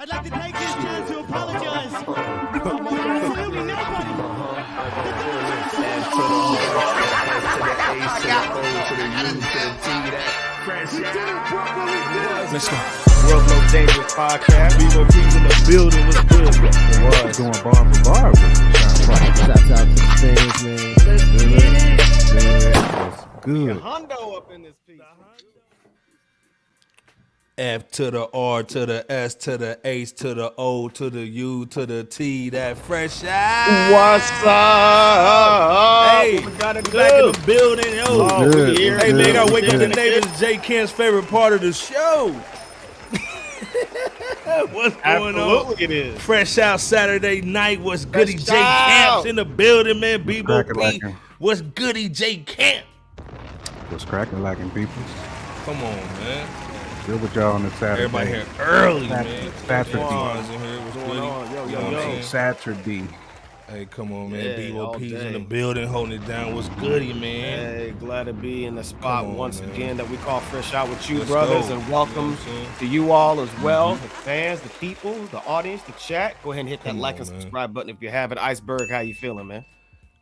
I'd like to take this chance to apologize to absolutely nobody. Let's go. World's Most Dangerous Podcast. BOP's in the building. What's good? It was going bar for bar. Shouts out to the fans, man. Let's get it. That's good. Hondo up in this piece. F to the R to the S to the H to the O to the U to the T, that fresh out. What's up? Hey, we got it back in the building. Yo. Oh, Good. we here. Hey, man, I wake up Good. today. This is J. Cam's favorite part of the show. What's going on? Absolutely it is. Fresh out Saturday night. What's goody? Fresh J. out. Camp's in the building, man. Bebo P. Crackin'. What's goody? J. Camp. What's cracking like in people? Come on, man. Good with y'all on the Saturday. Everybody here early, man. Saturday. Bonds in here. What's What's goody? going on? Yo, You know what I'm saying? Saturday. Hey, come on, man. Yeah, all BOP's in day. the building, holding it down. What's goody, man? Hey, glad to be in the spot Come on, once man. again that we call Fresh Out with you, Let's brothers, go. and You welcome know what I'm saying? to you all as well, the fans, the people, the audience, the chat. Go ahead and hit that Come like on, and man. subscribe button if you haven't. Iceberg, how you feeling, man?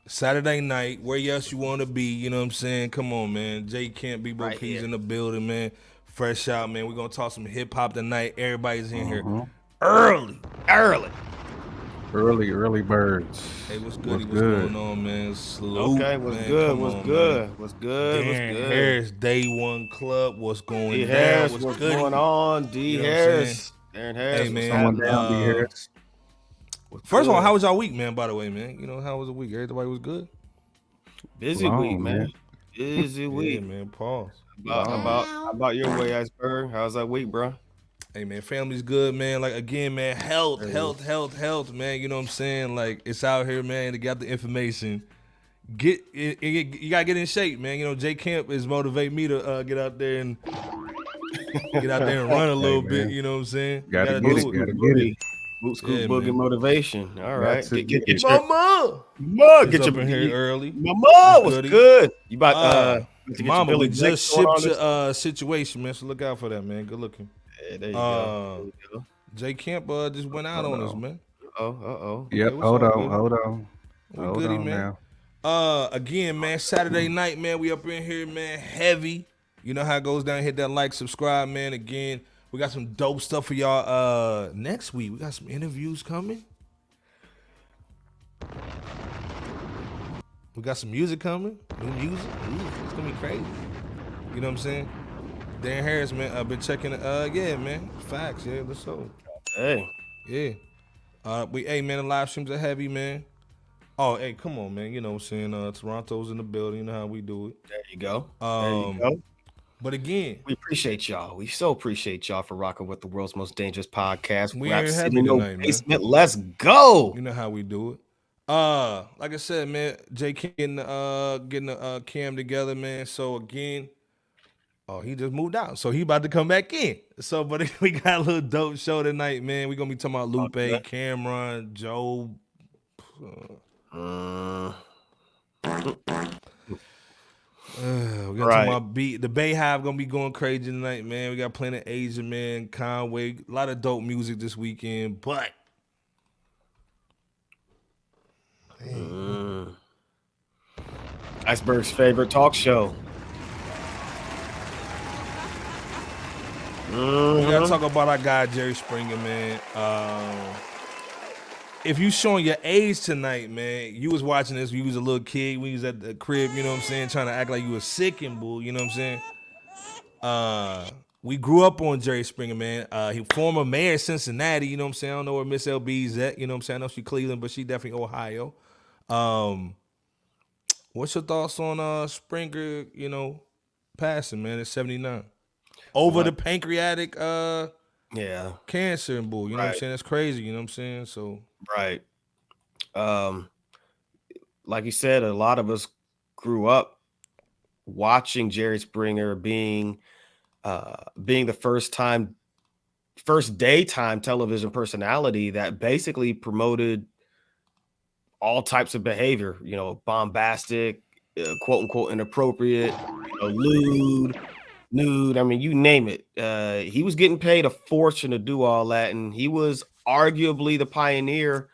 Saturday night, where else you want to be, you know what I'm saying? Come on, man. J. Camp, Right BOP's here. in the building, man. Fresh out, man. We're going to talk some hip-hop tonight. Everybody's in here Mhm. early. Early birds. Hey, what's goody? What's good? going on, man? Salute, Okay, what's man. good? Come What's on, good? man. What's good? What's Darren good? Harris, Day One Club. What's going D down? Harris, What's what's goody? going on? D You know what I'm Harris, Darren Harris. Hey, man. Someone down, D. Harris. First of all, how was y'all week, man, by the way, man? You know, how was the week? Everybody was good? busy Long, week, man? man. Busy Yeah, week. man. Pause. How about your way, Iceberg? How's that week, bro? Hey, man, family's good, man. Like, again, man, health, Hey. health, man. You know what I'm saying? Like, it's out here, man, to get the information. You got to get in shape, man. You know, J. Camp is motivating me to get out there and run a little man. bit. You know what I'm saying? Gotta do get it. Gotta get it. Boot scoop Yeah, boogie man. motivation. All right. That's it. Get your Mama! mama. Get Get up your in here early. Mama, what's goody? good? You about to get your Mama, Billy we Jack just going on shipped this- your situation, man. So look out for that, man. Good looking. Yeah, there you Uh, go. There you go. J. Camp just went out on us, man. Oh. Yep. what's Hold up, on. man? Hold on. We Hold goody, on man. now. Again, man, Saturday night, man, we up in here, man, heavy. You know how it goes down. Hit that like, subscribe, man. Again, we got some dope stuff for y'all next week. We got some interviews coming. We got some music coming. New music. Ooh, it's gonna be crazy. You know what I'm saying? Darren Harris, man, I've been checking yeah, man. Facts, yeah, let's go. Hey. Yeah. Hey, man, the live streams are heavy, man. Oh, hey, come on, man. You know what I'm saying? Toronto's in the building. You know how we do it. There you go. There Um, you go. But again, We appreciate y'all. We so appreciate y'all for rocking with the world's most dangerous podcast. We Rap ain't City, happy no tonight, man. basement. Let's go. you know how we do it. Like I said, man, J getting the cam together, man. So again, he just moved out, so he about to come back in. So, but we got a little dope show tonight, man. We gonna be talking about Lupe, yeah. Cameron, Joe. We're gonna Right. talk about the Bayhive gonna be going crazy tonight, man. We got Planet Asia, man, Conway, a lot of dope music this weekend, but Iceberg's favorite talk show. we gotta talk about our guy Jerry Springer, man. If you showing your age tonight, man, you was watching this when you was a little kid, when you was at the crib, you know what I'm saying, trying to act like you was sick and bull, you know what I'm saying? We grew up on Jerry Springer, man. He former mayor of Cincinnati, you know what I'm saying? I don't know where Miss LB's at, you know what I'm saying? I know she Cleveland, but she definitely Ohio. What's your thoughts on Springer, you know, passing, man, at 79? Over the pancreatic Yeah. cancer and bull, you know what I'm Right. saying? That's crazy, you know what I'm saying? So Right. Like you said, a lot of us grew up watching Jerry Springer being the first daytime television personality that basically promoted all types of behavior, you know, bombastic, quote unquote inappropriate, lewd, nude. I mean, you name it. He was getting paid a fortune to do all that, and he was arguably the pioneer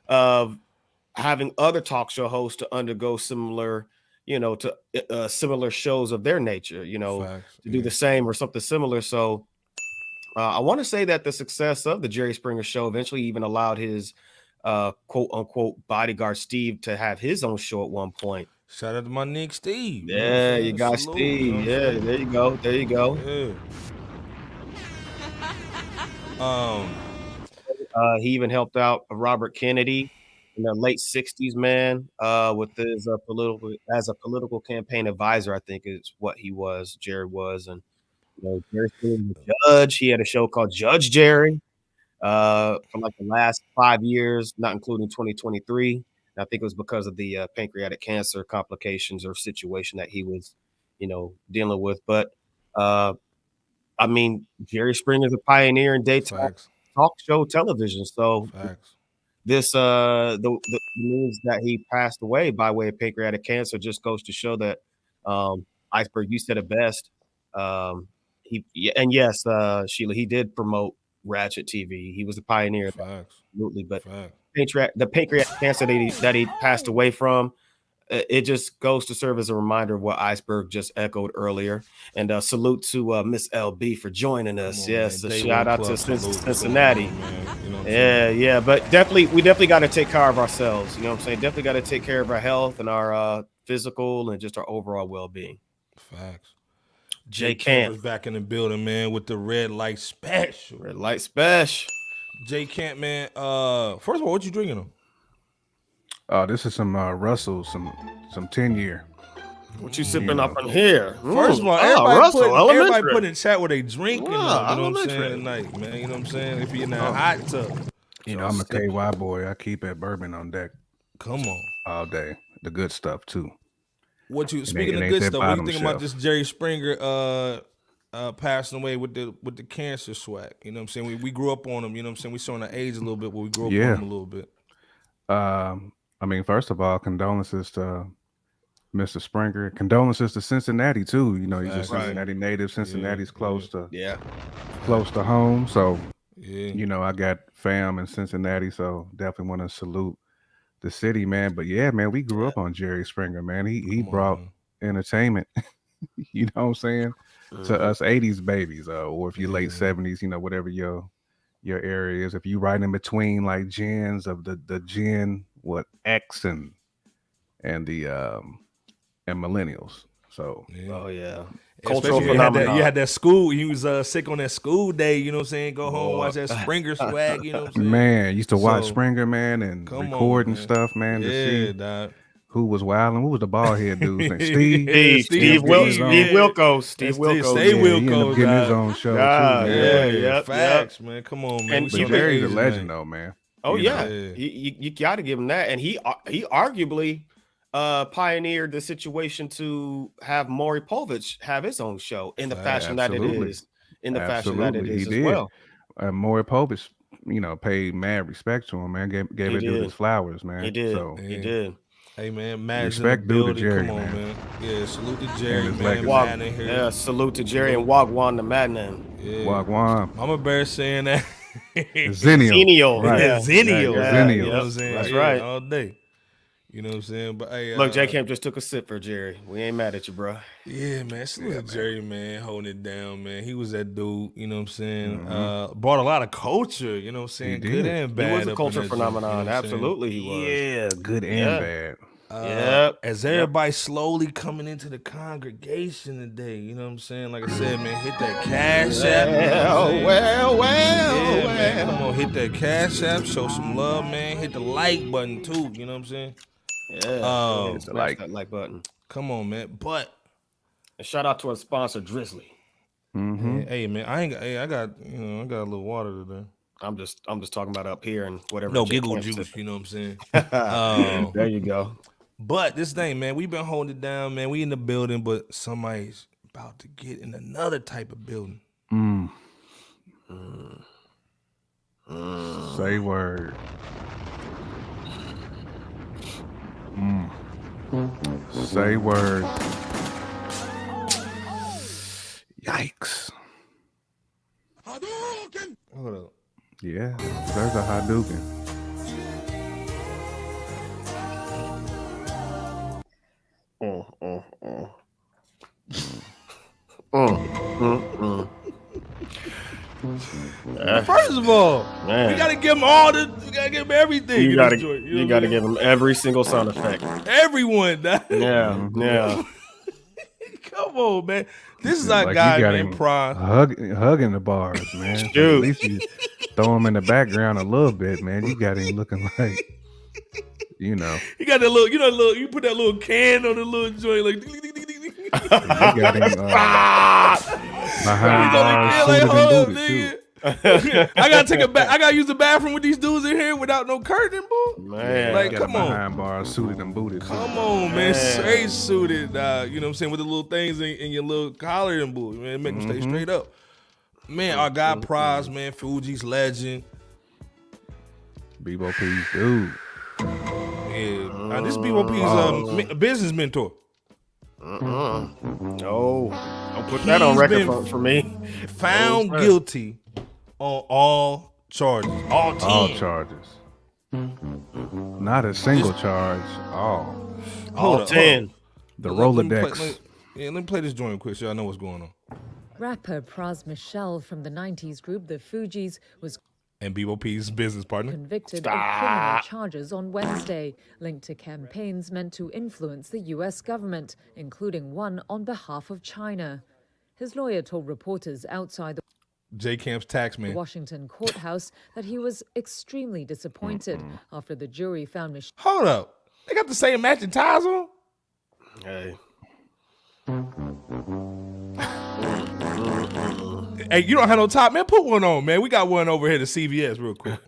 of having other talk show hosts to undergo similar, to similar shows of their nature, Facts, to do yeah. the same or something similar. So I want to say that the success of the Jerry Springer show eventually even allowed his quote unquote bodyguard Steve to have his own show at one point. Shout out to my Nick Steve. Yeah, you got Salute, Steve. you know what I'm Yeah, saying? there you go. There you go. Yeah. He even helped out Robert Kennedy in the late 60s, man, with his political campaign advisor, I think is what Jerry was. And Jerry Springer was a judge. He had a show called Judge Jerry for like the last 5 years, not including 2023. And I think it was because of the pancreatic cancer complications or situation that he was, dealing with. But I mean, Jerry Springer is a pioneer in daytime Facts. talk show television. So Facts. this the news that he passed away by way of pancreatic cancer just goes to show that Iceberg, you said it best. Sheila, he did promote Ratchet TV. He was a pioneer. Facts. Absolutely. But Facts. the pancreatic cancer that he passed away from, it just goes to serve as a reminder of what Iceberg just echoed earlier. And salute to Miss LB for joining us. on, Yes, man. a Day shout one out to club salute. Cincinnati. What's going on, man? You know what I'm Yeah. But we definitely got to take care of ourselves. You know what I'm saying? Definitely got to take care of our health and our physical and just our overall well-being. Facts. Jay Camp Camp. was back in the building, man, with the red light special. Red Light Spesh. Jay Camp, man. First of all, what you drinking on? This is some Russell, some 10-year. What you sipping up in here? First of all, everybody put in chat what they drinking. You know what I'm saying tonight, man. You know what I'm saying? If you're in that hot tub. I'm a KY boy. I keep that bourbon on deck Come on. all day. The good stuff too. Speaking of ain't good that stuff, what you bottom think about shelf. this Jerry Springer passing away with the cancer swag? You know what I'm saying? We grew up on him, you know what I'm saying? We showing the age a little bit, but we grew up on him a little bit. I mean, first of all, condolences to Mr. Springer. Condolences to Cincinnati too. You know, he's a Cincinnati native. Cincinnati's close to home. So I got fam in Cincinnati, so definitely want to salute the city, man. But yeah, man, we grew up on Jerry Springer, man. He brought entertainment, you know what I'm saying, to us 80s babies, or if you're late 70s, whatever your area is. If you right in between like gens of the gen X and the and millennials. So cultural Especially phenomenon. you had that school. You was sick on that school day. You know what I'm saying? Go home, watch that Springer swag. You know what I'm saying? Man, used to watch So, Springer, man, and record and stuff, man, to see dog. who was wilding. Who was the bald head dude's name? Steve Wilkos. Steve Wilkos. Stay He ended up Wilkos, getting his dog. own show too. Yeah. Facts, man. Come on, man. And We But saw the Jerry's a ages, legend, man. though, man. Oh You know? yeah, you got to give him that, and he arguably pioneered the situation to have Maury Povich have his own show in the fashion that it is. In the fashion that it is as well. Maury Povich, paid mad respect to him, man. Gave it his flowers, man. He did. So, He did. Hey man, Mad's Respect in the due to building. Jerry, Come on, man. Yeah, salute to Jerry, his man. legacy. Mad in here. Yeah, salute to Jerry and Wagwan the Madman. Yeah. Wagwan. I'm embarrassed saying that. Zennial. Right. Yeah, Zennial. Yeah, You Zennial. know what I'm saying? That's Yeah, right. all day. You know what I'm saying? But hey, Look, J Camp just took a sip for Jerry. We ain't mad at you, bro. yeah, man. Salute to Jerry, man, holding it down, man. He was that dude, you know what I'm saying? Brought a lot of culture, you know what I'm saying? He Good did. and He bad. was a up in culture that joint, phenomenon. you know what I'm saying? Absolutely, he was. Yeah, good and Yeah. bad. As everybody slowly coming into the congregation today, you know what I'm saying? Like I said, man, hit that cash app. You know what I'm saying? Yeah, man, come on, hit that cash app, show some love, man. Hit the like button too, you know what I'm saying? Yeah. Smash that like button. Come on, man. But And shout out to our sponsor, Drizzly. hey, man, I got a little water today. I'm just talking about up here and whatever. No J giggle Camp juice, said. you know what I'm saying? There you go. But this thing, man, we've been holding it down, man. We in the building, but somebody's about to get in another type of building. Say word. Say word. Yikes. Hold up. Yeah, there's a Hadouken. First of all, Man. we gotta give him we gotta give him everything. You gotta give give him every single sound effect. everyone. Dog. Yeah, yeah. Come on, man. This is Like our you guy, got man. him Pras. hugging the bars, man. So Dude. at least you throw him in the background a little bit, man. You got him looking like, you know. You got that little, you put that little can on the little joint, like. You got him behind bars, suited and booted too. I gotta take a bath. I gotta use the bathroom with these dudes in here without no curtain, boy. Man. Like, Got him come on. behind bars, suited and booted. Come on, man. Straight suited, you know what I'm saying, with the little things in your little collar and bull, man. Make them stay straight up. Man, our guy Pras, man, Fuji's legend. Bebo P's dude. Yeah. This Bebo P's business mentor. No. Don't put that on record for me. Found guilty on all charges. All 10. All charges. Not a single charge. All. All 10. The Let me Rolodex. let me play this joint quick so y'all know what's going on. Rapper Pras Michelle from the 90s group The Fugees was And Bebo P's business partner. convicted of criminal charges on Wednesday, linked to campaigns meant to influence the U.S. government, including one on behalf of China. His lawyer told reporters outside the J Camp's taxman. Washington courthouse that he was extremely disappointed after the jury found Michelle Hold up. They got the same matching ties on? Hey. Hey, you don't have no top, man. Put one on, man. We got one over here to CVS real quick.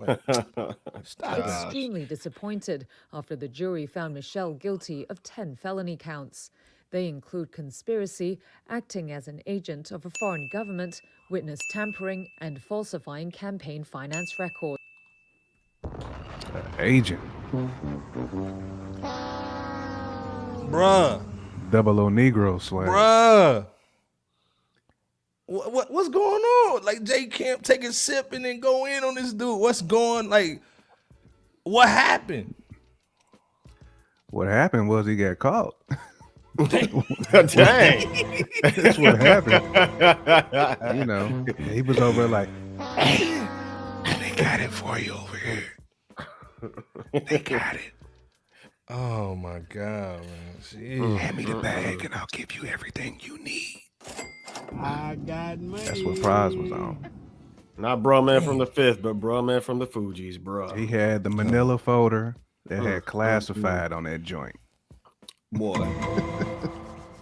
Stop that. extremely disappointed after the jury found Michelle guilty of 10 felony counts. They include conspiracy, acting as an agent of a foreign government, witness tampering, and falsifying campaign finance records. Agent. Bruh. Double O Negro swag. Bruh. What's going on? Like J Camp take a sip and then go in on this dude. What's going like? What happened? What happened was he got caught. Dang. That's what happened. You know, he was over like, they got it for you over here. They got it. Oh my God, man. Jeez. Hand me the bag and I'll give you everything you need. I got money. That's what Pras was on. Not Bro Man from the 5th, but Bro Man from the Fugees, bro. He had the manila folder that had classified on that joint. Boy.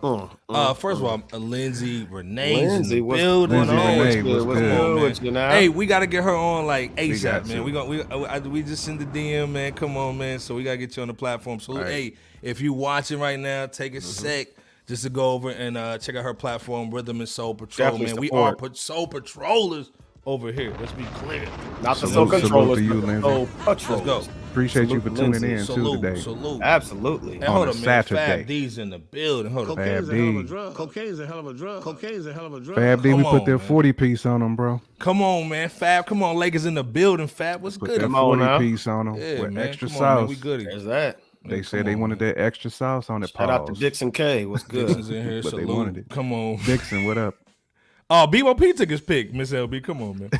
First of all, Lindsay Renee's Lindsay, in the what's building. Lindsay Renee, what's What's good? good with you now? Hey, we gotta get her on like ASAP, to. man. We just send the DM, man. Come on, man. So we gotta get you on the platform. So Right. hey, if you watching right now, take a sec just to go over and check out her platform, Rhythm and Soul Patrol, Definitely man. We support. are Soul Patrollers over here. Let's be clear. Not the Salute, Soul salute Controllers, to you, but the Lindsay. Soul Let's Patrollers. go. Appreciate you for tuning Lindsay. in too Salute, today. salute. Absolutely. And On hold a up, man. Saturday. Fab D's in the building. Hold up. Cocaine's a Fab hell of a D. drug. Cocaine's a hell of a drug. Cocaine's a hell of a drug. Fab D, we Come put on, that man. 40 piece on him, bro. Come on, man. Fab, come on. Lakers in the building. Fab, what's Put good? that Come on 40 now. piece on him Yeah, with man. extra Come on, man. sauce. We goody. There's that. They said they wanted that extra sauce on it. Shout out to Pause. Dixon K. What's good? Dixon's in here. But they Salute. wanted it. Come on. Dixon, what up? Oh, BOP took his pick, Miss LB. Come on, man.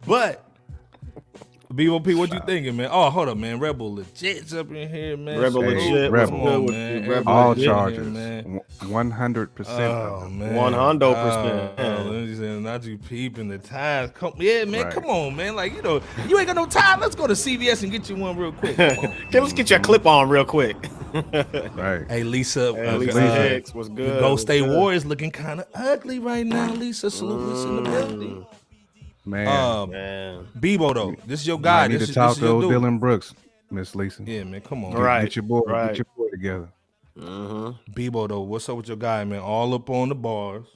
But BOP, what you thinking, man? Oh, hold up, man. Rebel Legit's up in here, man. Rebel Hey, Legit. Rebel. What's good with Man, you, everybody Rebel All Legit in here, charges. man. 100% of Oh them. man, 100%. Oh, Lindsay said, not you peeping the ties. Yeah, man, Right. come on, man. Like you ain't got no time. Let's go to CVS and get you one real quick. Come on. Okay, let's get your clip on real quick. Right. Hey, Lisa. Hey, Lisa Hicks was good. Gold was State good. Warriors looking kind of ugly right now. Lisa, salute Lisa in the building. Man. Man. Bebo though, this is your I guy. need This to is talk this is to your old dude. Dylan Brooks, Miss Lisa. Yeah, man, come on. Right. Get your boy, right. get your boy together. Bebo though, what's up with your guy, man? All up on the bars.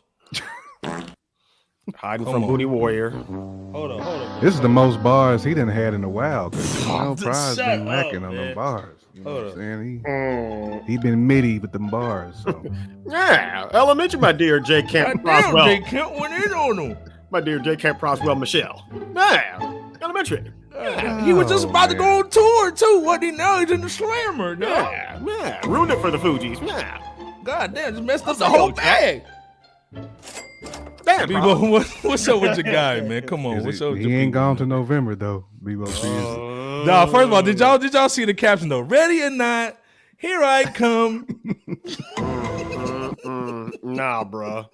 Hiding Come from on. Booty Warrior. Hold up. This is the most bars he done had in a while. Cause Pras Shut been up, lacking on man. them bars. You know what I'm saying? He been MIDI with them bars. So. Yeah, elementary, my dear J. Camp Roswell. J. Camp went in on him. My dear J. Camp Roswell Michelle. Yeah, elementary. Yeah. He was just about to go on tour too. What he now he's in the Slammer. No? Yeah, ruined it for the Fugees. Yeah. God damn, just messed up the whole bag. Damn, Bebo, what's up with your guy, man? Come on, what's up with He your ain't people, gone man? to November though. Bebo Nah, first of all, did y'all see the caption though? Ready or not, here I come. Nah, bro.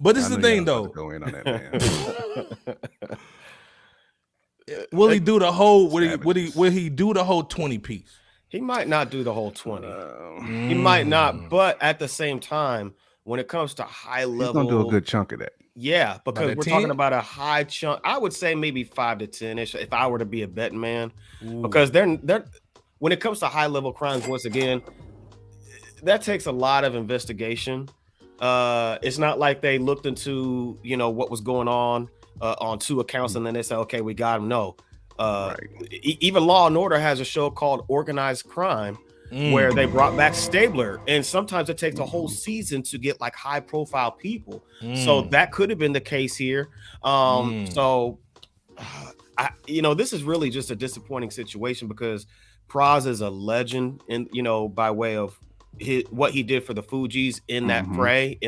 But this is the thing though. Go in on that, man. Will he do the whole? Will he do the whole 20 piece? He might not do the whole 20. He might not, but at the same time, when it comes to high level, he's gonna do a good chunk of that. Yeah, because we're 10? talking about a high chunk. I would say maybe 5 to 10-ish if I were to be a betting man. Because they're when it comes to high level crimes, once again, that takes a lot of investigation. It's not like they looked into what was going on 2 accounts and then they said, okay, we got him. No. Even Law and Order has a show called Organized Crime where they brought back Stabler, and sometimes it takes a whole season to get like high profile people. So that could have been the case here. So this is really just a disappointing situation because Pras is a legend in by way of what he did for the Fugees in that fray,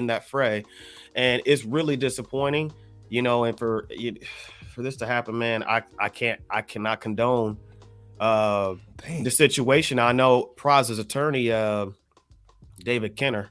and it's really disappointing, and for this to happen, man, I cannot condone the situation. I know Pras' attorney, David Kenner,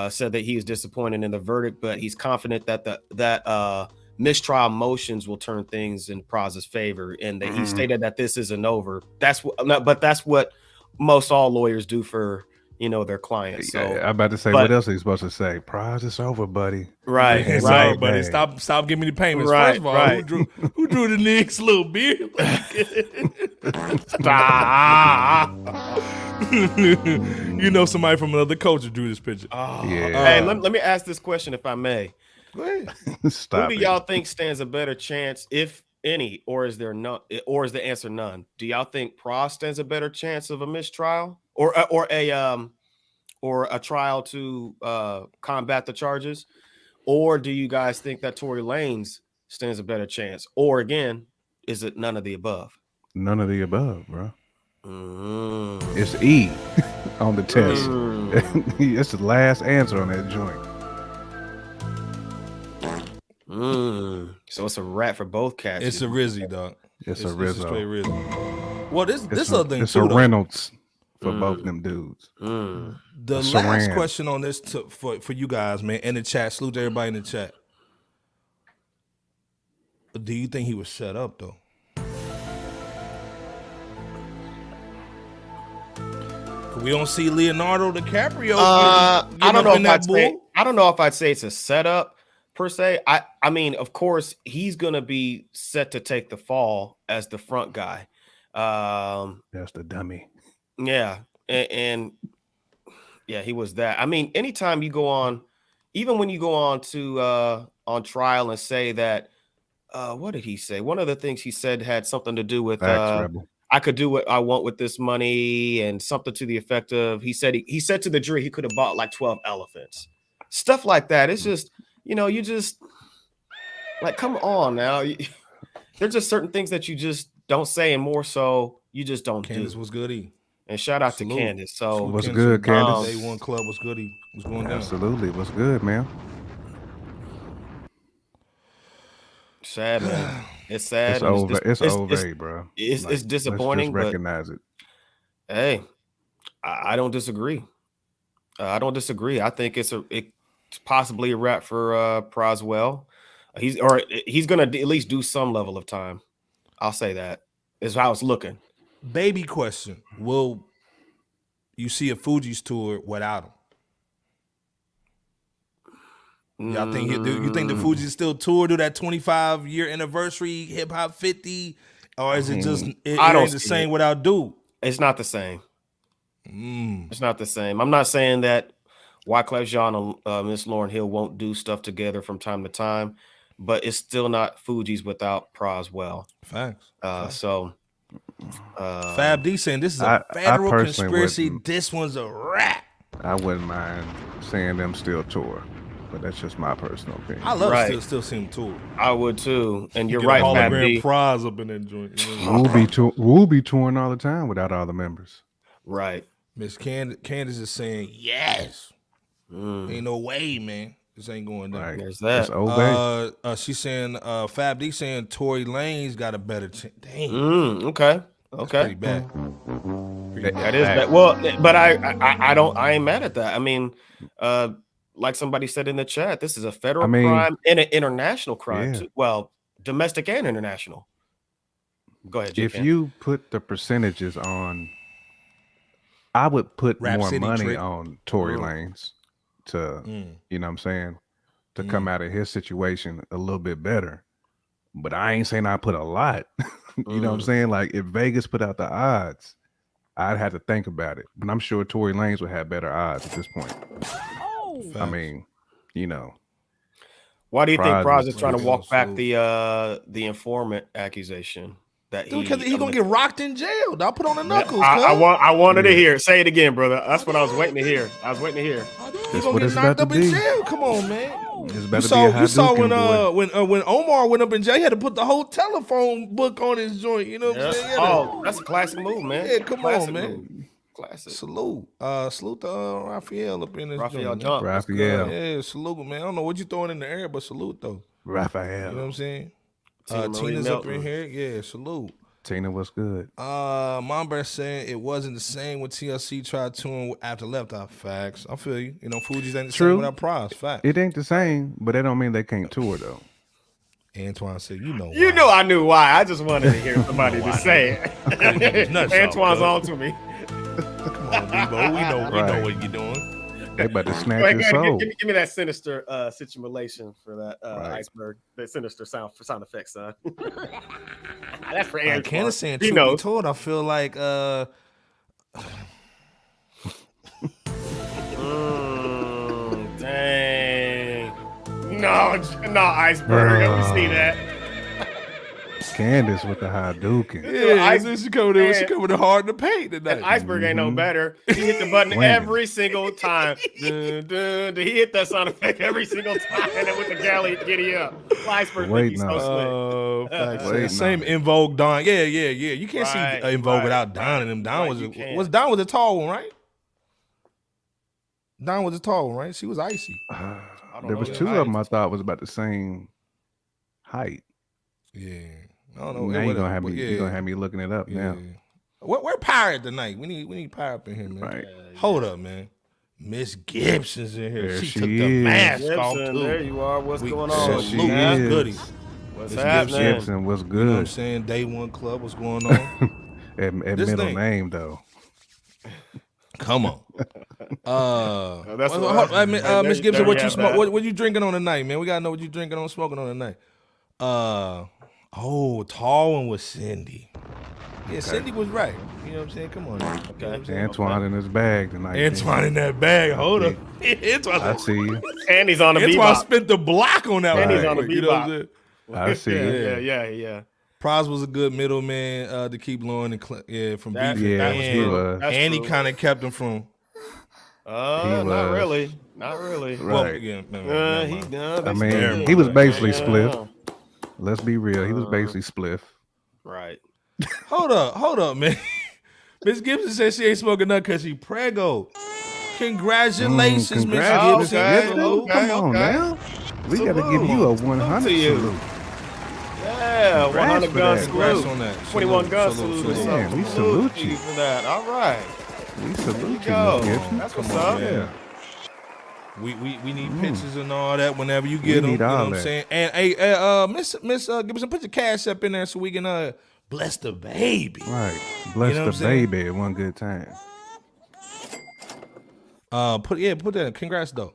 said that he is disappointed in the verdict, but he's confident that mistrial motions will turn things in Pras' favor, and that he stated that this isn't over. That's what most all lawyers do for their clients. So I'm about to say, what else are you supposed to say? Pras, it's over, buddy. Right, it's over, buddy. Stop giving me the payments. First of all, who drew the Knicks little beard? Somebody from another culture drew this picture. Hey, let me ask this question, if I may. Go ahead. Who do y'all think stands a better chance, if any, or is there none? Or is the answer none? Do y'all think Pras stands a better chance of a mistrial, or a trial to combat the charges, or do you guys think that Tory Lanez stands a better chance, or again, is it none of the above? None of the above, bro. It's E on the test. It's the last answer on that joint. So it's a wrap for both cats. It's a Rizzy, dog. It's a Rizzo. It's a straight Rizzy. Well, this other thing it's too, a Reynolds for both them dudes. The last question on this for you guys, man, in the chat. Salute to everybody in the chat. Do you think he was set up though? We don't see Leonardo DiCaprio. I don't know if I'd say it's a setup per se. I mean, of course, he's gonna be set to take the fall as the front guy. That's the dummy. Yeah, and yeah, he was that. I mean, anytime you go on, even when you go on to on trial and say that, what did he say? One of the things he said had something to do with I could do what I want with this money, and something to the effect of he said to the jury he could have bought like 12 elephants, stuff like that. It's just you just like, come on now. There's just certain things that you just don't say, and more so you just don't Candace do. Was goody. And shout out to Candace. So what's good, Candace? Day One Club was goody. What's going down? Absolutely. What's good, man? Sad, man. It's sad. It's over. It's over, bro. It's disappointing. Let's just recognize it. Hey, I don't disagree. I don't disagree. I think it's possibly a wrap for Proswell. He's gonna at least do some level of time. I'll say that is how it's looking. Baby question: will you see a Fugees tour without him? Y'all think you think the Fugees still tour, do that 25-year anniversary hip hop 50, or is it just it ain't the same without Dude? It's not the same. It's not the same. I'm not saying that Wyclef Jean and Miss Lauryn Hill won't do stuff together from time to time, but it's still not Fugees without Proswell. Facts. So Fab D saying this is a federal personally conspiracy. wouldn't. This one's a rap. I wouldn't mind seeing them still tour, but that's just my personal opinion. I love still seeing them tour. I would too. And you're Get right, a Fab hologram D. Pras up in that joint. You know? We'll be touring all the time without all the members. Right. Miss Candace is saying yes. Ain't no way, man. This ain't going down. Right. There's that. She's saying Fab D saying Tory Lanez got a better chance. Damn. Okay. That's pretty bad. That is bad. Well, but I ain't mad at that. I mean, like somebody said in the chat, this is a federal crime and an international crime too. Well, domestic and international. Go ahead, If you put the percentages on, I would put Rap more City money Trick. on Tory Lanez to, you know what I'm saying, to come out of his situation a little bit better. But I ain't saying I put a lot. You know what I'm saying? Like if Vegas put out the odds, I'd have to think about it. But I'm sure Tory Lanez would have better odds at this point. I mean, you know. Why do you think Pras is trying to walk back the informant accusation? Because he's gonna get rocked in jail. I'll put on the knuckles. I wanted to hear. Say it again, brother. That's what I was waiting to hear. He's gonna get knocked up in jail. Come on, man. You saw when Omar went up in jail, he had to put the whole telephone book on his joint. You know what I'm saying? Oh, that's a classic move, man. Yeah, come on, man. Move. Classic. Salute. Salute to Raphael up in this Raphael joint. Jump. Raphael. Yeah, salute, man. I don't know what you throwing in the air, but salute though. Raphael. You know what I'm saying? Tina's Tina's up in here. Yeah, salute. Tina, what's good? Mamba saying it wasn't the same when TLC tried touring after Left Eye. Facts. I feel you. You know, Fuji's ain't the same without Pras. Facts. It ain't the same, but that don't mean they can't tour though. Antoine said, you know I knew why. I just wanted to hear somebody to say it. Antoine's on to me. Come on, Debo. We know what you're doing. They about to snatch your soul. Give me that sinister situation for that iceberg. That sinister sound effects, son. That's for Antoine. Candace saying, truth be told, I feel like dang. No, iceberg. We see that. Candace with the Hadouken. Yeah, she coming in hard to paint tonight. Iceberg ain't no better. He hit the button every single time. Dun, dun, dun. He hit that sound effect every single time, and then with the galley giddy up. Iceberg think he's so slick. Same In Vogue Don. Yeah. You can't see In Vogue without Don and him. Don was a tall one, right? Don was a tall one, right? She was icy. There was two of them I thought was about the same height. Yeah. I don't know. Now you're gonna have me looking it up now. Where Pirate tonight? We need Pirate up in here, man. Right. Hold up, man. Miss Gibson's in here. There She took the mask off too. There you are. What's going on? Salute, goodies. What's happening? Gibson, what's good? You know what I'm saying? Day One Club, what's going on? at middle name though. Come on. Miss Gibson, what you smoke? What you drinking on tonight, man? We gotta know what you drinking on, smoking on tonight. Tall one was Cindy. Yeah, Cindy was right. You know what I'm saying? Come on. Okay. Antoine in his bag tonight. Antoine in that bag. Hold up. I see you. And he's on the Antoine spent the block on that one. And he's on the You know what I'm saying? I see you. Yeah. Pras was a good middleman to keep Lauren and from beefing. Yeah, he was. And he kind of kept him from. Not really. Right. Well, he was basically spliff. Let's be real. He was basically spliff. Right. Hold up, man. Miss Gibson said she ain't smoking none because she prego. Congratulations, Miss Gibson. Come on now. We got to give you a 100 salute. Yeah, 100 gun salute. On that. 21 gun salute. Man, we salute you for that. All right. We salute you, Miss Gibson. That's what's up. Yeah. We need pictures and all that whenever you get them. You know what I'm saying? And hey, Miss Gibson, put your cash up in there so we can bless the baby. Right. Bless the baby at one good time. Put that. Congrats though.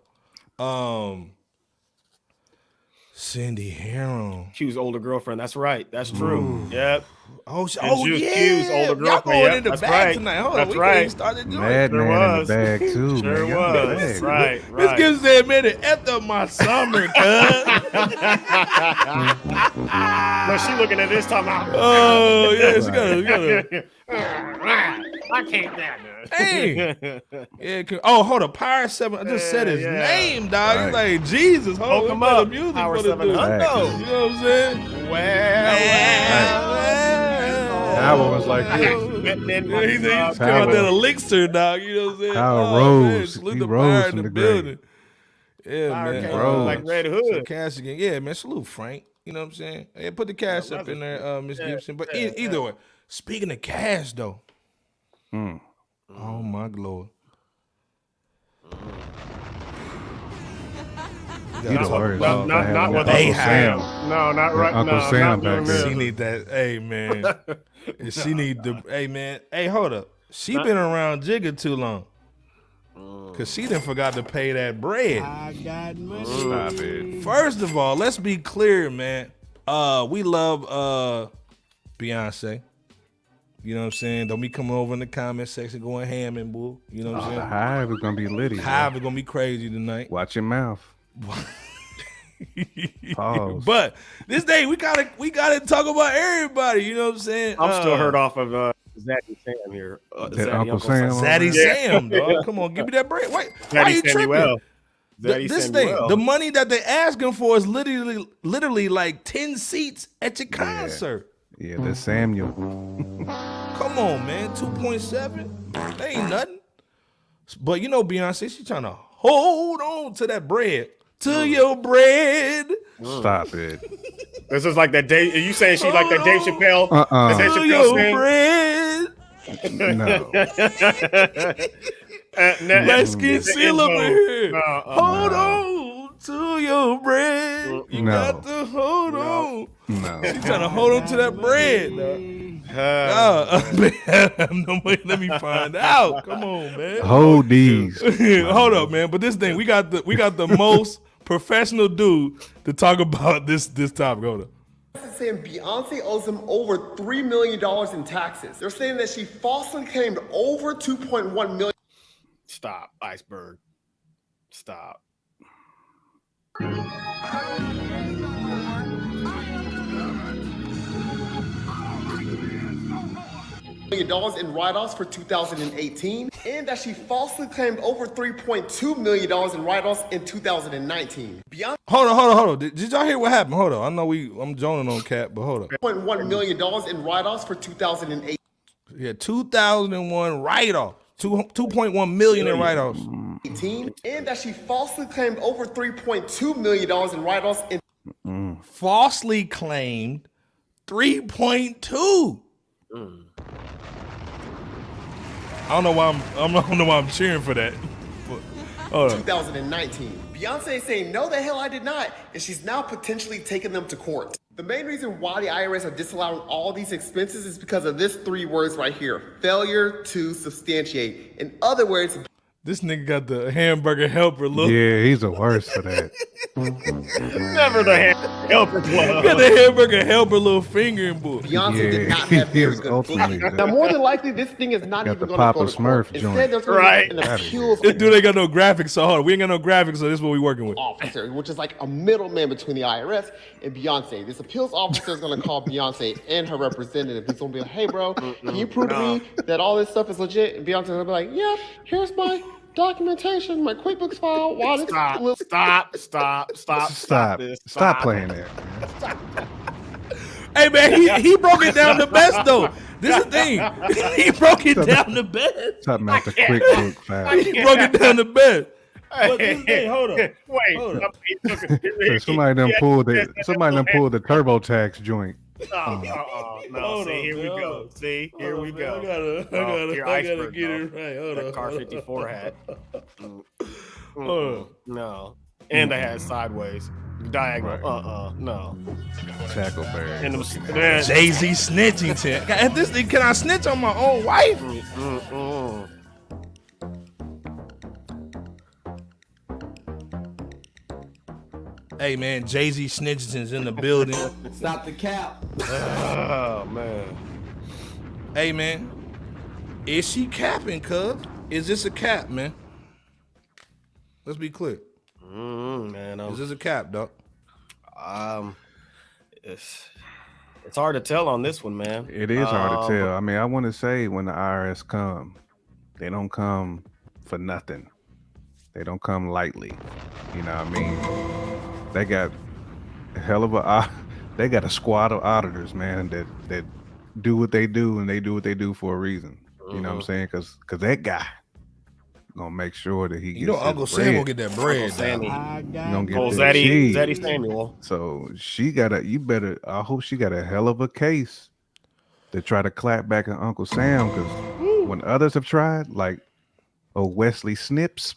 Cindy Harrow. Q's older girlfriend. That's right. That's true. Yep. Oh, She was yeah. Q's older Y'all girlfriend. going Yep, in the that's bag right. tonight. Hold on. That's We right. can't start the joint. Madman in was. the bag too. Sure man. Y'all in the was. bag. Right. This Right. gives that man an after my summer, cuz. No, she looking at this time out. Oh, yeah. She gotta. I can't that. Hey. Yeah. Oh, hold up. Power 7. I just said his name, dog. He's like, Jesus. Hold him up. up. Music Power for the 7 dude. Hundo. You know what I'm saying? Well. That one was like this. He's came out that elixir, dog. You know what I'm saying? Power Man, rose. salute He the rose power in from the the building. Yeah, Power man. came Rose. like Red So Hood. cash again. Yeah, man. Salute Frank. You know what I'm saying? Yeah, put the cash up in there, Miss Gibson. But either way, speaking of cash, though. Oh, my Lord. You the worst. Not with They Uncle have. Sam. No, not right. Uncle no, Sam not doing back there. She need that. Hey, man. She need the. Hey, man. Hey, hold up. She been around Jigga too long. Because she done forgot to pay that bread. I got money. Stop it. First of all, let's be clear, man. We love Beyonce. You know what I'm saying? Don't be coming over in the comment section going ham and bull. You know what I'm The saying? hive is gonna be litty. Hive is gonna be crazy tonight. Watch your mouth. Pause. But this day we gotta talk about everybody. You know what I'm saying? I'm still hurt off of Zaddy Sam here. That Uncle Sam. Zaddy Sam, dog. Come on, give me that bread. Wait, why are you tripping? This thing, the money that they asking for is literally like 10 seats at your concert. Yeah, that's Samuel. Come on, man. 2.7? That ain't nothing. But you know Beyonce, she trying to hold on to that bread. To your bread. Stop it. This is like that Dave. Are you saying she like that Dave Chappelle? Dave To Chappelle your sing? bread. Let's get seal up in here. Hold No. on to your bread. You No. got to hold on. No. She trying to hold on to that bread. Let me find out. Come on, man. Hold these. Hold up, man. But this thing, we got the most professional dude to talk about this topic. Hold up. Saying Beyonce owes them over $3 million in taxes. They're saying that she falsely claimed over $2.1 million. Stop, iceberg. Stop. $1 in write-offs for 2018, and that she falsely claimed over $3.2 million in write-offs in 2019. Beyonce Hold on. Did y'all hear what happened? Hold on. I know I'm joning on Cap, but hold on. $1 million in write-offs for 2008. Yeah, 2001 write-off. 2.1 million in write-offs. 18, and that she falsely claimed over $3.2 million in write-offs in Falsely claimed 3.2. I don't know why I'm cheering for that. But, hold on. 2019. Beyonce is saying, no, the hell I did not, and she's now potentially taking them to court. The main reason why the IRS are disallowing all these expenses is because of this 3 words right here: failure to substantiate. In other words, This nigga got the hamburger helper look. Yeah, he's the worst for that. Never the helper club. Got the hamburger helper little finger and bull. Beyonce did not Yeah, have he very is good ultimately booking. that. Now, more than likely, this thing is not Got even the going to Papa go to court. Smurf joint. Instead, there's going Right. to be an appeals This dude ain't got no graphics, so hold on. We ain't got no graphics, so this is what we working with. officer, which is like a middleman between the IRS and Beyonce. This appeals officer is going to call Beyonce and her representative. He's going to be like, hey, bro, can you prove to me that all this stuff is legit? And Beyonce's going to be like, yep, here's my documentation, my QuickBooks file. Wow, this Stop this. Stop playing that. Hey man, he broke it down the best though. This is the thing. He broke it down the best. Talking about the QuickBook file. He broke it down the best. But this thing, hold on. Hold on. So somebody done pulled the TurboTax joint. No. Hold See, on, here we man, go. hold on. See, here we go. I gotta Your get iceberg, it right. Hold That on. car 54 hat. Hold No. And they had sideways. Diagonal. No. Tackleberry. And them, man, Jay-Z snitching tip. At this thing, can I snitch on my own wife? Hey man, Jay-Z Snitching's in the building. Stop the cap. Oh man. Hey man, is she capping, cuz? Is this a cap, man? Let's be clear. Man, Is this a cap, dog? It's hard to tell on this one, man. It is hard to tell. I mean, I want to say when the IRS come, they don't come for nothing. They don't come lightly. You know what I mean? They got a hell of they got a squad of auditors, man, that do what they do, and they do what they do for a reason. You know what I'm saying? Because that guy gonna make sure that he gets Uncle Sam gonna get that bread. Sammy. Gonna get Zaddy Samuel. So I hope she got a hell of a case to try to clap back at Uncle Sam, because when others have tried, like Wesley Snipes.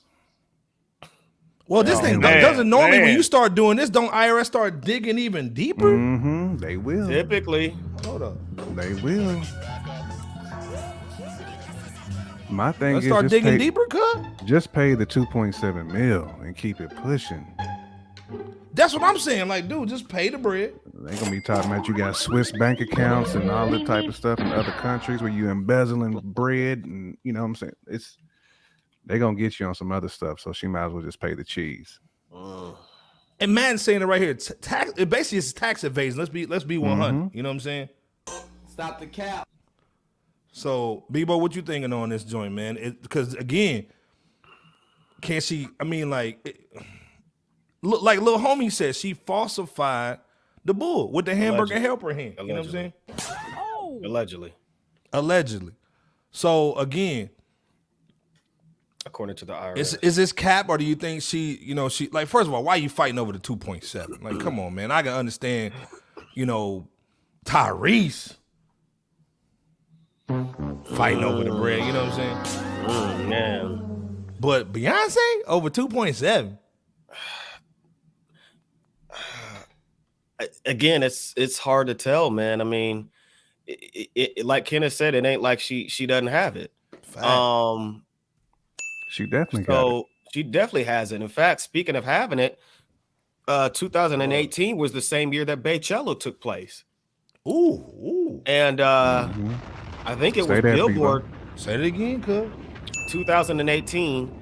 Well, this thing doesn't normally, when you start doing this, don't IRS start digging even deeper? Mm-hmm. They will. Typically. Hold up. They will. My thing Let's is start digging deeper, cuz. Just pay the 2.7 mil and keep it pushing. That's what I'm saying. Like, dude, just pay the bread. They gonna be talking about you got Swiss bank accounts and all that type of stuff in other countries where you embezzling bread, and you know what I'm saying? They gonna get you on some other stuff, so she might as well just pay the cheese. And man's saying it right here. Tax. It basically is tax evasion. Let's be 100. You know what I'm saying? Stop the cap. So, Bebo, what you thinking on this joint, man? Because again, can she? I mean, like little homie said, she falsified the bull with the hamburger helper hand. You know what I'm saying? Oh. Allegedly. So again, according to the IRS, is this cap, or do you think she like, first of all, why are you fighting over the 2.7? Like, come on, man. I can understand, Tyrese fighting over the bread, you know what I'm saying? Man. But Beyonce over 2.7. Again, it's hard to tell, man. I mean, it like Kenneth said, it ain't like she doesn't have it. Fact. She definitely got it. She definitely has it. In fact, speaking of having it, 2018 was the same year that Beychella took place. Ooh. And I think it was Billboard. Say it again, cuz. 2018.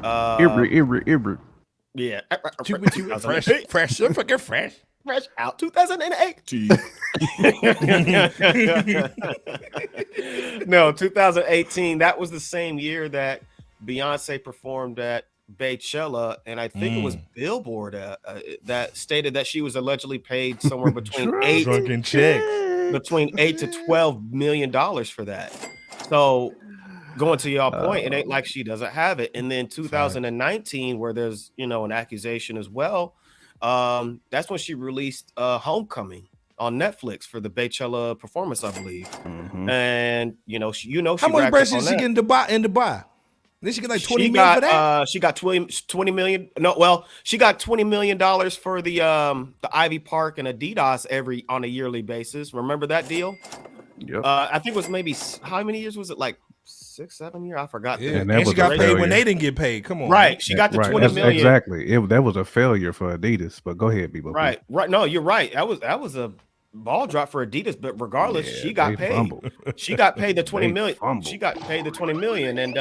Ibra. Yeah. Fresh, fucking fresh. Fresh out 2018. No, 2018. That was the same year that Beyonce performed at Beychella, and I think it was Billboard that stated that she was allegedly paid somewhere between $8 to $12 million for that. So, going to y'all point, it ain't like she doesn't have it. And then 2019, where there's an accusation as well. That's when she released Homecoming on Netflix for the Beychella performance, I believe. And she how much bread did she get in Dubai? Did she get like 20 million for that? She got 20 million. No, well, she got $20 million for the Ivy Park and Adidas on a yearly basis. Remember that deal? Yep. I think it was maybe, how many years was it? Like 6-7 years? I forgot. Yeah, and she got paid when they didn't get paid. Come on. Right. She got the 20 million. Exactly. That was a failure for Adidas, but go ahead, Bebo. Right. No, you're right. That was a ball drop for Adidas, but regardless, she got paid. Fumbled. She got paid the 20 million. Fumbled. She got paid the 20 million. And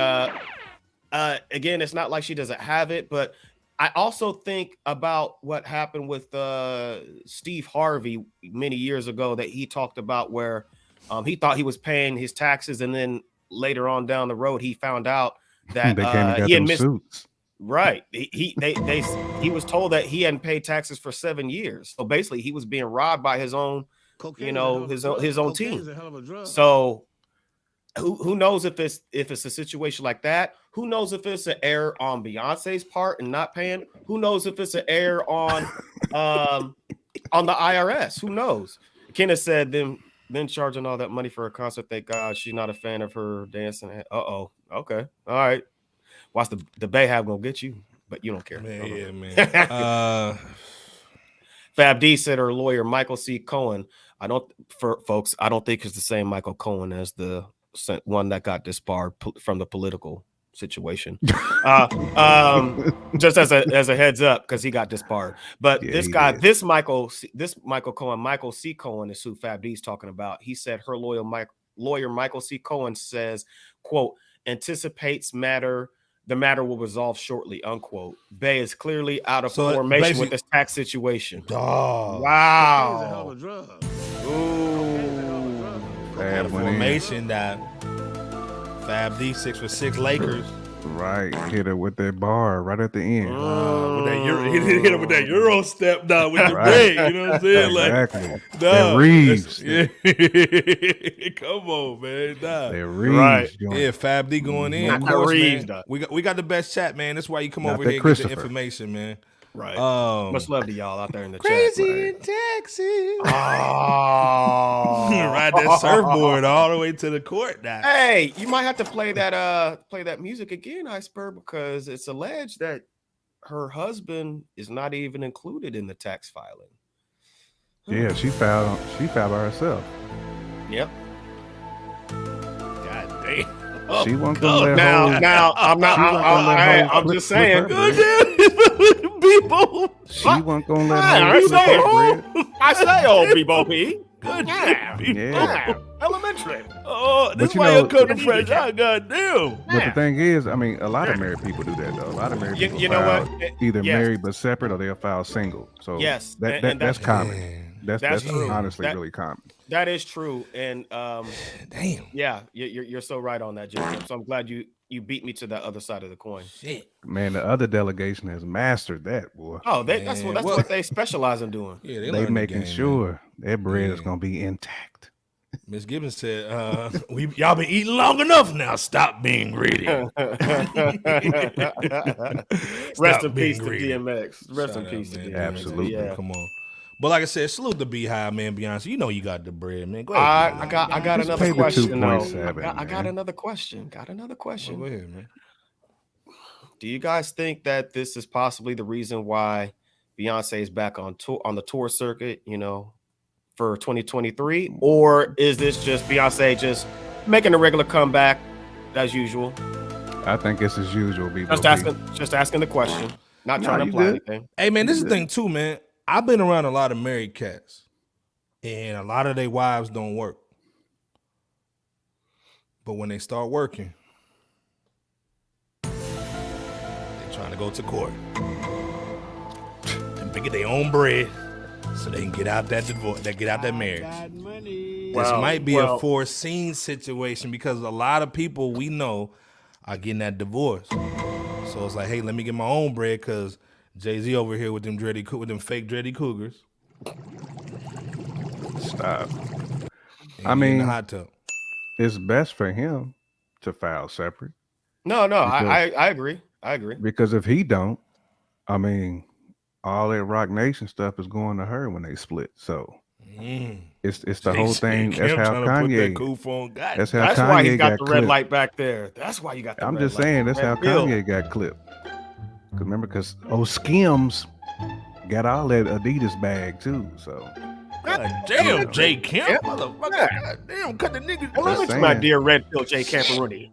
again, it's not like she doesn't have it, but I also think about what happened with Steve Harvey many years ago that he talked about, where he thought he was paying his taxes, and then later on down the road he found out that he had missed suits. Right. He was told that he hadn't paid taxes for 7 years. So basically he was being robbed by his own his own team. So who knows if it's a situation like that? Who knows if it's an error on Beyonce's part and not paying? Who knows if it's an error on the IRS? Who knows? Kenneth said then charging all that money for a concert. Thank God she's not a fan of her dancing. Okay. All right. Watch the Bayhab gonna get you, but you don't care. Man. Fab D said her lawyer Michael C. Cohen. I don't think it's the same Michael Cohen as the one that got disbarred from the political situation. Just as a heads up, because he got disbarred. But Yeah, this he guy, did. this Michael Cohen, Michael C. Cohen is who Fab D's talking about. He said her lawyer Michael C. Cohen says, quote, anticipates the matter will resolve shortly, unquote. Bay is clearly out of formation with this tax situation. Dog. Wow. Out of formation that Fab D 6 for 6 Lakers. Right, hit her with that bar right at the end. With that hit her with that Euro step down with the break. You know what I'm saying? Exactly. Like, that Reeves. Yeah. Come on, man. Nah. That Reeves. Right. Yeah, Fab D going in. Not Of course, Reeves, man. We got the best chat, man. That's why you come Not over that here and get the Christopher. information, man. Right. Much love to y'all out there in the crazy chat. in Texas. Oh. Ride that surfboard all the way to the court now. Hey, you might have to play that music again, Iceberg, because it's alleged that her husband is not even included in the tax filing. Yeah, she filed by herself. Yep. God damn. She wasn't gonna let Now I'm not. I'm just saying. She wasn't gonna let I her. say, old Bebo P. Good Yeah. Elementary. Oh, this But you why know- you come to fresh out, goddamn. But the thing is, I mean, a lot of married people do that though. A lot of married people You know file what? either Yes. married but separate, or they'll file single. So Yes, that's that's common. That's true. honestly That- really common. That is true, and Damn. yeah, you're so right on that, Jacob. So I'm glad you beat me to that other side of the coin. Shit. Man, the other delegation has mastered that, boy. Oh, that's Man, what they specialize in doing. Yeah, They learned the making game, sure their bread is Yeah. gonna be intact. Miss Gibbons said, y'all been eating long enough now. Stop being greedy. Rest Stop in being peace to greedy. DMX. Rest in Shout peace out, to man. DMX. Absolutely. Yeah. Come on. But like I said, salute the Beehive, man, Beyonce. You know you got the bread, man. Go ahead. I got Just another pay the question. though. 2.7, I got man. another question. Got another question. Go ahead, man. Do you guys think that this is possibly the reason why Beyonce is back on the tour circuit, for 2023? Or is this just Beyonce just making a regular comeback as usual? I think it's as usual, B. Just asking the question. Not trying to you imply good. anything. Hey, man, this is the thing, too, man. I've been around a lot of married cats, and a lot of their wives don't work. But when they start working, they trying to go to court and get their own bread so they can get out that divorce, get out that marriage. This might be a foreseen situation because a lot of people we know are getting that divorce. So it's like, hey, let me get my own bread because Jay-Z over here with them fake dready cougars. Stop. And I he in mean, the hot tub. it's best for him to file separate. No, I agree. I agree. Because if he don't, I mean, all that Rock Nation stuff is going to her when they split. So it's the whole thing. That's how Kanye. That's how That's Kanye why he got the red clipped. light back there. That's why you got the I'm red just light. saying that's how Red pill. Kanye got clipped. Cause remember, Skims got all that Adidas bag too. So God damn, Jay Kemp, motherfucker. God damn, cut the nigga. Well, Just look at saying. my dear red pill, Jay Camperoni.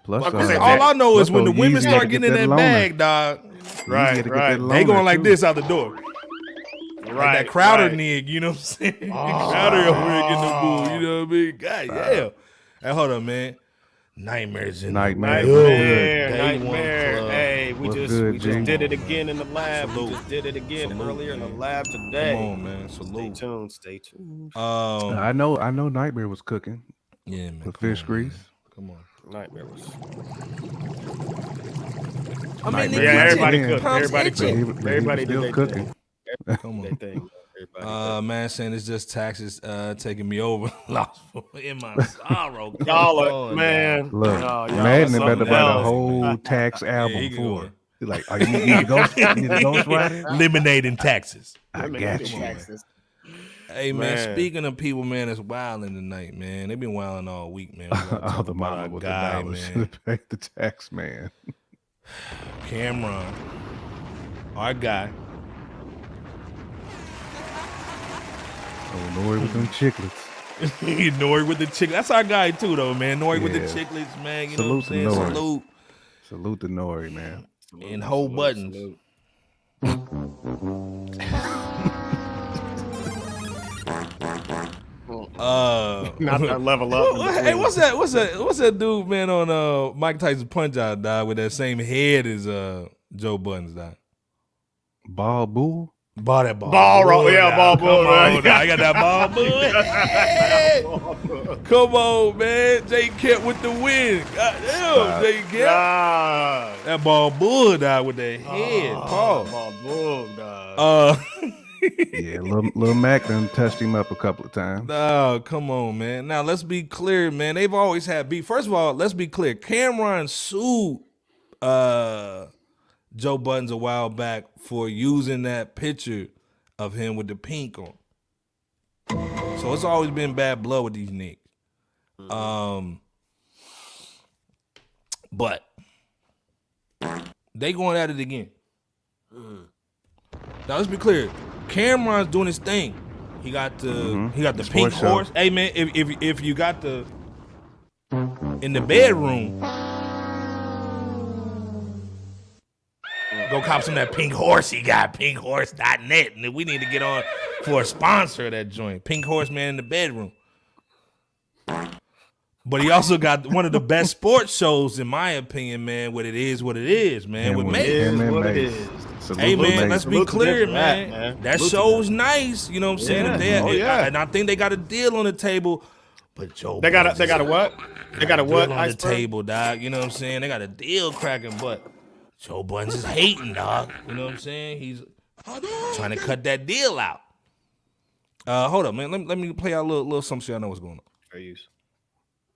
plus, Well, 'cause All I know is when the plus women Yeezy start had to getting in get that loaner. bag, dog, Right, Yeezy had to get right. that they loaner, going like too. this out the door. Right. Like that Crowder nigga, you know what I'm saying? Crowder over here getting the boo, you know what I mean? God, yeah. Hey, hold on, man. Nightmares in Nightmare. the Nightmare. Day One Nightmare. Club. Hey, we What's just good, G? did it again in the lab. Salute. We just did it again Salute, earlier in the man. lab today. Come on, man. Stay Salute. tuned. Stay tuned. I know Nightmare was cooking Yeah, man. with come fish on, grease. man. Come on. Nightmare was. I mean, Nightmare Yeah, was everybody in. cooked. Everybody But he cooked. was Everybody still did their cooking. thing. Come They on. thing. Everybody. Man, saying it's just taxes taking me over. Lost in my sorrow. Come Y'all on, are, man. Look, y'all Madden are about to something buy the else. whole tax album he can for go. it. He's like, oh, you need a ghost? You need a ghost rider? Eliminating taxes. I got you. Texas. Hey man, Man. speaking of people, man, that's wilding tonight, man. They've been wilding all week, man. We gotta Oh, talk the about mama our with guy, the dollars should man. have paid the tax man. Cameron, our guy. Oh, N.O.R.E with them chiclets. N.O.R.E with the chick. That's our guy too, though, man. N.O.R E with the Yeah. chicklets, man. You Salute know what I'm to saying? N.O.R.E. Salute. Salute to N.O.R.E, man. And whole Buddons. Not that level up. Hey, what's that dude, man, on Mike Tyson's Punch Out, dog, with that same head as Joe Buddons, dog? Ball bull? That ball. Ball roll, yeah, dog. ball bull, Come on, right? dog. I got that ball bull. Come on, man. Jay Kemp with the win. Goddamn, Jay Kemp. That ball bull, dog, with that head. Paul. Ball bull, dog. Yeah, Lil Mac done touched him up a couple of times. Oh, come on, man. Now, let's be clear, man. They've always had beef. First of all, let's be clear. Cameron sued Joe Buddons a while back for using that picture of him with the pink on. So it's always been bad blood with these niggas. But they going at it again. Now let's be clear. Cameron's doing his thing. He got the pink Sports show. horse. Hey man, if you got the in the bedroom, go cop some of that pink horse he got, pinkhorse.net. And we need to get on for a sponsor of that joint. Pink Horse Man in the bedroom. But he also got one of the best sports shows, in my opinion, man, what it is, man, with Mace. It is. Hey, man, let's be Salute to clear, them for man. that, man. That Salute to show's nice. You know what I'm saying? If they- Oh, yeah. and I think they got a deal on the table. But Joe They got Buddons a what? They got a what? deal on the table, dog. You know what I'm saying? They got a deal cracking, but Joe Buddons is hating, dog. You know what I'm saying? He's trying to cut that deal out. Hold up, man. Let me play out a little something so y'all know what's going on. Fair use.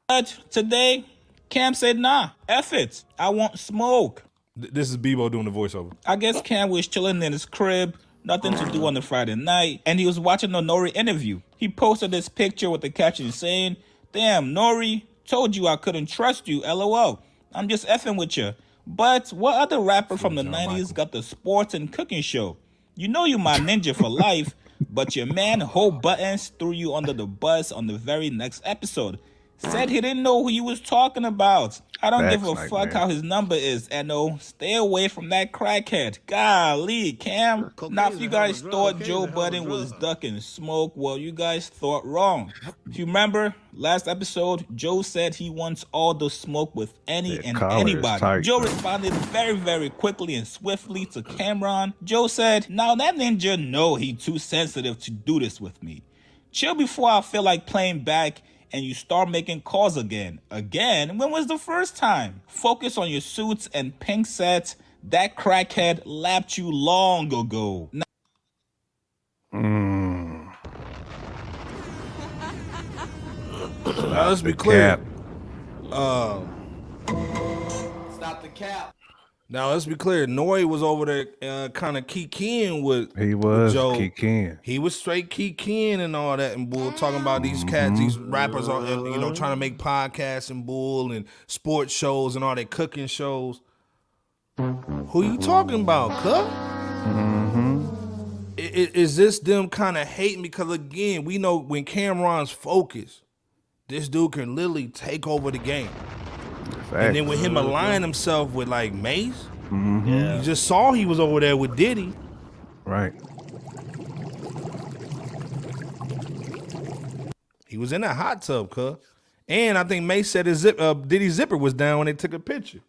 But today, Cam said, nah, F it. I want smoke. This is Bebo doing the voiceover. I guess Cam was chilling in his crib, nothing to do on the Friday night, and he was watching the N.O.R.E interview. He posted this picture with the caption saying, damn, N.O.R.E, told you I couldn't trust you, LOL. I'm just effing with you. But what other rapper from the 90s got the sports and cooking show? You know you my ninja for life, but your man Ho Buttons threw you under the bus on the very next episode. Said he didn't know who you was talking about. I don't give a fuck how his number is, N.O. Stay away from that crackhead. Golly, Cam. Now, if you guys thought Joe Budden was ducking smoke, well, you guys thought wrong. If you remember, last episode, Joe said he wants all the smoke with any and anybody. Tight, Joe responded very, very quickly and swiftly to Cameron. Joe said, now that ninja know he too sensitive to do this with me. Chill before I feel like playing back and you start making calls again. Again? When was the first time? Focus on your suits and pink sets. That crackhead lapped you long ago. Now, let's be clear. Stop the cap. Now, let's be clear. N.O.R.E was over there kind of kikiing with Joe. Kikiing. He was straight kikiing and all that and bull, talking about these cats, these rappers are, trying to make podcasts and bull and sports shows and all that cooking shows. Who you talking about, cuz? Is this them kind of hating? Because, again, we know when Cameron's focused, this dude can literally take over the game. And then with him aligning himself with like Mace, you just saw he was over there with Diddy. Right. He was in that hot tub, cuz. And I think Mace said his Diddy's zipper was down when they took a picture.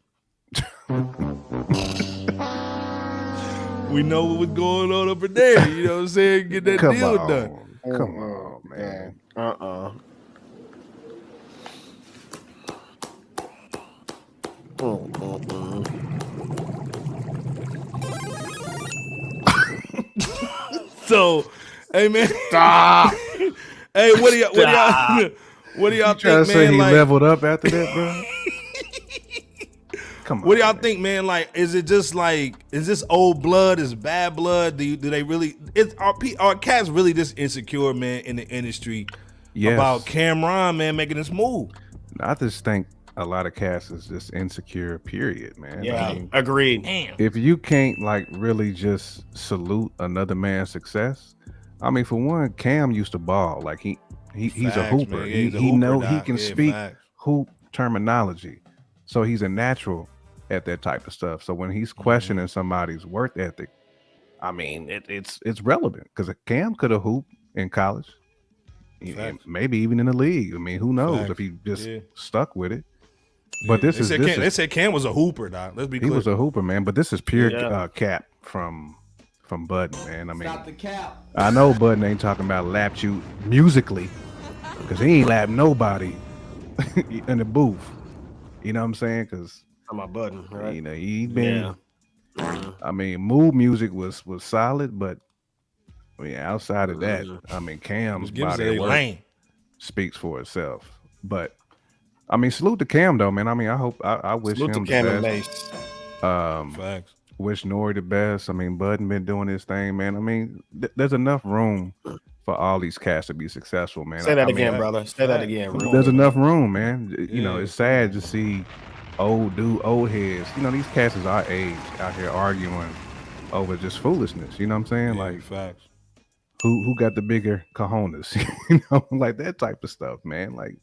We know what was going on over there. You know what I'm saying? Get that deal done. Come on, man. So, hey man, stop. Hey, what do y'all think, man? He like, leveled up after that, bro. Come on. What do y'all think, man? Like, is it just like, is this old blood? Is it bad blood? Do they really? Are cats really just insecure, man, in the industry about Cameron, man, making this move? I just think a lot of cats is just insecure, period, man. Yeah, I mean, agreed. Damn. if you can't like really just salute another man's success, I mean, for one, Cam used to ball. Like He's a Facts, hooper. man. Yeah, He he's a hooper, know he Doc. can Yeah, speak facts. hoop terminology, so he's a natural at that type of stuff. So when he's questioning somebody's work ethic, I mean, it's relevant because Cam could have hooped in college, maybe even in the league. I mean, who knows if he just stuck with it. But they said Cam was a hooper, Doc. Let's be clear. He was a hooper, man. But this is pure cap from Budden, man. I mean, Stop the cap. I know Budden ain't talking about lapped you musically because he ain't lapped nobody in the booth. You know what I'm saying? Because I'm my Budden, right? You know, he been. I mean, mood music was solid, but I mean, outside of that, I mean, Cam's body of work speaks for itself. But I mean, salute to Cam though, man. I mean, I wish salute him to Cam the and best. Mace. Facts. Wish N.O.R.E the best. I mean, Budden been doing his thing, man. I mean, there's enough room for all these cats to be successful, man. Say that again, brother. Say that again. There's enough room, man. You know, it's sad to see old heads. You know, these cats is our age out here arguing over just foolishness. You know what I'm saying? Like, facts. Who got the bigger cojones? You know, like that type of stuff, man. Like,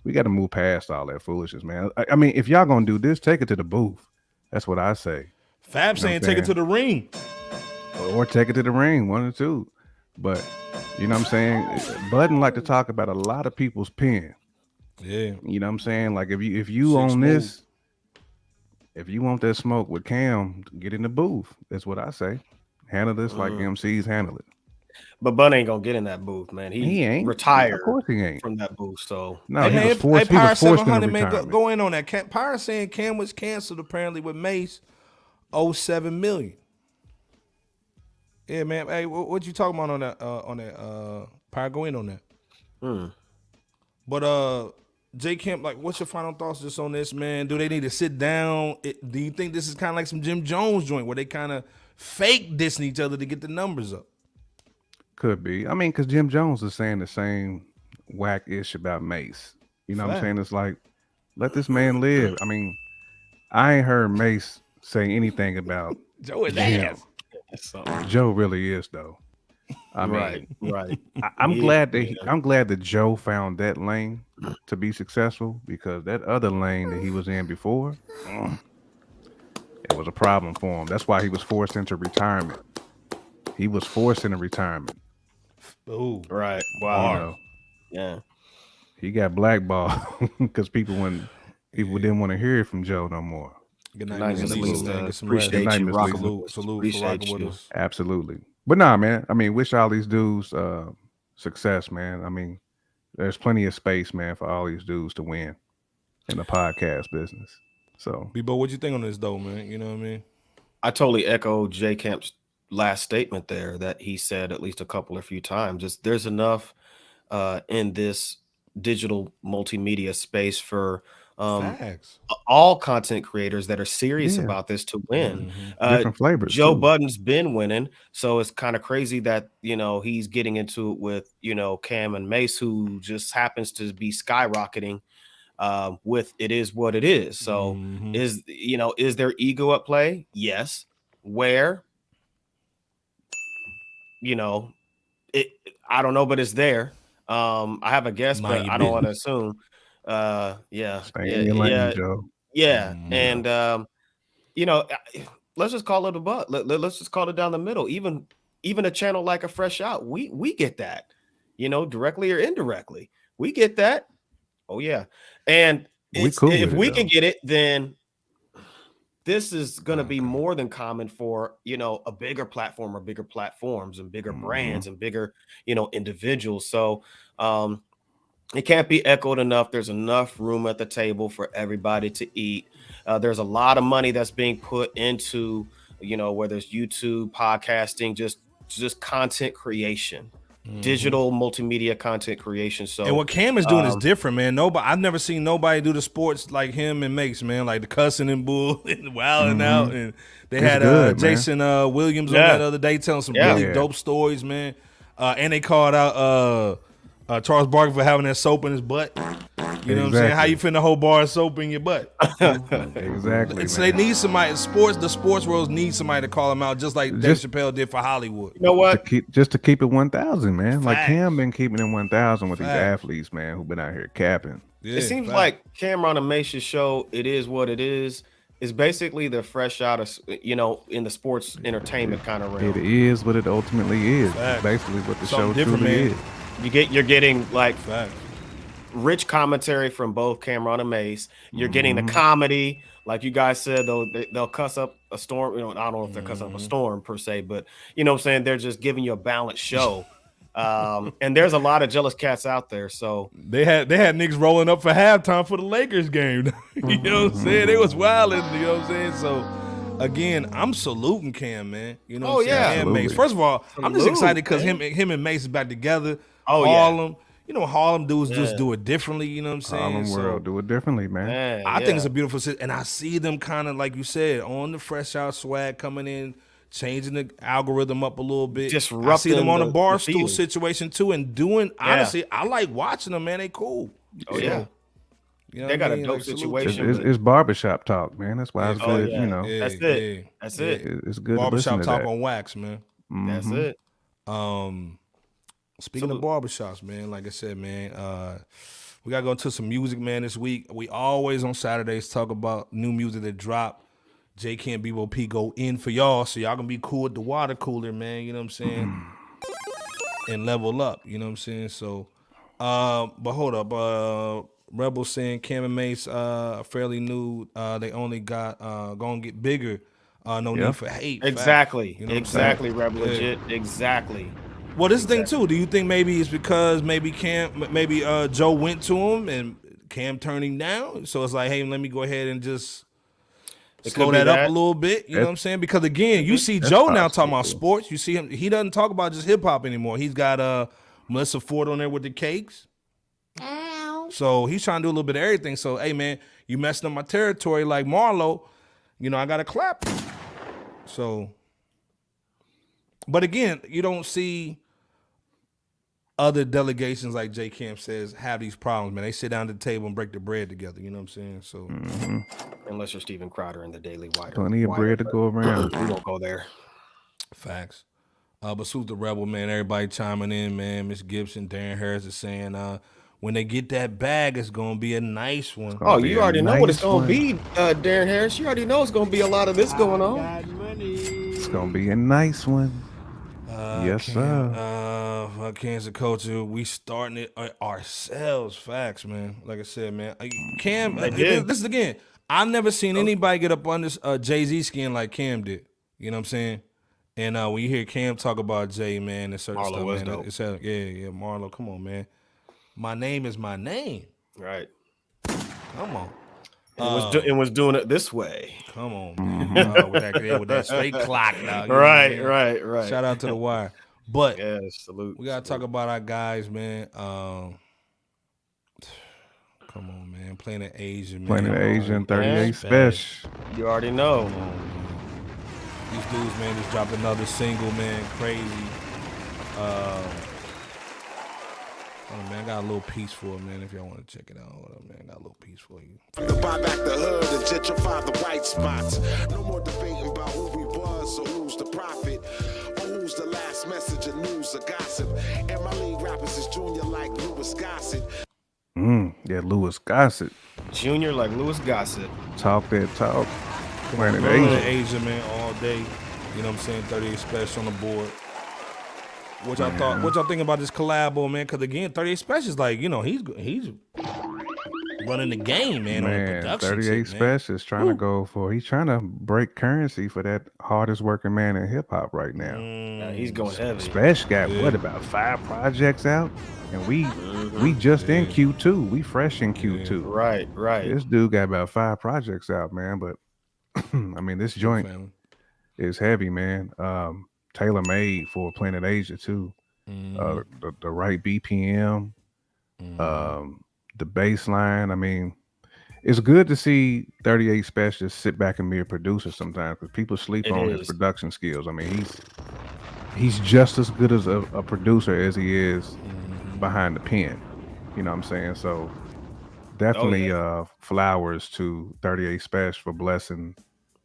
we got to move past all that foolishness, man. I mean, if y'all gonna do this, take it to the booth. That's what I say. Fab saying take it to the ring. Or take it to the ring, one or two. But, you know what I'm saying? Budden like to talk about a lot of people's pen. Yeah. You know what I'm saying? Like, if you own this, if you want that smoke with Cam, get in the booth. That's what I say. Handle this like MCs handle it. But Bun ain't gonna get in that booth, man. He ain't retired. Of course he ain't from that booth. So no, he was forced. He was forced into retirement. Go in on that. Power saying Cam was canceled apparently with Mace, 07 million. Yeah, man. Hey, what you talking about on that? Power, go in on that. But J Kemp, like, what's your final thoughts just on this, man? Do they need to sit down? Do you think this is kind of like some Jim Jones joint where they kind of fake dissing each other to get the numbers up? Could be. I mean, because Jim Jones is saying the same whack-ish about Mace. You know what I'm saying? It's like, let this man live. I mean, I ain't heard Mace say anything about Joe is Jim. Joe really is, though. I mean, right. I'm glad that Joe found that lane to be successful, because that other lane that he was in before, it was a problem for him. That's why he was forced into retirement. He was forced into retirement. Oh, right. Wow. You know, yeah. He got blackballed because people didn't want to hear it from Joe no more. Good night, appreciate you. Salute for rocking with us. Absolutely. But nah, man. I mean, wish all these dudes success, man. I mean, there's plenty of space, man, for all these dudes to win in the podcast business. So, B-Bo, what you think on this though, man? You know what I mean? I totally echo J Camp's last statement there that he said at least a few times. There's enough in this digital multimedia space for all content creators that are serious about this to win. Different flavors. Joe Budden's been winning, so it's kind of crazy that, you know, he's getting into it with, you know, Cam and Mace, who just happens to be skyrocketing with It Is What It Is. So is there ego at play? Yes. Where? You know, I don't know, but it's there. I have a guess, but I don't want to assume. And you know, let's just call it a butt. Let's just call it down the middle. Even a channel like a Fresh Out, we get that, you know, directly or indirectly, we get that. Oh yeah, and if we can get it, then this is going to be more than common for, you know, a bigger platform or bigger platforms and bigger brands and bigger, you know, individuals. So it can't be echoed enough. There's enough room at the table for everybody to eat. There's a lot of money that's being put into, you know, whether it's YouTube, podcasting, just content creation. Digital multimedia content creation. So, and what Cam is doing is different, man. I've never seen nobody do the sports like him and Mace, man. Like the cussing and bull and wilding out. And they had Jason Williams on that other day telling some really dope stories, man. And they called out Charles Barkley for having that soap in his butt. You know what I'm saying? How you finna hold bar of soap in your butt? Exactly. So they need somebody. The sports world needs somebody to call them out, just like Dave Chappelle did for Hollywood. You know what? To keep it 1,000, man. Facts. Like Cam been keeping it 1,000 with these athletes, man, who've been out here capping. Yeah, it seems like Cameron and Mace's show, It Is What It Is basically the fresh out of, in the sports entertainment kind of realm. It is what it ultimately is. It's basically what the show truly is. You're getting like rich commentary from both Cameron and Mace. You're getting the comedy, like you guys said. They'll cuss up a storm. I don't know if they're cussing up a storm per se, but you know what I'm saying. They're just giving you a balanced show. And there's a lot of jealous cats out there. So they had niggas rolling up for halftime for the Lakers game. You know what I'm saying? They was wilding. You know what I'm saying? So again, I'm saluting Cam, man. You know what I'm saying? And Mace. First of all, I'm just excited because him and Mace is back together. Harlem. You know, Harlem dudes just do it differently. You know what I'm saying? Harlem world do it differently, man. I think it's a beautiful situation. And I see them kind of, like you said, on the fresh out swag coming in, changing the algorithm up a little bit. I see them on the bar stool situation too, and doing, honestly, I like watching them, man. They cool. Oh, yeah. You know they got a dope situation. It's barbershop talk, man. That's why it's good, you know. That's it. That's it. It's good barbershop to talk on wax, man. That's it. Speaking of barbershops, man, like I said, man, we got to go into some music, man, this week. We always on Saturdays talk about new music that drop. J Camp BOP go in for y'all, so y'all gonna be cool at the water cooler, man. You know what I'm saying? And level up, you know what I'm saying? So, but hold up, Rebel saying Cam and Mace fairly new. They only got gonna get bigger. No need for hate. Exactly. You know exactly, Rebel. Legit. Exactly. Well, this thing too. Do you think maybe it's because maybe Joe went to him and Cam turned him down? So it's like, hey, let me go ahead and just slow that up a little bit. You know what I'm saying? Because again, you see Joe now talking about sports. You see him. He doesn't talk about just hip hop anymore. He's got Melissa Ford on there with the cakes. So he's trying to do a little bit of everything. So hey, man, you messing up my territory like Marlo. You know I gotta clap. So, but again, you don't see other delegations, like J Camp says, have these problems, man. They sit down at the table and break the bread together. You know what I'm saying? So, unless you're Steven Crowder in the Daily Wire, plenty of bread to go around. We won't go there. Facts. But Suit the Rebel, man. Everybody chiming in, man. Miss Gibson, Darren Harris is saying, when they get that bag, it's gonna be a nice one. Oh, you already know what it's gonna be, Darren Harris. You already know it's gonna be a lot of this going on. It's gonna be a nice one. Yes, sir. Cancer culture, we starting it ourselves. Facts, man. Like I said, man. Cam, this is again. I've never seen anybody get up on this Jay-Z skin like Cam did. You know what I'm saying? And when you hear Cam talk about Jay, man, and certain Marlo stuff, man, it's Marlo. Come on, man. My name is my name. Right. Come on. It was doing it this way. Come on, man. With that straight clock now. Right. Shout out to the Wire. But salute. We gotta talk about our guys, man. Come on, man. Planet Asia, man. Planet Asia, 38 Spesh. You already know. Come on, man. These dudes, man, just dropped another single, man. Crazy. Man, I got a little piece for it, man. If y'all want to check it out, hold up, man. I got a little piece for you. To buy back the hood and gentrify the white spots. No more debating about who we was or who's the prophet or who's the last message of news or gossip. And my league rappers is junior like Louis Gossett. Yeah, Louis Gossett. Junior like Louis Gossett. Talk that talk. Planet Asia, man, all day. You know what I'm saying? 38 Spesh on the board. What y'all think about this collabo, man? Because again, 38 Spesh is like, you know, he's running the game, man. On the production 38 shit, Spesh is trying to go for. He's trying to break currency for that hardest working man in hip hop right now. He's going heavy. Spesh got what about 5 projects out, and we just in Q2. We fresh in Q2. Right. This dude got about 5 projects out, man. But I mean, this joint is heavy, man. Tailor made for Planet Asia too. The right BPM, the bass line. I mean, it's good to see 38 Spesh just sit back and be a producer sometimes, because people sleep on his production skills. I mean, he's just as good as a producer as he is behind the pen. You know what I'm saying? So definitely flowers to 38 Spesh for blessing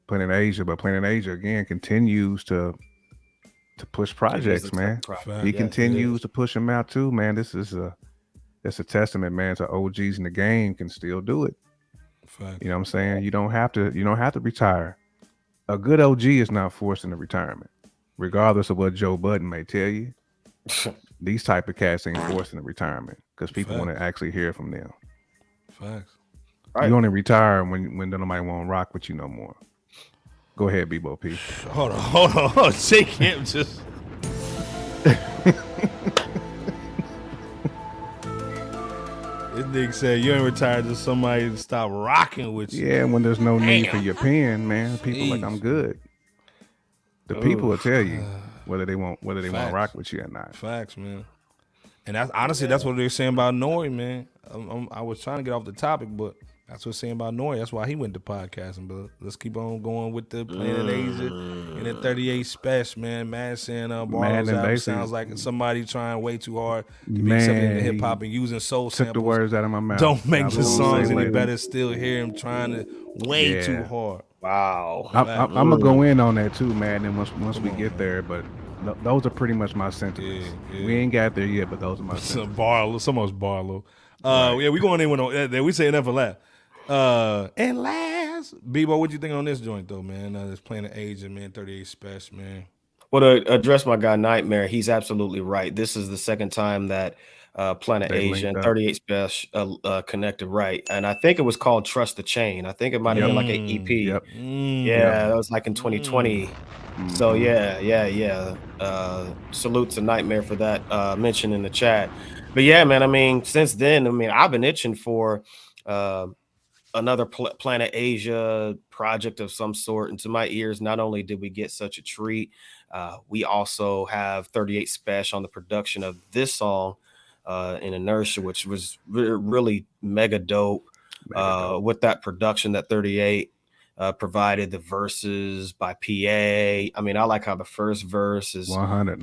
Planet Asia, but Planet Asia again continues to push projects, man. He continues to push them out too, man. This is it's a testament, man, to OGs in the game can still do it. Fact. You know what I'm saying? You don't have to retire. A good OG is not forced into retirement, regardless of what Joe Budden may tell you. These type of cats ain't forced into retirement because people want to actually hear from them. Facts. You only retire when nobody won't rock with you no more. Go ahead, Bebo P. Hold on. Shake him just. This nigga said you ain't retired till somebody stop rocking with you. Yeah, when there's no need for your pen, man. People like, I'm good. The people will tell you whether they want to rock with you or not. Facts, man. And that's honestly that's what they're saying about N.O.R.E, man. I was trying to get off the topic, but that's what they're saying about N.O.R.E. That's why he went to podcasting. But let's keep on going with the Planet Asia and the 38 Spesh, man. Mad saying Barlow's album sounds like somebody trying way too hard to be something in hip hop and using soul samples. Took the words out of my mouth. Don't make the songs any better. Still hear him trying to way too hard. Wow. I'm gonna go in on that too, man. And once we get there, but those are pretty much my sentiments. Yeah. We ain't got there yet, but those are my sentiments. Barlow, so much Barlow. Yeah, we going in with we say enough for that. And last, Bebo, what you think on this joint though, man? This Planet Asia, man, 38 Spesh, man. Well, to address my guy Nightmare, he's absolutely right. This is the second time that Planet Asia and 38 Spesh connected, right? And I think it was called Trust the Chain. I think it might have been like an EP. Yep. Yeah, that was like in 2020. So yeah. Salute to Nightmare for that mention in the chat. But yeah, man, I mean, since then, I mean, I've been itching for another Planet Asia project of some sort. And to my ears, not only did we get such a treat, we also have 38 Spesh on the production of this song in Inertia, which was really mega dope. With that production that 38 provided, the verses by PA. I mean, I like how the first verse is 100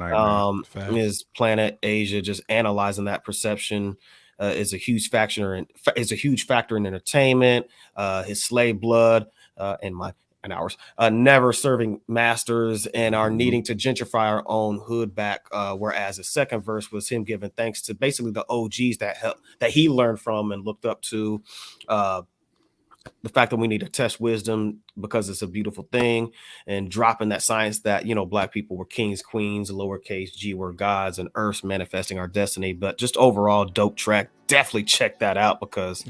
is Planet Asia just analyzing that perception. Is a huge factor in entertainment. His slave blood and ours never serving masters and are needing to gentrify our own hood back. Whereas the second verse was him giving thanks to basically the OGs that he learned from and looked up to. The fact that we need to test wisdom because it's a beautiful thing, and dropping that science that, Black people were kings, queens, lowercase g were gods, and earths manifesting our destiny. But just overall dope track. Definitely check that out because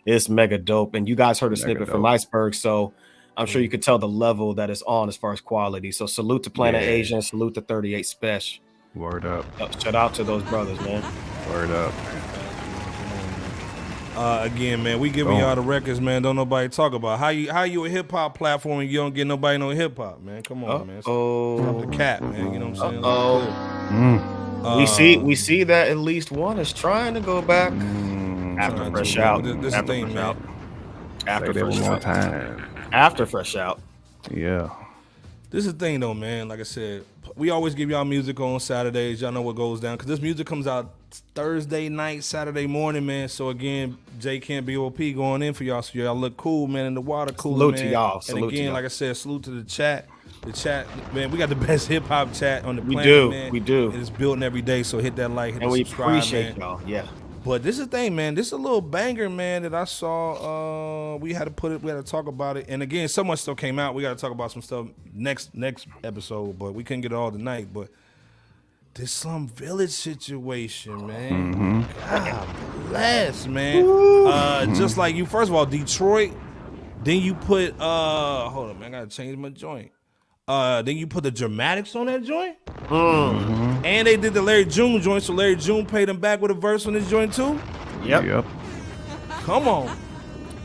it's mega dope. And you guys heard a snippet from Iceberg, so I'm sure you could tell the level that it's on as far as quality. So salute to Planet Asia and salute to 38 Spesh. Word up. Shout out to those brothers, man. Word up. Again, man, we giving y'all the records, man. Don't nobody talk about how you a hip hop platform and you don't get nobody no hip hop, man. Come on, man. Stop the cap, man. You know what I'm saying? We see that at least one is trying to go back after Fresh Out. This after thing, Fresh man. Out. After Fresh Out. Time. After Fresh Out. Yeah. This is the thing, though, man. Like I said, we always give y'all music on Saturdays. Y'all know what goes down. Because this music comes out Thursday night, Saturday morning, man. So, again, J Camp BOP going in for y'all. So, y'all look cool, man, in the water cooler, salute man. to y'all. And Salute again, to y'all. like I said, salute to the chat. The chat, man, we got the best hip-hop chat on the planet, man. We do. And it's building every day, so hit that like, hit and the we subscribe, appreciate man. y'all. Yeah. But this is the thing, man. This is a little banger, man, that I saw. We had to talk about it. And again, so much still came out. We got to talk about some stuff next episode, but we couldn't get it all tonight. But this Slum Village situation, man. God bless, man. Just like you, first of all, Detroit. Then you put hold on, man. I gotta change my joint. Then you put the Dramatics on that joint. And they did the Larry June joint, so Larry June paid them back with a verse on this joint too. Yep. Come on.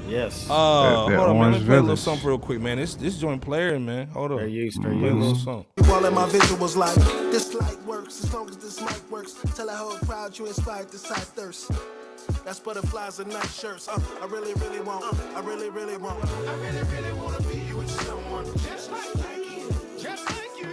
Yes. Hold on, man. Let's play a little something real quick, man. This joint player, man. Hold on. Fair use. Play a little something. All in my visuals like this light works as long as this mic works. Tell a whole crowd you inspired this side thirst. That's butterflies and night shirts. I really, really want. I really, really want. I really, really want to be with someone just like you. Just like you.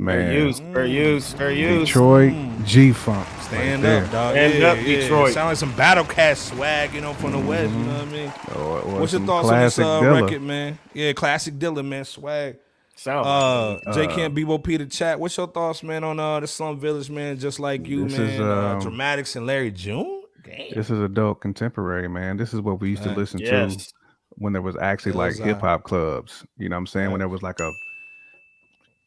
Man, fair use. Detroit G-Funk. Stand right up, dog. Stand up, Detroit. Sound like some Battle Cat swag, you know, from the West. You know what I mean? Or What's your some thoughts on this classic Dilla. record, man? Yeah, classic Dilla, man. Swag. Sound J Camp Bebo P the chat. What's your thoughts, man, on the Slum Village, man? Just like you, This man. is, Dramatics and Larry June. Damn. This is adult contemporary, man. This is what we used to listen to when there was actually like hip hop clubs. You know what I'm saying? When there was like a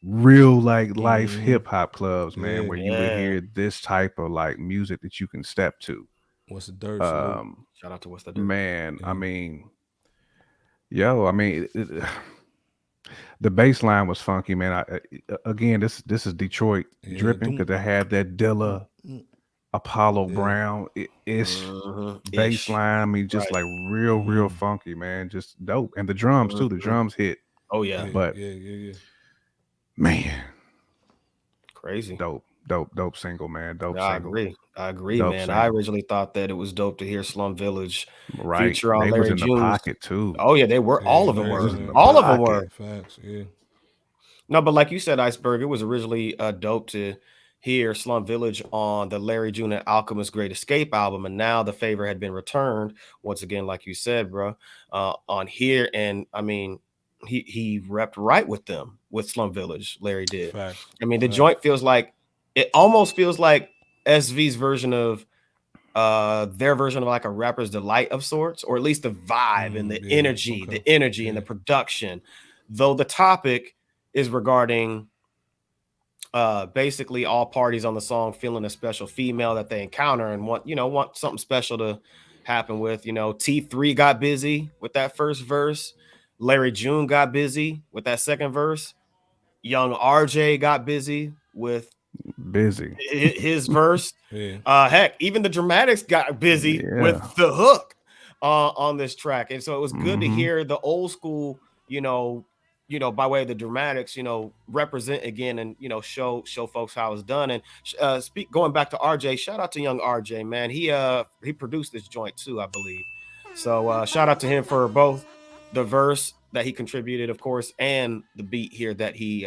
real like life hip hop clubs, man, where you would hear this type of like music that you can step to. What's the dirt? Shout out to What's the Dirt. Man, I mean, the bass line was funky, man. Again, this is Detroit dripping because they had that Dilla, Apollo Brown ish bass line. I mean, just like real funky, man. Just dope. And the drums too. The drums hit. Oh yeah. But man, crazy. Dope single, man. Dope I single. I agree, Dope man. single. I originally thought that it was dope to hear Slum Village Right. feature on They Larry was in June's. the pocket too. Oh yeah, they were. All of them they were. was in the All of them pocket. were. Facts, yeah. No, but like you said, Iceberg, it was originally dope to hear Slum Village on the Larry June and Alchemist Great Escape album, and now the favor had been returned once again, like you said, bro, on here. And I mean, he repped right with them with Slum Village. Larry did. Facts. I mean, the joint feels like it almost feels like SV's version of their version of like a Rapper's Delight of sorts, or at least the vibe and the energy, and the production. Though the topic is regarding basically all parties on the song feeling a special female that they encounter and want something special to happen with. You know, T3 got busy with that first verse. Larry June got busy with that second verse. Young RJ got busy with his verse. Heck, even the Dramatics got busy with the hook on this track. And so it was good to hear the old school, by way of the Dramatics, represent again and show folks how it's done. And going back to RJ, shout out to young RJ, man. He produced this joint too, I believe. So shout out to him for both the verse that he contributed, of course, and the beat here that he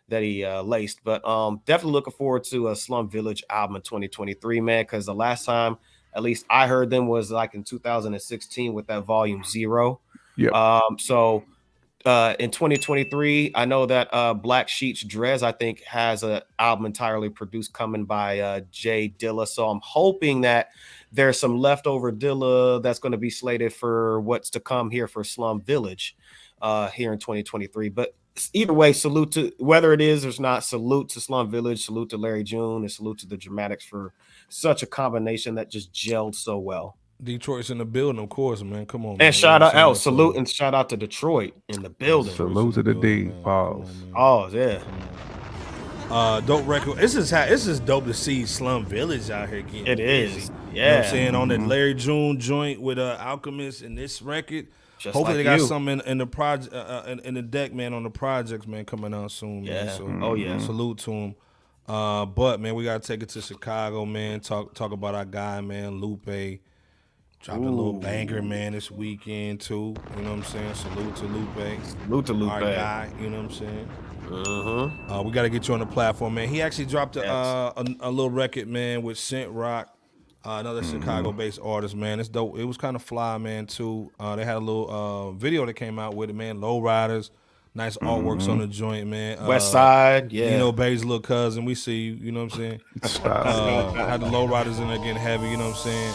laced. But definitely looking forward to a Slum Village album in 2023, man, because the last time at least I heard them was like in 2016 with that Volume 0. So in 2023, I know that Black Sheets Drez, I think, has an album entirely produced coming by Jay Dilla. So I'm hoping that there's some leftover Dilla that's going to be slated for what's to come here for Slum Village here in 2023. But either way, salute to whether it is or not, salute to Slum Village, salute to Larry June, and salute to the Dramatics for such a combination that just gelled so well. Detroit's in the building, of course, man. Come on, man. And shout out, salute and shout out to Detroit in the building. Salute to the D. Pause. Oh yeah. Dope record. This is dope to see Slum Village out here getting It busy. is. You know what I'm saying? On the Larry June joint with Alchemist and this record. Just hopefully like they got you. something in the project in the deck, man, on the projects, man, coming out soon, man. So salute to him. But man, we gotta take it to Chicago, man. Talk about our guy, man, Lupe. Dropped a little banger, man, this weekend too. You know what I'm saying? Salute to Lupe. Salute to Lupe. Our guy, you know what I'm saying? We got to get you on the platform, man. He actually dropped a little record, man, with SentRock, another Chicago-based artist, man. It's dope. It was kind of fly, man, too. They had a little video that came out with it, man. Low Riders, nice artworks on the joint, man. West Side, Bay's little cousin. We see you, you know what I'm saying? Had the Low Riders in there getting heavy, you know what I'm saying?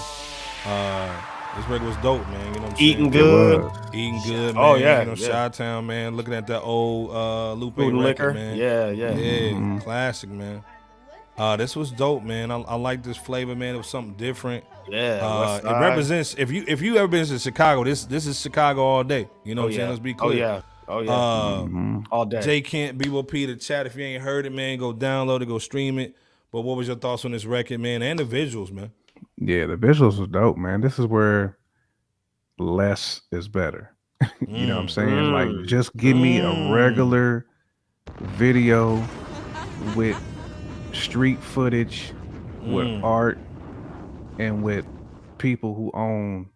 This record was dope, man. You know what I'm saying? Eating good, man. Oh yeah, Chi-Town, man. Looking at that old Lupe Food and record, liquor, man. yeah. Classic, man. This was dope, man. I like this flavor, man. It was something different. Yeah, it represents. If you ever been to Chicago, this is Chicago all day. You know what I'm saying? Let's be clear. Oh yeah. All day. J Camp Bebo P the chat. If you ain't heard it, man, go download it, go stream it. But what was your thoughts on this record, man, and the visuals, man? Yeah, the visuals was dope, man. This is where less is better. You know what I'm saying? Like, just give me a regular video with street footage, with art, and with people who own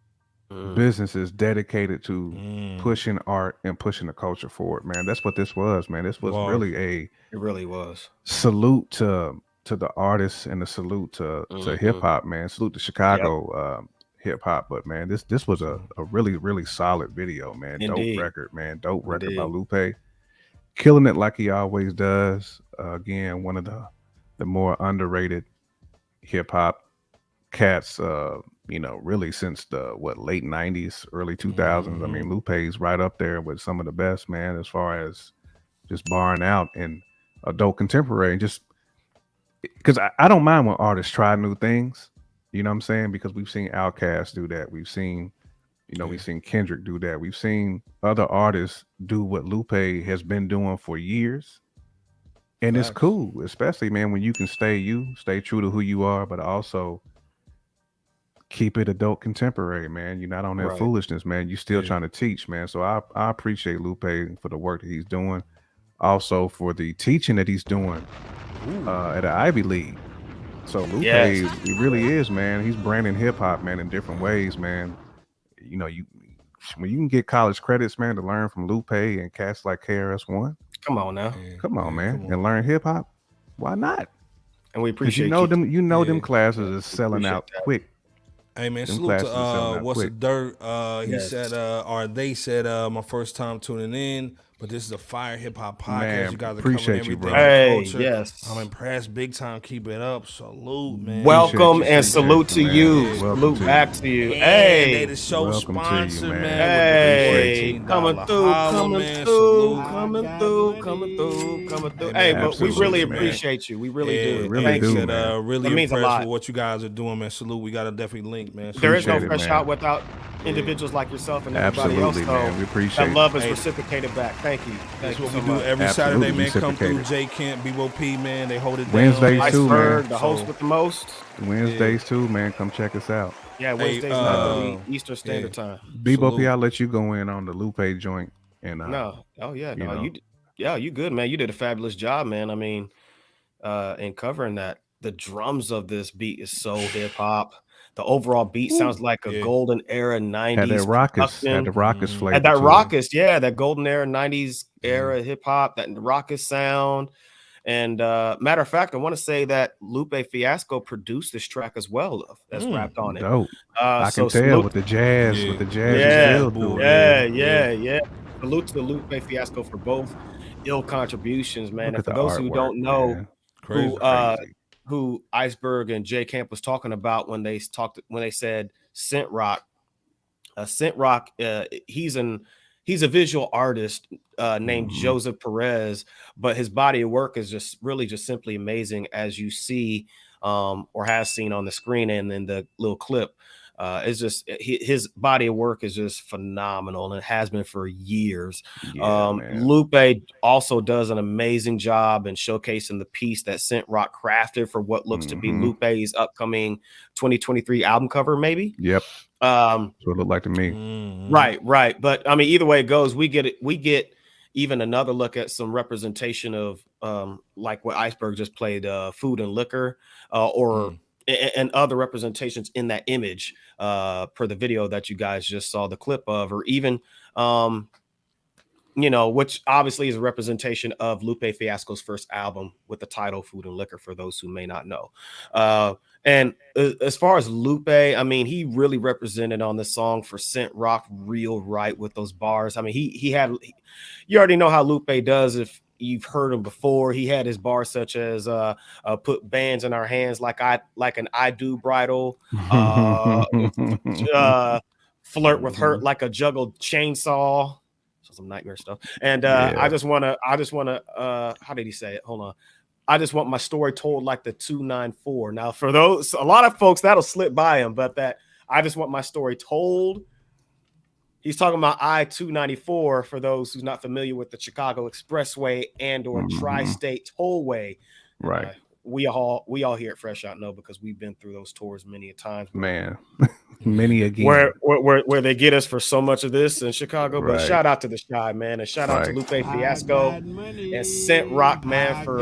businesses dedicated to pushing art and pushing the culture forward, man. That's what this was, man. This was really It really was. salute to the artists and a salute to hip hop, man. Salute to Chicago hip hop. But man, this was a really, really solid video, man. Indeed. Dope record, man. Dope record by Lupe. Killing it like he always does. Again, one of the more underrated hip hop cats, you know, really since the late 90s, early 2000s. I mean, Lupe's right up there with some of the best, man, as far as just barring out in adult contemporary. Just because I don't mind when artists try new things, you know what I'm saying? Because we've seen Outkast do that. We've seen, you know, we've seen Kendrick do that. We've seen other artists do what Lupe has been doing for years. And it's cool, especially, man, when you can stay true to who you are, but also keep it adult contemporary, man. You're not on that foolishness, man. You're still trying to teach, man. So I appreciate Lupe for the work that he's doing. Also for the teaching that he's doing at the Ivy League. So Lupe, he really is, man. He's branding hip hop, man, in different ways, man. You know, when you can get college credits, man, to learn from Lupe and cats like KRS-One. Come on now. Come on, man. And learn hip hop. Why not? And we appreciate them classes is selling out quick. Hey man, salute to What's the Dirt. He said, or they said, my first time tuning in, but this is a fire hip hop podcast. Man, you guys are appreciate covering you, bro. everything. Hey, yes. I'm impressed. Big time. Keep it up. Salute, man. Welcome and salute to you. Welcome Salute to back to you. And Hey. they the show Welcome to you, sponsor, man. man. Hey, with the coming $15 through, Harlow, coming man. through, Salute. coming through. Hey, Hey, man, but we absolutely, really man. appreciate you. We really do. really Thank do, you. Said, man. really That means a impressed lot. with what you guys are doing, man. Salute. We gotta definitely link, man. There is no Appreciate it, fresh man. out without individuals like yourself and everybody else. Absolutely, So man. We appreciate that love is Hey. reciprocated back. Thank you. That's Thank you what so we do much. every Absolutely Saturday, man. Come through reciprocated. J Camp, BOP, man. They hold it Wednesdays down. too, man. Iceberg, the host with the most. Wednesdays too, man. Come check us out. Yeah, Wednesdays 9:30 Eastern Standard Time. Bebop, I'll let you go in on the Lupe joint. And No, oh yeah, you no, know. you good, man. You did a fabulous job, man. I mean, in covering that, the drums of this beat is so hip hop. The overall beat sounds like a golden era 90s. had that raucous, production. had the raucous flavor. Had that to it. raucous, yeah, that golden era 90s era hip hop, that raucous sound. And matter of fact, I want to say that Lupe Fiasco produced this track as well as rapped on it. Dope. I so can tell salute- with the jazz, yeah, feel to it. yeah. Salute to Lupe Fiasco for both ill contributions, man. Look And at for the those who artwork, don't know man. who Iceberg and J Camp was talking about when they said SentRock. SentRock, he's a visual artist named Joseph Perez, but his body of work is just simply amazing, as you see or has seen on the screen and in the little clip. It's just his body of work is just phenomenal, and it has been for years. Lupe also does an amazing job in showcasing the piece that SentRock crafted for what looks to be Lupe's upcoming 2023 album cover, maybe. Yep. So it looked like to me. Right. But I mean, either way it goes, we get even another look at some representation of like what Iceberg just played, food and liquor, and other representations in that image per the video that you guys just saw the clip of, or even which obviously is a representation of Lupe Fiasco's first album with the title Food and Liquor, for those who may not know. And as far as Lupe, I mean, he really represented on the song for SentRock real right with those bars. I mean, you already know how Lupe does. If you've heard him before, he had his bars such as put bands in our hands like an I do bridle, flirt with her like a juggled chainsaw. Some nightmare stuff. And I just want to how did he say it? Hold on. I just want my story told like the 294. Now, for those, a lot of folks that'll slip by him, but that I just want my story told. He's talking about I-294 for those who's not familiar with the Chicago Expressway and or Tri-State Tollway. Right. We all here at Fresh Out know, because we've been through those tours many a times. Man, many again. Where they get us for so much of this in Chicago. But shout out to the Shy, man, and shout out to Lupe Fiasco and SentRock, man, for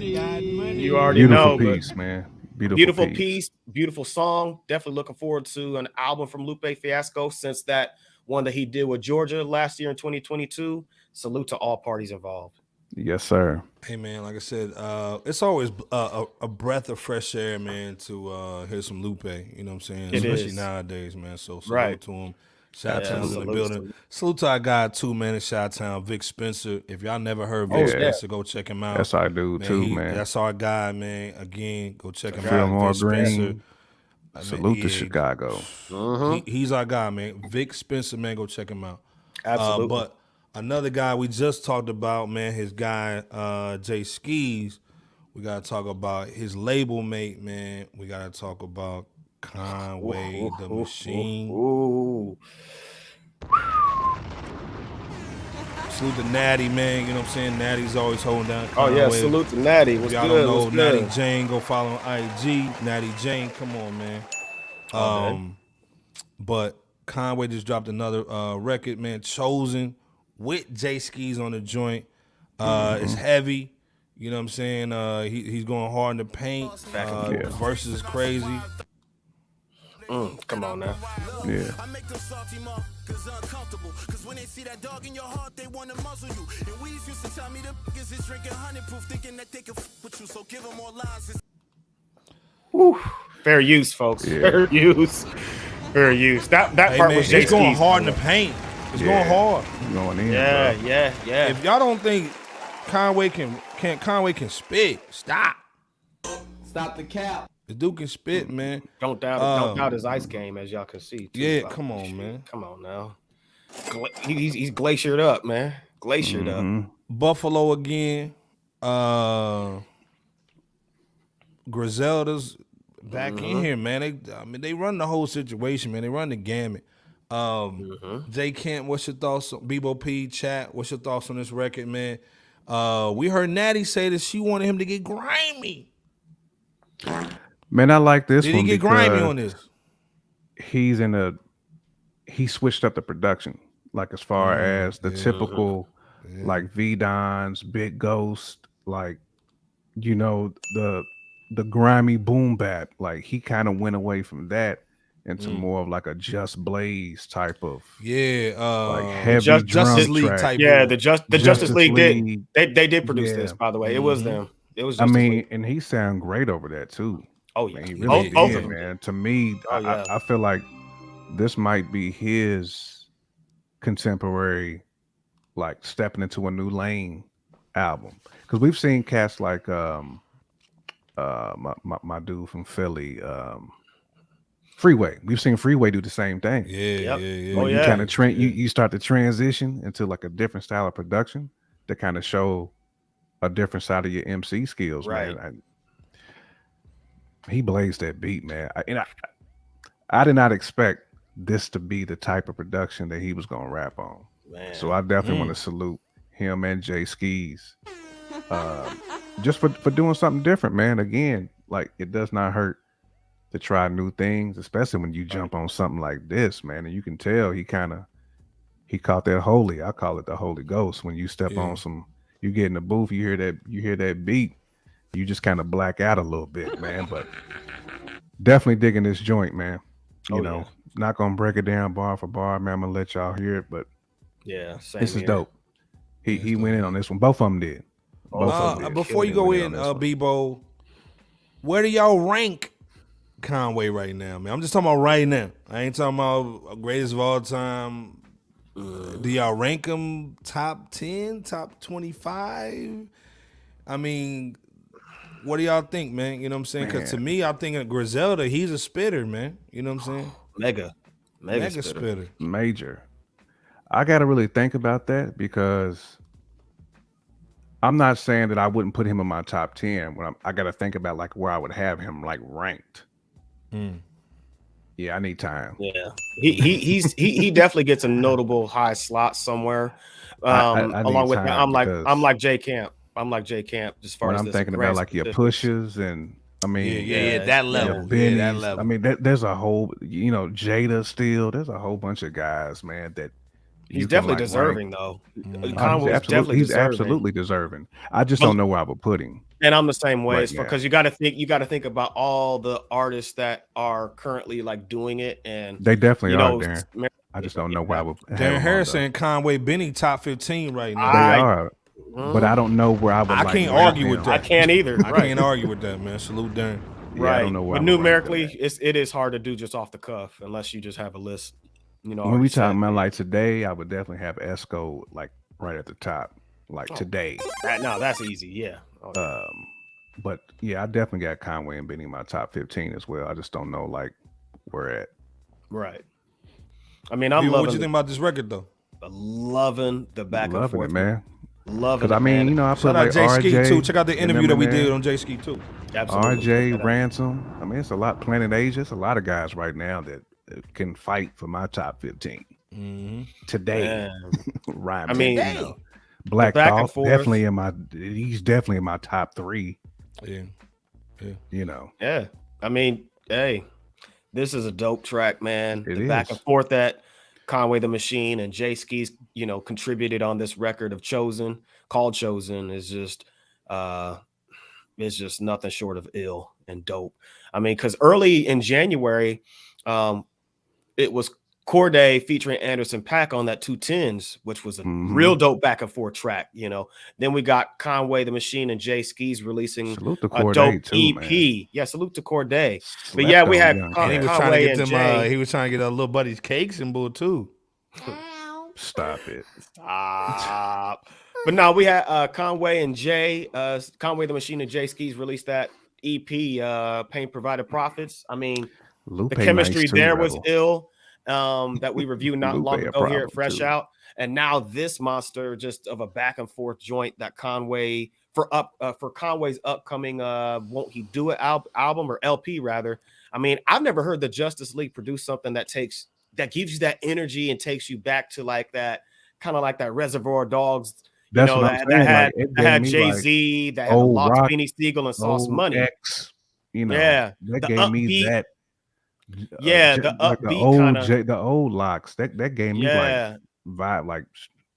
you already beautiful know. Piece, man. Beautiful piece, beautiful song. Definitely looking forward to an album from Lupe Fiasco since that one that he did with Georgia last year in 2022. Salute to all parties involved. Yes, sir. Hey man, like I said, it's always a breath of fresh air, man, to hear some Lupe. You know what I'm saying? Especially nowadays, man. So salute to him. Shout out to in the building. Salute to our guy too, man. In Chi-Town, Vic Spencer. If y'all never heard Vic Spencer, go check him out. That's our dude too, man. That's our guy, man. Again, go check him Feel out. more Vic green. Spencer. Salute to Chicago. He's our guy, man. Vic Spencer, man. Go check him out. Absolutely. But another guy we just talked about, man, his guy, Skeese. We got to talk about his label mate, man. We got to talk about Conway, the Machine. Salute to Natty, man. You know what I'm saying? Natty's always holding down Conway. Oh, yeah. Salute to Natty. What's y'all good? don't know, Natty Jane, go follow on IG. Natty Jane, come on, man. But Conway just dropped another record, man, Chosen, with Skeese on the joint. It's heavy. You know what I'm saying? He's going hard in the paint. Verses is crazy. Come on now. Yeah. I make them salty mark, cause uncomfortable. Cause when they see that dog in your heart, they wanna muzzle you. And Weez used to tell me the niggas is drinking honey proof, thinking that they can with you. So give them more lines. Fair use, folks. Yeah. Fair use. Fair use. That part man, was it's going hard in the paint. It's going hard. Going in. Yeah, bro. yeah. If y'all don't think Conway can spit, stop. Stop the cap. The dude can spit, man. Don't doubt it. Don't doubt his ice game, as y'all can see. Too. Yeah, come on, man. Come on now. He's glaciered up, man. Glaciered up. Buffalo again. Griselda's back in here, man. They run the whole situation, man. They run the gamut. Jay Kent, what's your thoughts on Bebo P chat? What's your thoughts on this record, man? We heard Natty say that she wanted him to get grimy. Man, I like this one. Did he get grimy on this? He switched up the production, like as far as the typical, like V-Dons, Big Ghost, like, you know, the grimy boom bap. Like he kind of went away from that into more of like a Just Blaze type of like heavy Justice League track. type. Yeah, the Justice League did they did produce this, by the way. It was them. It was Justice League. And he sound great over that too. Oh yeah, man, he really both did, of them. man. To me, I feel like this might be his contemporary, like stepping into a new lane album. Because we've seen cats like my dude from Philly, Freeway. We've seen Freeway do the same thing. Yeah. When you kind of you start to transition into like a different style of production to kind of show a different side of your MC skills, right? Man. He blazed that beat, man. I did not expect this to be the type of production that he was gonna rap on. Man. So I definitely want to salute him and Skeese, just for doing something different, man. Again, like it does not hurt to try new things, especially when you jump on something like this, man. And you can tell he caught that holy. I call it the Holy Ghost. When you step on some, you get in the booth, you hear that beat, you just kind of black out a little bit, man. But definitely digging this joint, man. You know, not gonna break it down bar for bar, man. I'm gonna let y'all hear it, but this is dope. He went in on this one. Both of them did. Before you go in, Bebo, where do y'all rank Conway right now, man? I'm just talking about right now. I ain't talking about greatest of all time. Do y'all rank him top 10, top 25? I mean, what do y'all think, man? You know what I'm saying? Because to me, I'm thinking Griselda, he's a spitter, man. You know what I'm saying? Mega spitter. Major. I got to really think about that because I'm not saying that I wouldn't put him in my top 10. I got to think about like where I would have him like ranked. Yeah, I need time. Yeah, he definitely gets a notable high slot somewhere. Along with I'm like Jay Camp. I'm like Jay Camp as far as I'm thinking about like your pushes and I mean that level. That level. I mean there's a whole Jada still. There's a whole bunch of guys, man, that He's definitely deserving, though. He's absolutely deserving. I just don't know where I would put him. And I'm the same way, because you got to think about all the artists that are currently like doing it, and they definitely are there. I just don't know where I would. Darren Harrison and Conway Benny top 15 right now. They are, but I don't know where I would. I can't argue with that. I can't either. I can't argue with that, man. Salute Darren. Right. I don't know where. But numerically, it is hard to do just off the cuff unless you just have a list. You know, when we talking about like today, I would definitely have Esco like right at the top. Like today. That's easy. Yeah. But yeah, I definitely got Conway and Benny in my top 15 as well. I just don't know like where at. Right. I mean, I'm loving. What you think about this record though? Loving the back and forth, it, man. Loving it. Because I mean, you know, I put like RJ too. Check out the interview that we did on J Ski too. Absolutely. RJ, Ransom. I mean, it's a lot. Planet Asia. It's a lot of guys right now that can fight for my top 15 today. Right. I mean, you know, Black Thought definitely in my. He's definitely in my top 3. Yeah. You know. Yeah. I mean, hey, this is a dope track, man. It the is. Back and forth that Conway the Machine and Jay Skeese, you know, contributed on this record of Chosen is just it's just nothing short of ill and dope. I mean, because early in January, it was Corday featuring Anderson .Paak on that 210s, which was a real dope back and forth track, you know. Then we got Conway the Machine and Jay Skeese releasing a dope EP. Man. Yeah, salute to Corday. But yeah, we had Conway and Jay. He was trying to get a little buddy's cakes and bull too. Stop it. Stop. But no, we had Conway and Jay, Conway the Machine and Jay Skeese released that EP, Pain Provided Profits. I mean, Lupe the chemistry nice there too, was ill. That we reviewed not long ago here at Fresh too. Out, and now this monster just of a back and forth joint that Conway for Conway's upcoming Won't He Do It album or LP rather. I mean, I've never heard the Justice League produce something that gives you that energy and takes you back to like that kind of like that Reservoir Dogs. That's you know, what that had like, Jay-Z, that had lots of Beanie Siegel and Sauce Money. X, you know, yeah, that gave me that. Yeah, the upbeat the old locks that gave me like vibe, like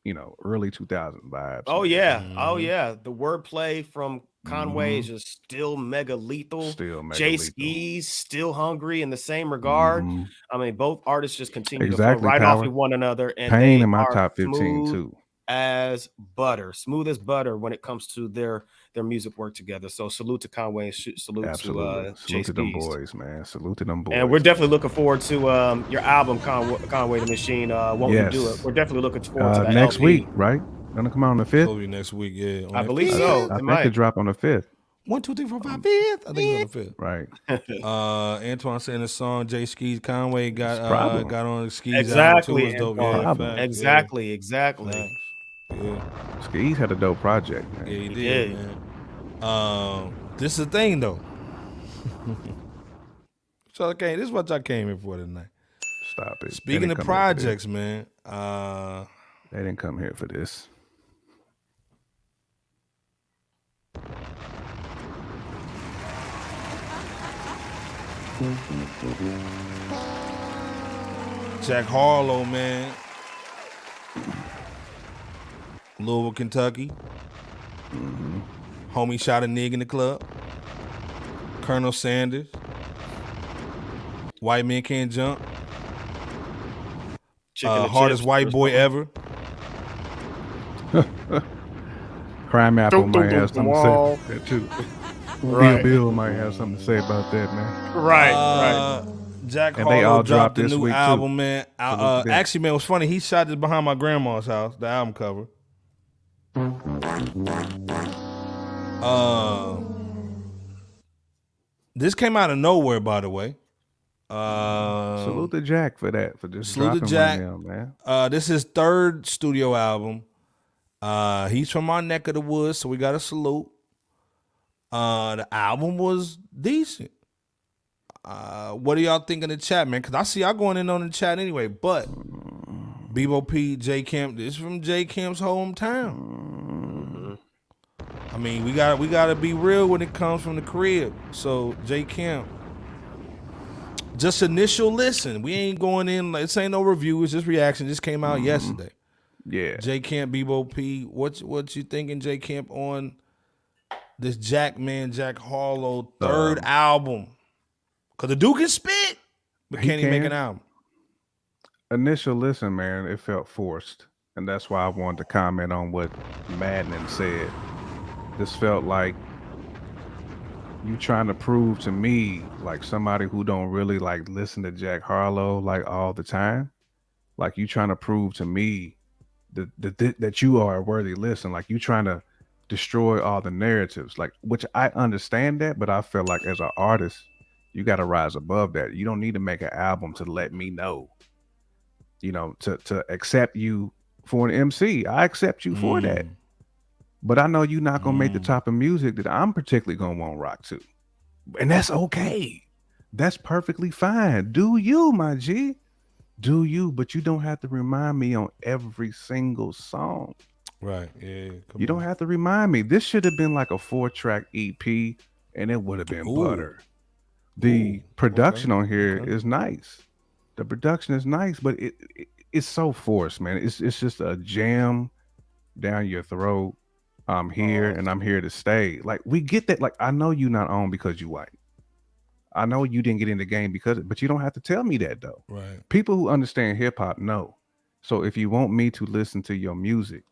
you know, early 2000 vibes. Oh yeah, oh yeah. The wordplay from Conway is just still mega lethal. Jay Skeese still hungry in the same regard. I mean, both artists just continue to flow right off with one another, and Pain in my top 15 too. Smooth as butter when it comes to their music work together. So salute to Conway, salute to them boys, man. Salute to them boys. And we're definitely looking forward to your album, Conway the Machine. Won't You Do It? We're definitely looking forward to that next LP. week, right? Gonna come out on the 5th. It'll be next week, yeah. I believe so. I think it drop on the 5th. 1, 2, 3, 4, 5, 5th. I think it's on the 5th. Right. Antoine saying the song Jay Skeese Conway got on Skeese exactly. album too. Dope. Exactly. Yeah. Skeese had a dope project, man. Yeah, he did, man. This is the thing though. So this is what I came here for tonight. Stop it. Speaking of projects, man. They didn't come here for this. Jack Harlow, man. Louisville, Kentucky. Homie shot a nigga in the club. Colonel Sanders. White Men Can't Jump. Hardest white boy ever. Crime Apple might have something to say about that too. Right. Bill might have something to say about that, man. Right. Jack and Harlow dropped the this new week album, too. man. Actually, man, it was funny. He shot this behind my grandma's house, the album cover. This came out of nowhere, by the way. Salute to Jack for that, for just salute dropping to Jack. Right now, man. This is his 3rd studio album. He's from our neck of the woods, so we got to salute. The album was decent. What do y'all think in the chat, man? Because I see y'all going in on the chat anyway. But Bebo P, J Camp, this is from J Camp's hometown. I mean, we gotta be real when it comes from the crib. So J Camp, just initial listen. We ain't going in. This ain't no review. It's just reaction. Just came out yesterday. Yeah. J Camp, Bebo P. What you thinking, J Camp, on this Jackman, Jack Harlow third album? Cause the dude can spit, but can he make an album? Initial listen, man, it felt forced. And that's why I wanted to comment on what Madden said. This felt like you trying to prove to me, like somebody who don't really like listen to Jack Harlow like all the time, like you trying to prove to me that you are a worthy listen. Like you trying to destroy all the narratives, like, which I understand that, but I feel like as an artist, you got to rise above that. You don't need to make an album to let me know, you know, to accept you for an MC. I accept you for that. But I know you're not going to make the type of music that I'm particularly going to want rock to. And that's okay. That's perfectly fine. Do you, my G? Do you? But you don't have to remind me on every single song. Right. Yeah. You don't have to remind me. This should have been like a 4-track EP and it would have been butter. The production on here is nice. The production is nice, but it's so forced, man. It's just a jam down your throat. I'm here and I'm here to stay. Like, we get that. Like, I know you not on because you white. I know you didn't get in the game because, but you don't have to tell me that though. Right. People who understand hip hop know. So if you want me to listen to your music,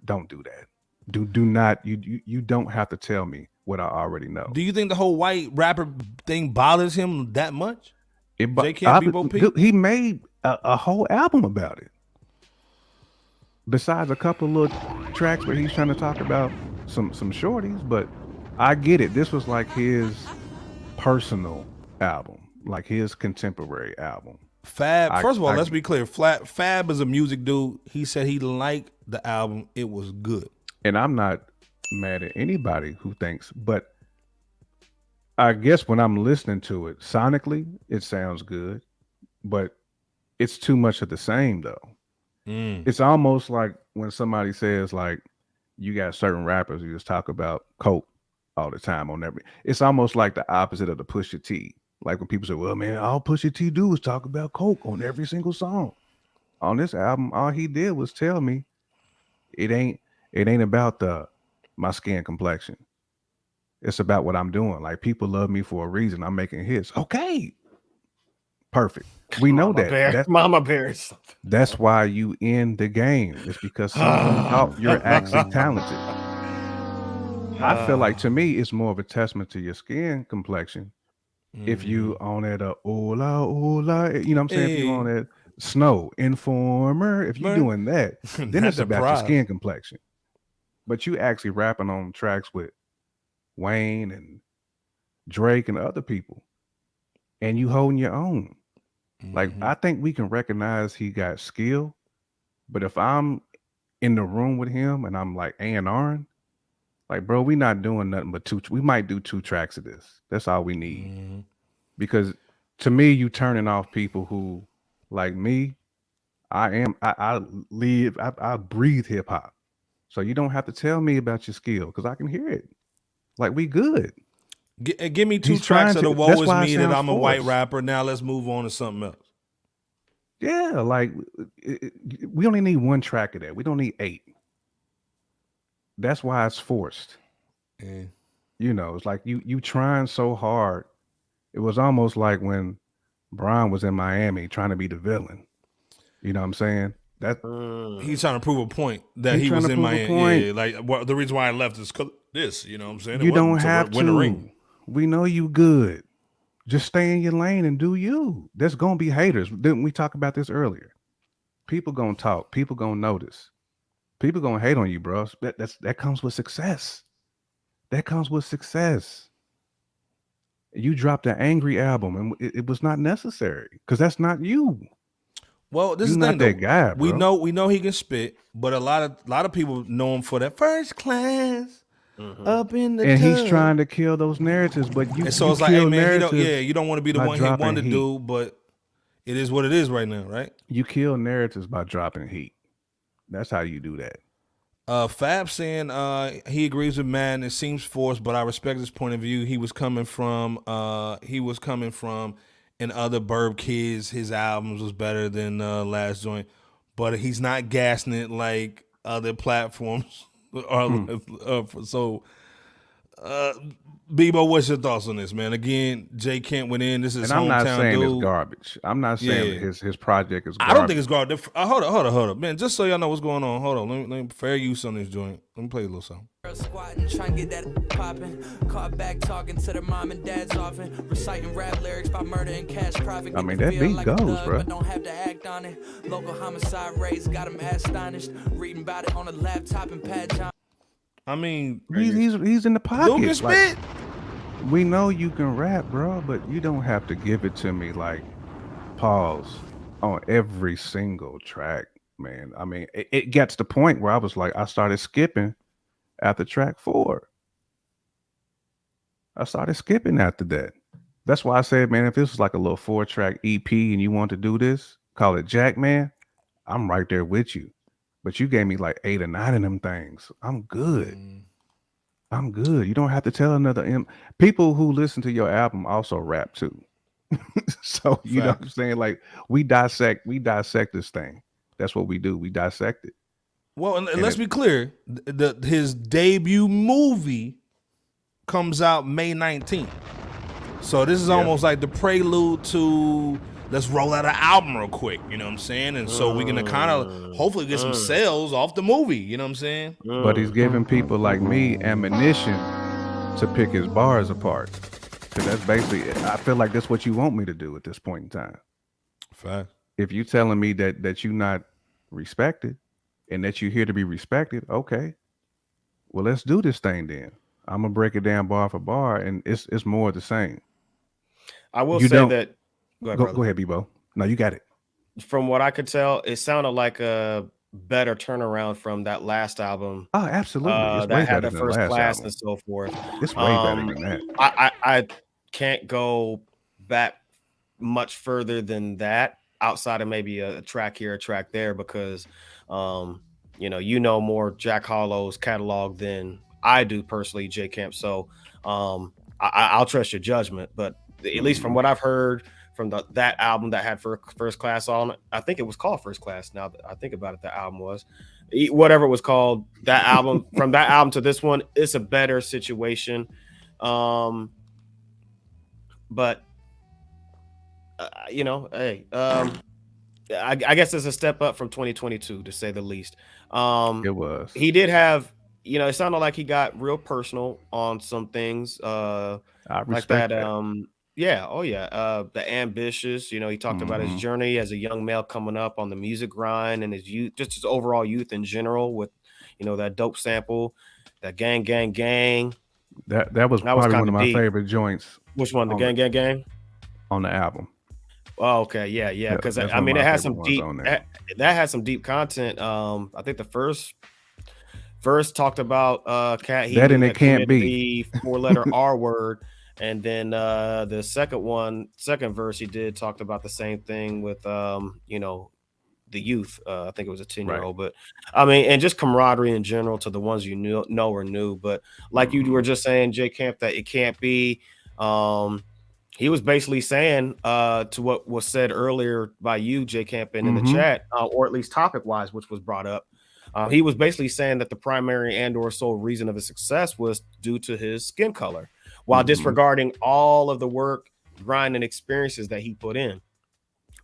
don't do that. Do not. You don't have to tell me what I already know. Do you think the whole white rapper thing bothers him that much? He made a whole album about it. Besides a couple of little tracks where he's trying to talk about some shorties, but I get it. This was like his personal album, like his contemporary album. Fab, first of all, let's be clear. Fab is a music dude. He said he liked the album. It was good. And I'm not mad at anybody who thinks, but I guess when I'm listening to it, sonically, it sounds good, but it's too much of the same though. It's almost like when somebody says like, you got certain rappers who just talk about coke all the time on every. It's almost like the opposite of the Pusha T. Like when people say, well, man, all Pusha T do is talk about coke on every single song. On this album, all he did was tell me it ain't about my skin complexion. It's about what I'm doing. Like, people love me for a reason. I'm making hits. Okay. Perfect. We know that. Mama Bear. That's why you in the game. It's because someone thought you're actually talented. I feel like, to me, it's more of a testament to your skin complexion. If you on that ola, you know what I'm saying? If you on that Snow Informer, if you're doing that, then it's about your skin complexion. But you actually rapping on tracks with Wayne and Drake and other people, and you holding your own. Like, I think we can recognize he got skill, but if I'm in the room with him and I'm like A&R'ing, like, bro, we not doing nothing but we might do 2 tracks of this. That's all we need. Because to me, you turning off people who, like me, I breathe hip hop. So you don't have to tell me about your skill because I can hear it. Like, we good. Give me 2 tracks of the Woe Is Me that I'm a white rapper. Now let's move on to something else. Yeah, like, we only need 1 track of that. We don't need 8. That's why it's forced. Yeah. You know, it's like you trying so hard. It was almost like when Brian was in Miami trying to be the villain. You know what I'm saying? That he's trying to prove a point that he was in Miami. Yeah, like, the reason why I left is because this. You know what I'm saying? You don't have to win the ring. We know you good. Just stay in your lane and do you. There's gonna be haters. Didn't we talk about this earlier? People gonna talk. People gonna notice. People gonna hate on you, bro. That comes with success. That comes with success. You dropped an angry album, and it was not necessary because that's not you. Well, this is not that guy. Bro. We know he can spit, but a lot of people know him for that first class up in the. And he's trying to kill those narratives, but you. And so it's like, hey man, you don't want to be the one hit wonder dude, but it is what it is right now, right? You kill narratives by dropping heat. That's how you do that. Fab saying he agrees with Madden. It seems forced, but I respect his point of view. He was coming from and other Burb Kids. His albums was better than last joint. but he's not gassing it like other platforms. So, Bebo, what's your thoughts on this, man? Again, J Camp went in. This is and I'm not saying dude. It's garbage. I'm not saying that his project is garbage. I don't think it's garbage. Hold up, man. Just so y'all know what's going on. Hold on, let me fair use on this joint. Let me play a little something. Squatting, trying to get that popping. Caught back talking to their mom and dads often. Reciting rap lyrics about murder and cash profit. I mean, that beat like goes, bro. But don't have to act on it. Local homicide rates got him astonished. Reading about it on a laptop and pad John. I mean, he's in the pocket. Duke can spit. We know you can rap, bro, but you don't have to give it to me like pause on every single track, man. I mean, it gets to the point where I was like, I started skipping after track 4. I started skipping after that. That's why I said, man, if this was like a little 4-track EP and you want to do this, call it Jackman, I'm right there with you. But you gave me like 8 or 9 of them things. I'm good. I'm good. You don't have to tell another people who listen to your album also rap too. So you know what I'm saying? Like we dissect this thing. That's what we do. We dissect it. Well, and let's be clear. His debut movie comes out May 19th. So this is almost like the prelude to let's roll out an album real quick, you know what I'm saying? And so we're gonna kind of hopefully get some sales off the movie, you know what I'm saying? But he's giving people like me ammunition to pick his bars apart. Because that's basically, I feel like that's what you want me to do at this point in time. Fact. If you're telling me that you're not respected and that you're here to be respected, okay. Well, let's do this thing then. I'm gonna break it down bar for bar, and it's more of the same. I will say that. Go ahead, Bebo. No, you got it. From what I could tell, it sounded like a better turnaround from that last album. Oh, absolutely. That had the first class album and so forth. It's way better than that. I can't go back much further than that outside of maybe a track here, a track there, because you know more Jack Harlow's catalog than I do personally, J Camp. So I'll trust your judgment, but at least from what I've heard from that album that had First Class on it, I think it was called First Class. Now that I think about it, the album was whatever it was called. That album from that album to this one, it's a better situation. But hey, I guess it's a step up from 2022 to say the least. It was. He did have, it sounded like he got real personal on some things. I like that. The ambitious. He talked about his journey as a young male coming up on the music grind and his youth, just his overall youth in general. With that dope sample, that gang. That was probably one of my favorite joints. Which one? The gang on the album. Oh, okay, yeah. Because it has some deep. That has some deep content. I think the first verse talked about cat. That and it can't be the 4-letter R word. And then the second verse he did talked about the same thing with the youth. I think it was a 10-year-old, but I mean, and just camaraderie in general to the ones you know or knew. But like you were just saying, J Camp, that it can't be. He was basically saying to what was said earlier by you, J Camp, in the chat, or at least topic wise, which was brought up. He was basically saying that the primary and/or sole reason of his success was due to his skin color, while disregarding all of the work, grind, and experiences that he put in.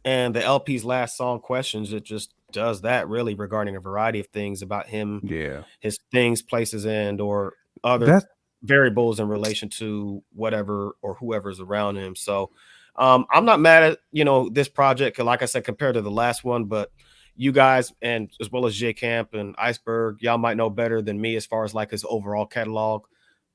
And the LP's last song, Questions, it just does that really regarding a variety of things about him, his things, places, and or other variables in relation to whatever or whoever's around him. So I'm not mad at, this project, like I said, compared to the last one, but you guys, and as well as J Camp and Iceberg, y'all might know better than me as far as like his overall catalog.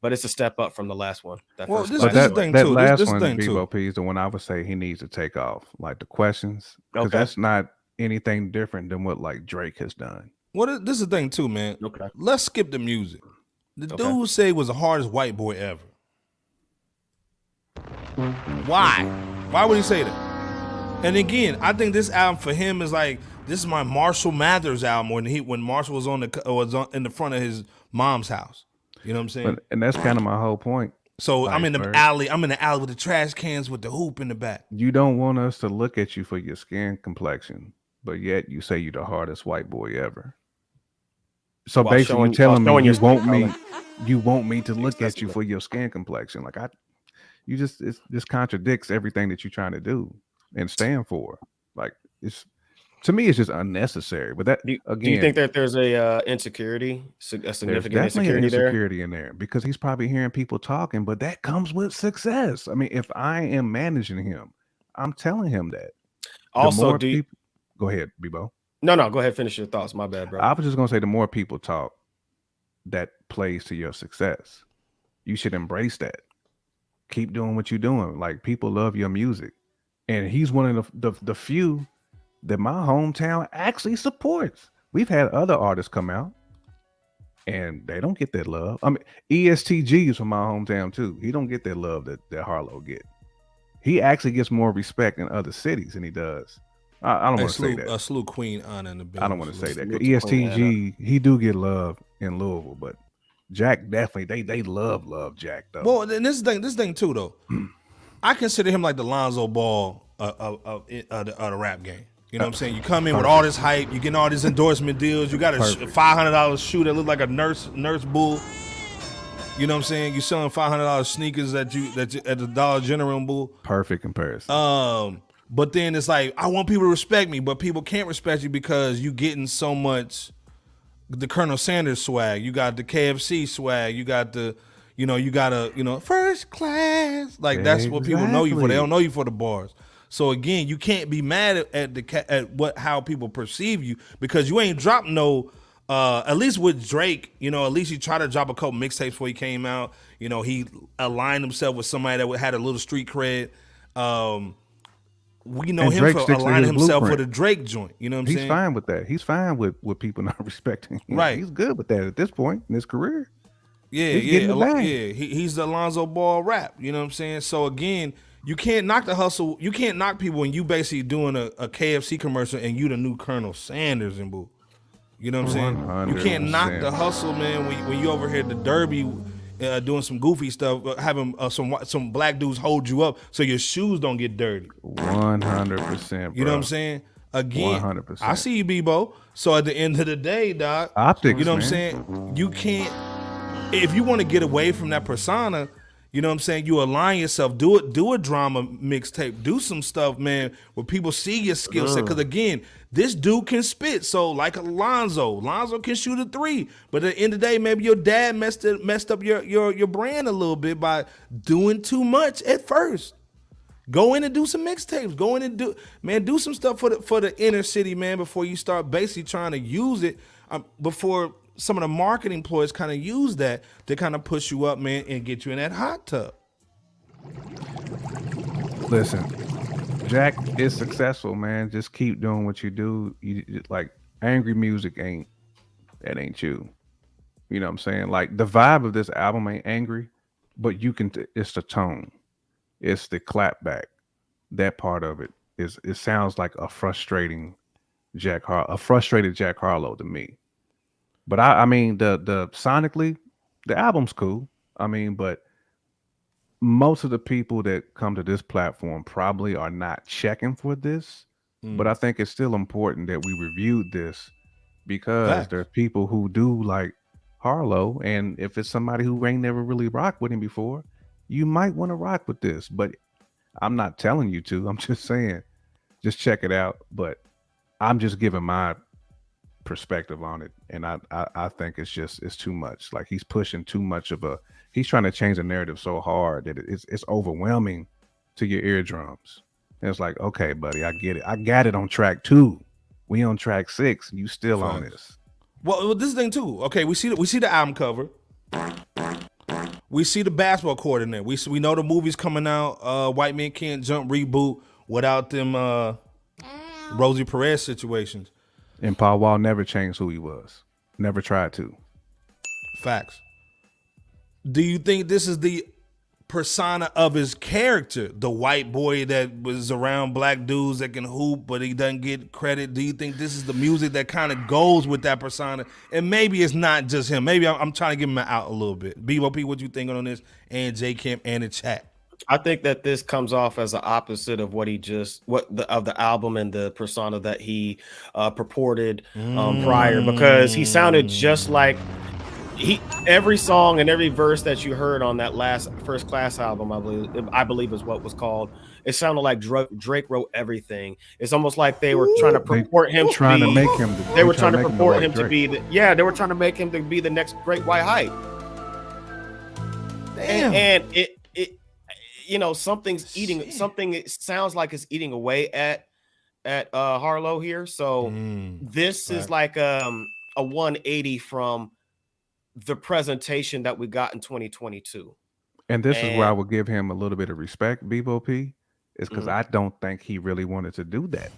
But it's a step up from the last one. That last one, Bebo P, is the one I would say he needs to take off. Like the Questions, because that's not anything different than what like Drake has done. Well, this is the thing too, man. Okay, let's skip the music. The dude say he was the hardest white boy ever. Why? Why would he say that? And again, I think this album for him is like, this is my Marshall Mathers album when Marshall was in the front of his mom's house. You know what I'm saying? And that's kind of my whole point. So I'm in the alley. I'm in the alley with the trash cans with the hoop in the back. You don't want us to look at you for your skin complexion. but yet you say you're the hardest white boy ever. So While basically, showing- you're telling while me showing you your want skin me, color. you want me to look at you Accessible. for your skin complexion. Like you just it just contradicts everything that you're trying to do and stand for. Like it's to me, it's just unnecessary. But that Do you again, think that there's a insecurity, a there's significant definitely an insecurity there? insecurity in there because he's probably hearing people talking, but that comes with success. I mean, if I am managing him, I'm telling him that. The Also, more people, go ahead, Bebo. No, go ahead. Finish your thoughts. My bad, bro. I was just gonna say, the more people talk, that plays to your success. You should embrace that. Keep doing what you're doing. Like people love your music, and he's one of the few that my hometown actually supports. We've had other artists come out, and they don't get that love. I mean, ESTG is from my hometown too. He don't get that love that Harlow get. He actually gets more respect in other cities than he does. I don't want to say that. A slew Queen Anna in the building. I don't want to say that. Salute to Queen ESTG, he do get love in Louisville, but Jack definitely they love Jack though. Well, and this thing too though. I consider him like the Lonzo Ball of the rap game. You know what I'm saying? You come in with all this hype, you getting all these endorsement deals. You got a $500 shoe that look like a nurse bull. You know what I'm saying? You selling $500 sneakers at the Dollar General bull. Perfect comparison. But then it's like, I want people to respect me, but people can't respect you because you getting so much the Colonel Sanders swag. You got the KFC swag. You got the, you got a, first class. Like that's what people know you for. They don't know you for the bars. So again, you can't be mad at how people perceive you because you ain't dropped no. At least with Drake, at least he tried to drop a couple mixtapes before he came out. He aligned himself with somebody that had a little street cred. We know and him Drake for sticks to aligning his himself blueprint. with a Drake joint. You know what I'm He's saying? fine with that. He's fine with people not respecting him. Right. He's good with that at this point in his career. Yeah, He's getting the bag. He's the Alonzo Ball rap. You know what I'm saying? So again, you can't knock the hustle. You can't knock people when you basically doing a KFC commercial and you the new Colonel Sanders and boo. You know what I'm saying? You can't knock the hustle, man. When you over here at the Derby doing some goofy stuff, having some black dudes hold you up so your shoes don't get dirty. 100%. You know what I'm saying? Again, 100%. I see you, Bebo. So at the end of the day, Doc, Optics, you know what I'm man. saying? You can't, if you want to get away from that persona, you know what I'm saying? You align yourself, do a drama mixtape, do some stuff, man, where people see your skill set. Because again, this dude can spit. So like Lonzo can shoot a 3. But at the end of the day, maybe your dad messed up your brand a little bit by doing too much at first. Go in and do some mixtapes. Go in and do some stuff for the inner city, man, before you start basically trying to use it. Before some of the marketing employees kind of use that to kind of push you up, man, and get you in that hot tub. Listen, Jack is successful, man. Just keep doing what you do. Like angry music ain't you. You know what I'm saying? Like the vibe of this album ain't angry, but it's the tone. It's the clap back. That part of it it sounds like a frustrated Jack Harlow to me. But I mean the sonically, the album's cool. I mean, but most of the people that come to this platform probably are not checking for this. But I think it's still important that we reviewed this because there's people who do like Harlow, and if it's somebody who ain't never really rocked with him before, you might want to rock with this. But I'm not telling you to. I'm just saying, just check it out. But I'm just giving my perspective on it, and I think it's too much. Like he's pushing too much he's trying to change the narrative so hard that it's overwhelming to your eardrums. And it's like, okay, buddy, I get it. I got it on track 2. We on track 6. You still on this. Well, this is the thing too. Okay, we see the album cover. We see the basketball court in there. We know the movie's coming out. White Men Can't Jump reboot without them Rosie Perez situations. And Paul Wall never changed who he was. Never tried to. Facts. Do you think this is the persona of his character? The white boy that was around black dudes that can hoop, but he doesn't get credit. Do you think this is the music that kind of goes with that persona? And maybe it's not just him. Maybe I'm trying to give him out a little bit. Bebo P, what you thinking on this? And J Camp and the chat. I think that this comes off as the opposite of what the album and the persona that he purported prior, because he sounded just like every song and every verse that you heard on that last First Class album, I believe is what was called. It sounded like Drake wrote everything. It's almost like they were trying to purport him to be. They were trying to purport him to be they were trying to make him to be the next great white hype. Damn. And it something's eating something. It sounds like it's eating away at Harlow here. So this is like a 180 from the presentation that we got in 2022. And this is where I would give him a little bit of respect, Bebo P, is because I don't think he really wanted to do that.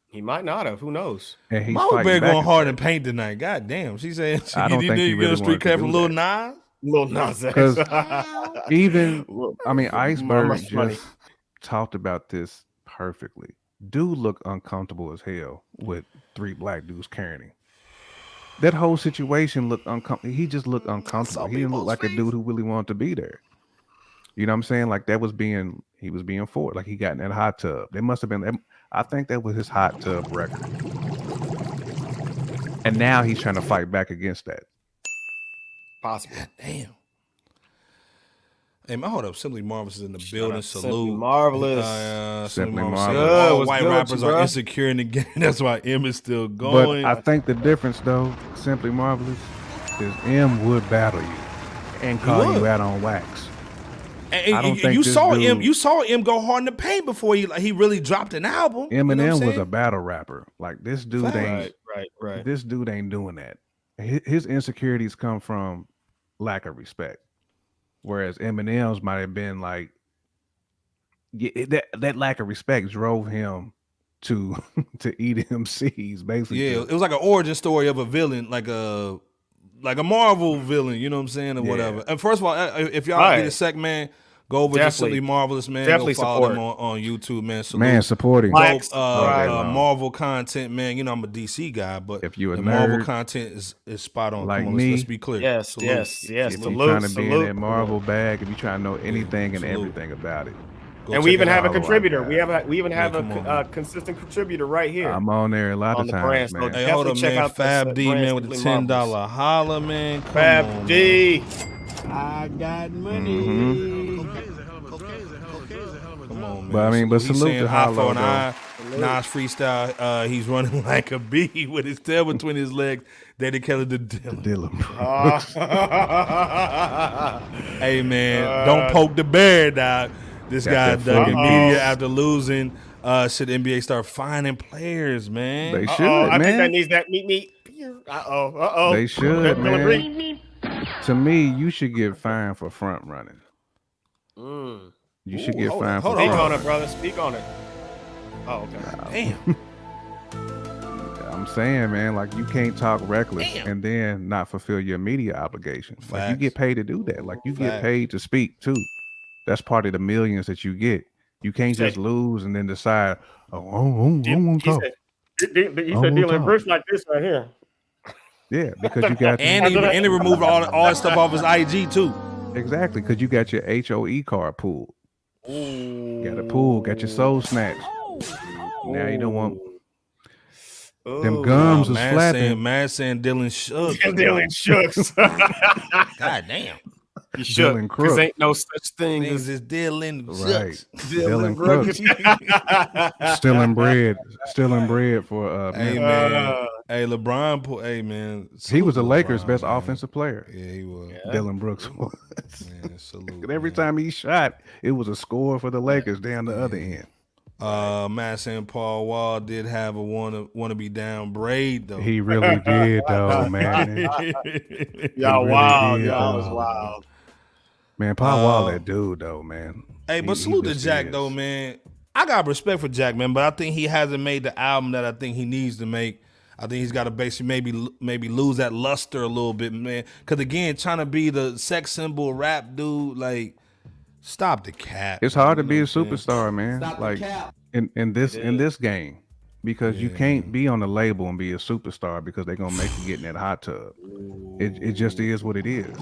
He might not have. Who knows? And he's Mama Bear going hard in paint tonight. God damn. She said I don't think he really street cut from Lil Nas. Lil Nas. Because Iceberg just talked about this perfectly. Dude looked uncomfortable as hell with 3 black dudes carrying him. That whole situation looked uncomfortable. He just looked uncomfortable. He didn't look like a dude who really wanted to be there. You know what I'm saying? Like he was being forced. Like he got in that hot tub. There must have been. I think that was his hot tub record. And now he's trying to fight back against that. Possible. God damn. Hey, man, hold up. Simply Marvelous is in the building. Salute. Simply Marvelous. Simply Marvelous. All white rappers are insecure in the game. That's why M is still going. But I think the difference, though, Simply Marvelous, is M would battle you and call you out on wax. And you saw him go hard in the paint before he really dropped an album. Eminem was a battle rapper. Like this dude ain't right. This dude ain't doing that. His insecurities come from lack of respect. Whereas Eminem's might have been like, that lack of respect drove him to eat MCs, basically. Yeah, it was like an origin story of a villain, like a Marvel villain, you know what I'm saying, or whatever. And first of all, if y'all get a sec, man, go over to Simply Marvelous, man. Definitely go follow them on YouTube, man. Salute. Man, supporting. Marvel content, man. You know, I'm a DC guy, but if you're a Marvel nerd, content is spot on. Like Come on, me, let's be clear. Yes. If you're trying to be in that Marvel bag, if you're trying to know anything and everything about it. And we even have a contributor. We even have a consistent contributor right here. I'm on there a lot of times, man. Hey, hold up, check man. out Fab D, man, with the $10 holla, man. Fab D. I got money. Come on, man. But I mean, but salute to Harlow, Nas freestyle. He's running like a bee with his tail between his legs. Dedicated to Dylan. Hey, man, don't poke the bear, dog. This guy dug in media after losing. Should the NBA start finding players, man? They should, man. I think that needs that meet. Uh-oh. They should, man. To me, you should get fined for front running. You should get fined for front running. Speak on it, brother. Speak on it. Oh, okay. Damn. I'm saying, man, like you can't talk reckless and then not fulfill your media obligations. Like you get paid to do that. Like you get paid to speak too. That's part of the millions that you get. You can't just lose and then decide, I won't talk. He said dealing bricks like this right here. Yeah, because you got and he removed all that stuff off his IG too. Exactly, because you got your HOE card pulled. Got a pool, got your soul snatched. Now you don't want them gums was flapping. Man saying Dylan Shooks. Dylan Shooks. God damn. You should, because ain't no such thing as Dylan Right. Dylan Crooks. Stealing bread for hey man. Hey LeBron, hey man. He was the Lakers' best offensive player. Yeah, he was. Dylan Brooks was. Man, salute. Every time he shot, it was a score for the Lakers down the other end. Matt St. Paul Wall did have a wanna be down braid though. He really did though, man. Y'all wild. Y'all was wild. Man, Paul Wall that dude though, man. Hey, but salute to Jack though, man. I got respect for Jack, man, but I think he hasn't made the album that I think he needs to make. I think he's got to basically maybe lose that luster a little bit, man. Because again, trying to be the sex symbol rap dude, like, stop the cap. It's hard to be a superstar, man. Like in this game, because you can't be on the label and be a superstar because they're gonna make you get in that hot tub. It just is what it is.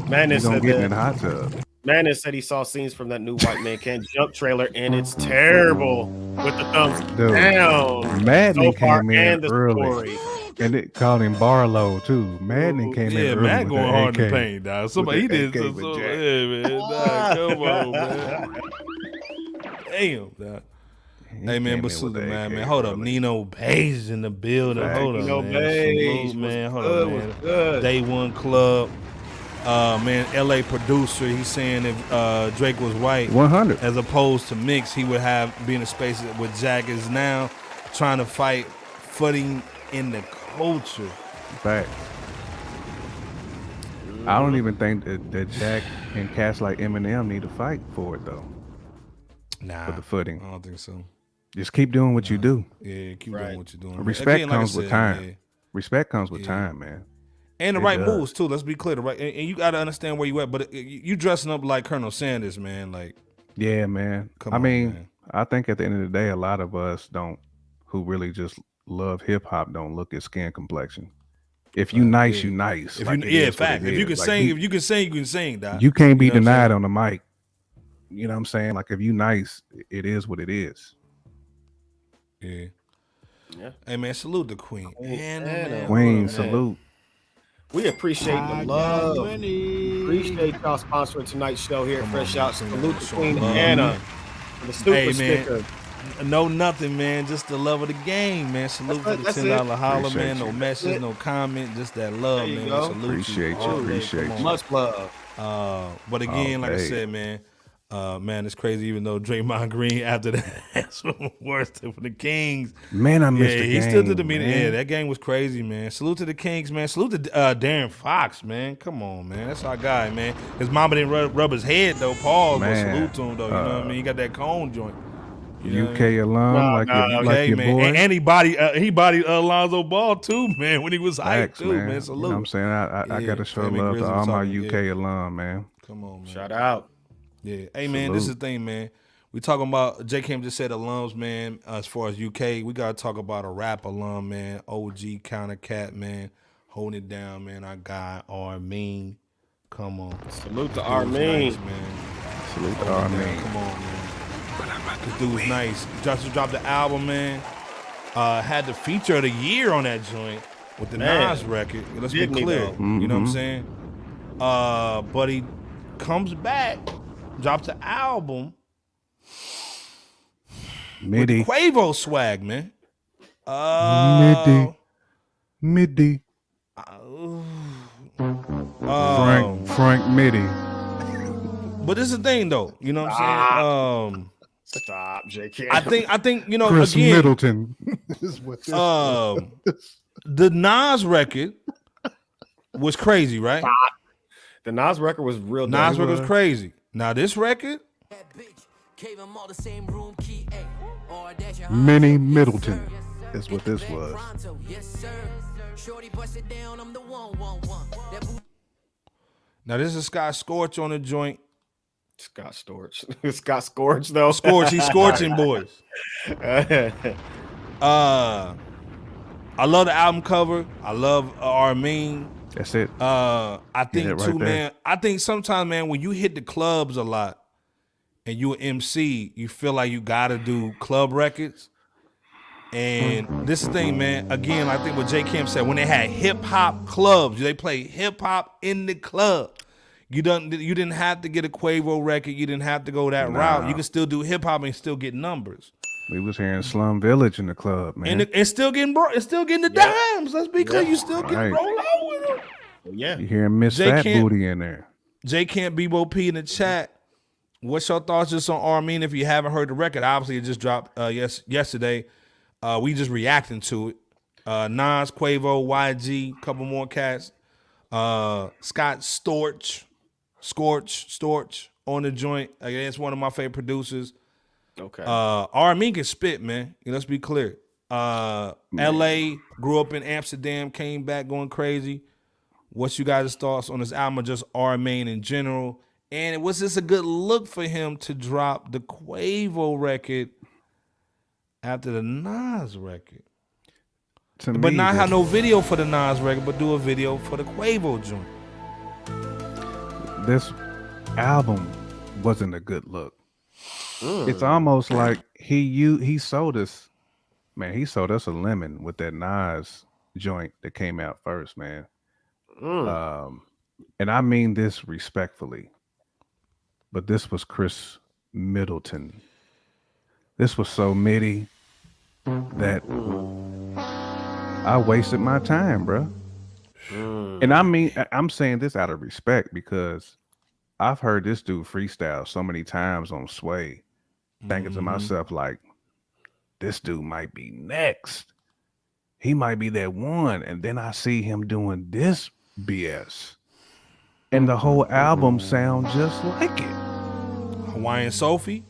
Man, you're gonna get in that hot tub. Madden said he saw scenes from that new White Man Can't Jump trailer, and it's terrible with the thumbs down. Madden So far, came in and the early. story. And it called him Barlow too. Madden came in early. Madden with going the hard in AK, the paint, dog. Somebody he did AK some, with Jack. yeah, man. Dog, come on, man. Damn, dog. Hey man, but salute, man. Hold up, Nino Bays in the building. Hold up, Nino man. Bays Salute, man. Hold good, up, was man. good. Day One Club. Man, LA producer. He's saying if Drake was white, 100 as opposed to mixed, he would have be in a space where Jack is now, trying to fight footing in the culture. Fact. I don't even think that Jack and cats like Eminem need to fight for it though. Nah, for the footing. I don't think so. Just keep doing what you do. Yeah, keep doing what you're doing. Respect Again, like I comes with said, time. yeah. Respect comes with time, man. And the It right does. moves too. Let's be clear, the right, and you got to understand where you at. But you dressing up like Colonel Sanders, man. Like, Yeah, man. Come I on, mean, man. I think at the end of the day, a lot of us who really just love hip hop don't look at skin complexion. If you nice, you nice. if Like, you, it yeah, is what fact. it If you is. can Like, sing, if you can sing, you can sing. Doc. you can't be know what I'm denied saying? on the mic. You know what I'm saying? Like if you nice, it is what it is. Yeah. Hey man, salute the Queen. Anna, Queen, man. salute. We appreciate the love. Appreciate y'all sponsoring tonight's show here at Fresh Out. Salute to Queen Anna. The super Hey man, sticker. no nothing, man. Just the love of the game, man. Salute for the That's it. $10 holler, Appreciate man. No you. message, no comment, just that love, There you man. go. Salute Appreciate you. all day. Appreciate Come you. on. Much love. But again, like I day. said, man, man, it's crazy. Even though Draymond Green after that, that's worse than for the Kings. Man, I missed Yeah, the he game, stood to the meeting. man. Yeah, that game was crazy, man. Salute to the Kings, man. Salute to Darren Fox, man. Come on, man. That's our guy, man. His mama didn't rub his head though. Pause, but Man, salute to him though. You know what I mean? He got that cone joint. You know what I UK mean? alum, like your Okay, man. boy. And he bodied Alonzo Ball too, man. When he was hyped Facts, too, man. You know Salute. what I'm saying? I Yeah, got to show Flaming love to Grizzly all my talking, UK yeah. alum, man. Come on, man. Shout out. Yeah. Hey, man, this is the thing, man. We talking about, J. Kim just said alums, man, as far as UK. We got to talk about a rap alum, man. OG Counter Cat, man. Holding it down, man. Our guy, Armin. Come on. Salute to Dude's Armin. nice, man. Salute to Hold it down. Armin. Come on, man. This dude's nice. Just dropped the album, man. Had the feature of the year on that joint with the Man. Nas record. Let's be Didn't he, clear. though? You know what I'm Mhm. saying? But he comes back, drops the album Midi. with Quavo swag, man. Midi. Frank Midi. But this is the thing, though. You know what I'm saying? Stop, JK. I think you know, Chris again, Middleton. is what this the Nas record was crazy, right? The Nas record was real. Nas dope. record was crazy. Now this record, Minnie Middleton is what this was. now this is Scott Scorch on the joint. Scott Storch. Scott Scorch though. Scorch, he's scorching boys. I love the album cover. I love Armin. That's it. I think it right too, there. man. I think sometimes, man, when you hit the clubs a lot and you an MC, you feel like you gotta do club records. And this thing, man, again, I think what J. Kim said, when they had hip hop clubs, they played hip hop in the club. You didn't have to get a Quavo record. You didn't have to go that route. You can still do hip hop and still get numbers. We was hearing Slum Village in the club, man. And it's still getting the dimes. Let's be clear, you still getting Right. roll out with them. Yeah. You hearing Miss Jay Fat can't- Booty in there. J. Camp Bebo P in the chat. What's your thoughts just on Armin? If you haven't heard the record, obviously it just dropped yesterday. We just reacting to it. Nas, Quavo, YG, couple more cats. Scott Storch on the joint. Again, it's one of my favorite producers. Okay. Armin can spit, man. Let's be clear. LA, grew up in Amsterdam, came back going crazy. What's you guys' thoughts on this album, or just Armin in general? And was this a good look for him to drop the Quavo record after the Nas record? To But me, not have this- no video for the Nas record, but do a video for the Quavo joint. This album wasn't a good look. It's almost like he sold us, man. He sold us a lemon with that Nas joint that came out first, man. And I mean this respectfully, but this was Chris Middleton. This was so MIDI that I wasted my time, bro. And I mean, I'm saying this out of respect because I've heard this dude freestyle so many times on Sway, thinking to myself, like, this dude might be next. He might be that one. And then I see him doing this BS. And the whole album sounds just like it. Hawaiian Sophie?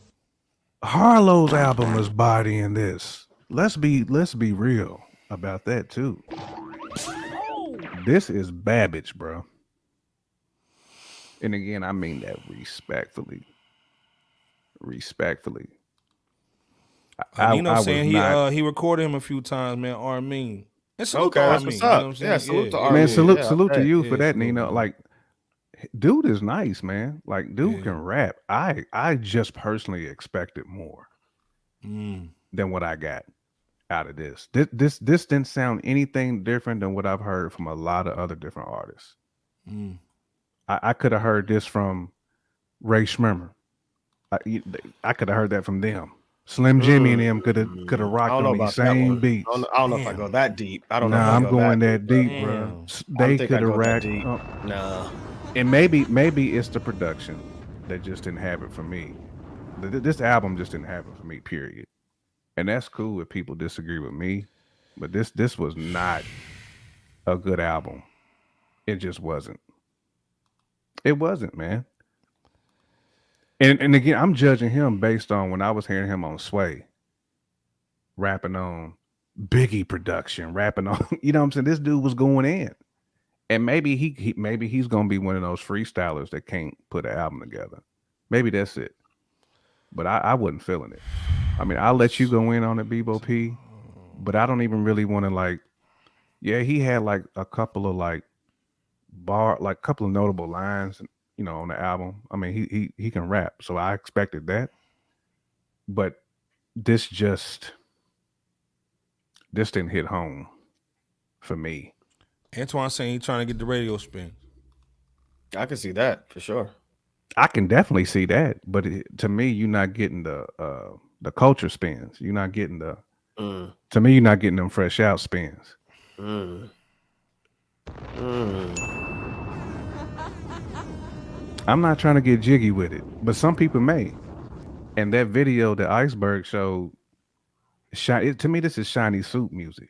Harlow's album was bodying this. Let's be real about that too. This is Babbage, bro. And again, I mean that respectfully. Saying he recorded him a few times, man. Armin. Okay, that's what's up. Yeah, salute to Armin. Man, salute to you for that, Nino. Like, dude is nice, man. Like, dude can rap. I just personally expected more than what I got out of this. This didn't sound anything different than what I've heard from a lot of other different artists. I could have heard this from Ray Schmimmer. I could have heard that from them. Slim Jimmy and them could have rocked on the same beats. I don't know if I go that deep. I don't know. Nah, I'm going that deep, bro. They could have racked. Nah. And maybe it's the production that just didn't have it for me. This album just didn't have it for me, period. And that's cool if people disagree with me, but this was not a good album. It just wasn't. It wasn't, man. And again, I'm judging him based on when I was hearing him on Sway, rapping on Biggie production, rapping on, you know what I'm saying? This dude was going in. And maybe he's gonna be one of those freestylers that can't put an album together. Maybe that's it. But I wasn't feeling it. I mean, I'll let you go in on it, Bebo P, but I don't even really want to like. Yeah, he had like a couple of like couple of notable lines, you know, on the album. I mean, he can rap, so I expected that. But this didn't hit home for me. Antoine saying he's trying to get the radio spin. I can see that for sure. I can definitely see that, but to me, you're not getting the culture spins. You're not getting the. To me, you're not getting them fresh out spins. I'm not trying to get jiggy with it, but some people may. And that video that Iceberg showed, to me, this is shiny suit music.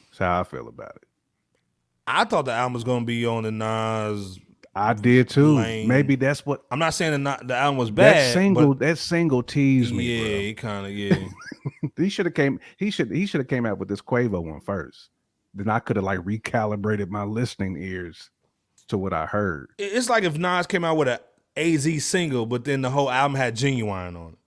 That's how I feel about it. I thought the album was gonna be on the Nas. I did too. Lane. Maybe that's what. I'm not saying the album was bad. That single teased me. Yeah, bro. he kind of He should have came out with this Quavo one first. Then I could have like recalibrated my listening ears to what I heard. It's like if Nas came out with a AZ single, but then the whole album had Genuine on it.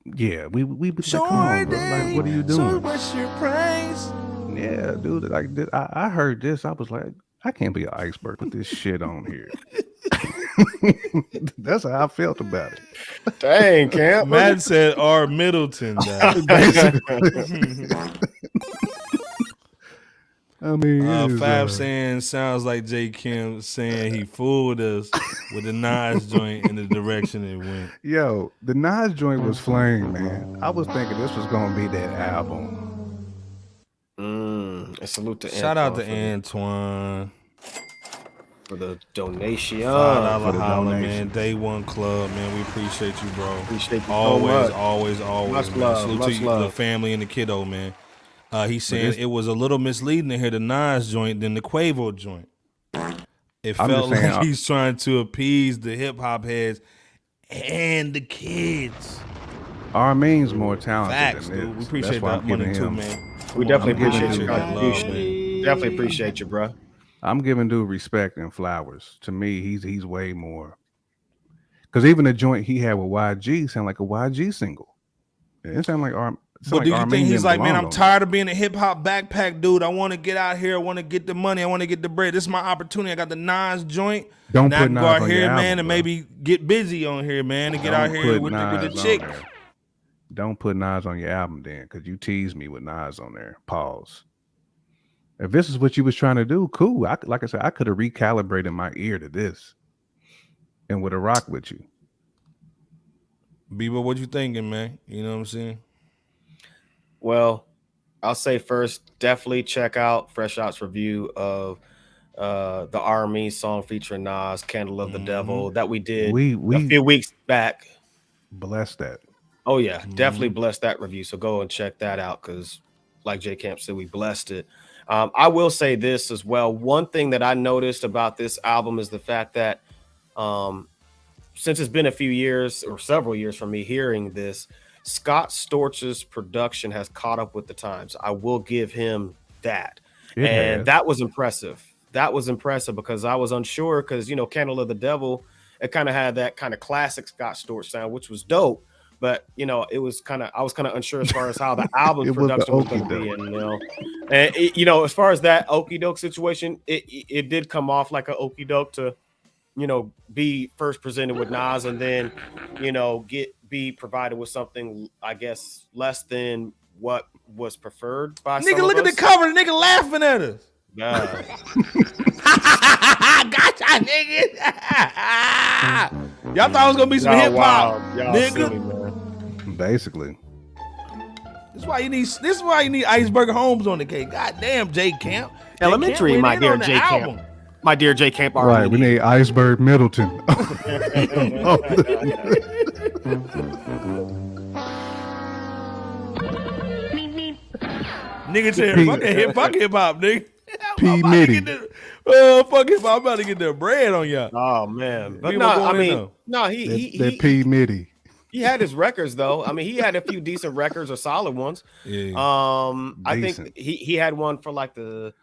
Yeah, we like, come on, bro. Like, what are you doing? So what's your price? Yeah, dude. Like I heard this. I was like, I can't be an Iceberg with this shit on here. That's how I felt about it. Dang, Camp. Matt said R. Middleton. I mean, Fab saying sounds like J. Kim saying he fooled us with the Nas joint in the direction it went. Yo, the Nas joint was flame, man. I was thinking this was gonna be that album. Salute to Shout out to Antoine for the donation. $5 holla, man. Day One Club, man. We appreciate you, bro. Appreciate you always, so much. always. Much man. love, Salute much to you, love. the family and the kiddo, man. He's saying it was a little misleading to hear the Nas joint than the Quavo joint. It felt like he's trying to appease the hip hop heads and the kids. Armin's more talented Facts, than this. dude. We appreciate that money too, man. We definitely appreciate your love, contribution. man. Definitely appreciate you, bro. I'm giving dude respect and flowers. To me, he's way more. Because even the joint he had with YG sound like a YG single. It sound like But do you think he's like, man, I'm tired of being a hip hop backpack dude. I want to get out here. I want to get the money. I want to get the bread. This is my opportunity. I got the Nas joint. Don't now put I can Nas go out on here, your man, album, and bro. maybe get busy on here, man, and get out here with the chick. Don't put Nas on your album then, because you teased me with Nas on there. Pause. If this is what you was trying to do, cool. Like I said, I could have recalibrated my ear to this and would have rocked with you. Bieber, what you thinking, man? You know what I'm saying? Well, I'll say first, definitely check out Fresh Out's review of the Army song featuring Nas, Candle of the Devil, that we did a few weeks back. Bless that. Oh, yeah, definitely blessed that review. So go and check that out because, like J Camp said, we blessed it. I will say this as well. One thing that I noticed about this album is the fact that since it's been a few years or several years from me hearing this, Scott Storch's production has caught up with the times. I will give him that. That was impressive. That was impressive because I was unsure because, you know, Candle of the Devil, it kind of had that kind of classic Scott Storch sound, which was dope. But, you know, I was kind of unsure as far as how the album production was going to be. And, you know, you know, as far as that okie doke situation, it did come off like an okie doke to, you know, be first presented with Nas and then, you know, be provided with something, I guess, less than what was preferred by some nigga. Of look us. At the cover, the nigga laughing at us. Gotcha, nigga. Y'all thought it was gonna be some hip hop, nigga. Silly, man. Basically. This is why you need Iceberg Holmes on the cake. Goddamn, J Camp. Elementary, J. Camp my dear on the J album. Camp. My dear J Camp. Right, we need Iceberg Middleton. Nigga said, fuck hip hop, nigga. P Mitty. Fuck hip hop. I'm about to get that bread on y'all. Oh man, but Nigga, no, what I going mean, in no, he that P Mitty. He had his records though. I mean, he had a few decent records or solid ones. Yeah. I think he had one for like the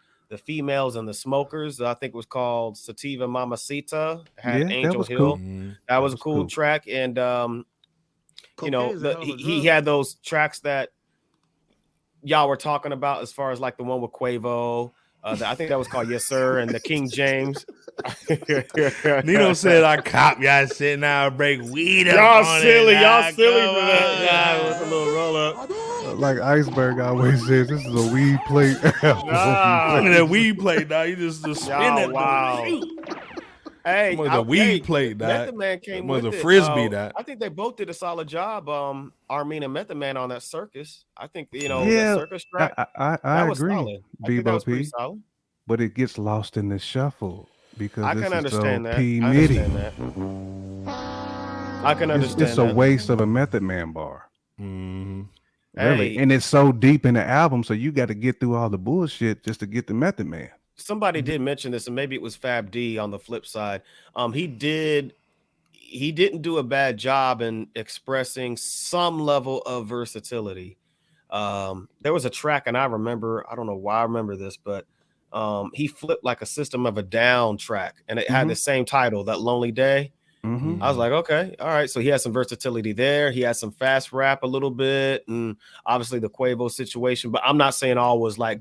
females and the smokers. I think it was called Sativa Mamacita. Had Angel Hill. Cool. That was a cool track. And you know, he had those tracks that y'all were talking about as far as like the one with Quavo. I think that was called Yes Sir and the King James. Nino said I cop y'all shit now break weed up. Y'all silly on for that. With a little roll up. Like Iceberg always says, this is a weed plate album. Look at that weed plate, dog. You just spin it. Wow. Hey, a weed plate, dog. Method Man came was with a it. frisbee, dog. I think they both did a solid job. Armin and Method Man on that circus. I think that circus track. I agree. Solid. I think that was pretty solid. But it gets lost in the shuffle because I can understand that. P. I Mitty. understand that. I can understand. It's a waste of a Method Man bar. Mm-hmm. Really, and it's so deep in the album, so you got to get through all the bullshit just to get the Method Man. Somebody did mention this, and maybe it was Fab D on the flip side. He didn't do a bad job in expressing some level of versatility. There was a track, and I don't know why I remember this, but he flipped like a System of a Down track, and it had the same title, That Lonely Day. I was like, okay, all right. So he had some versatility there. He had some fast rap a little bit, and obviously the Quavo situation. But I'm not saying all was like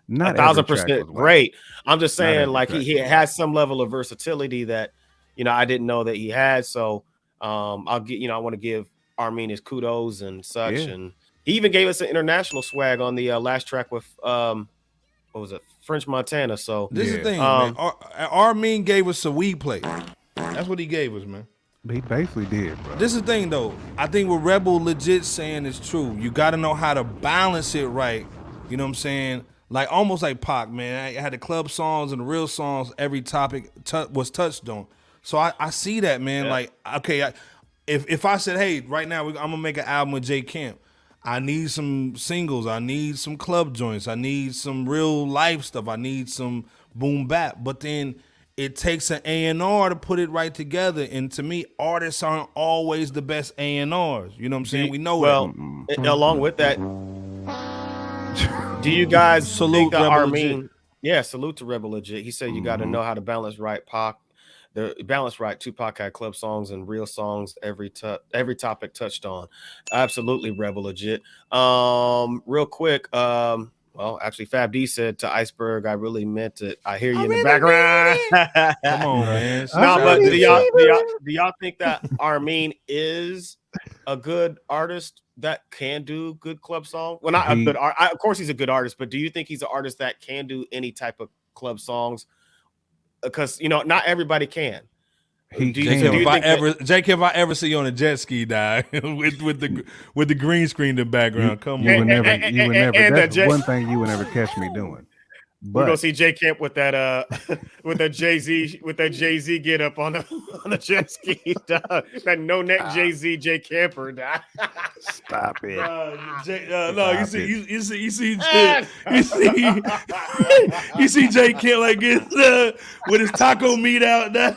not 1,000% great. I'm just saying like he has some level of versatility that I didn't know that he had. So I want to give Armin his kudos and such. Yeah. And he even gave us an international swag on the last track with what was it, French Montana. So this is the thing, man. Armin gave us a weed plate. That's what he gave us, man. He basically did, bro. This is the thing, though. I think what Rebel legit saying is true. You got to know how to balance it right. You know what I'm saying? Like almost like Pac, man. I had the club songs and the real songs. Every topic was touched on. So I see that, man. Yeah. Like, okay, if I said, hey, right now I'm gonna make an album with J Camp. I need some singles. I need some club joints. I need some real life stuff. I need some boom bap. But then it takes an A&R to put it right together. And to me, artists aren't always the best A&Rs. You know what I'm saying? We know that. Well, along with that, do you guys salute think that Rebel Armin? Legit? Yeah, salute to Rebel Legit. He said you got to know how to balance right, Pac. The balance right. Tupac had club songs and real songs. Every topic touched on. Absolutely, Rebel legit. Real quick. Well, actually, Fab D said to Iceberg, "I really meant it. I hear you in the background." Come on, man. No, but do y'all think that Armin is a good artist that can do good club song? Well, not a good art. Of course, he's a good artist, but do you think he's an artist that can do any type of club songs? Because not everybody can. Jake, if I ever see you on a jet ski, die with the green screen in the background, you would never. That's one thing you would never catch me doing. We're gonna see J Camp with that Jay-Z get up on the jet ski, dog. That no neck Jay-Z J Camper, dog. Stop it. No, you see J Camp like with his taco meat out, dog.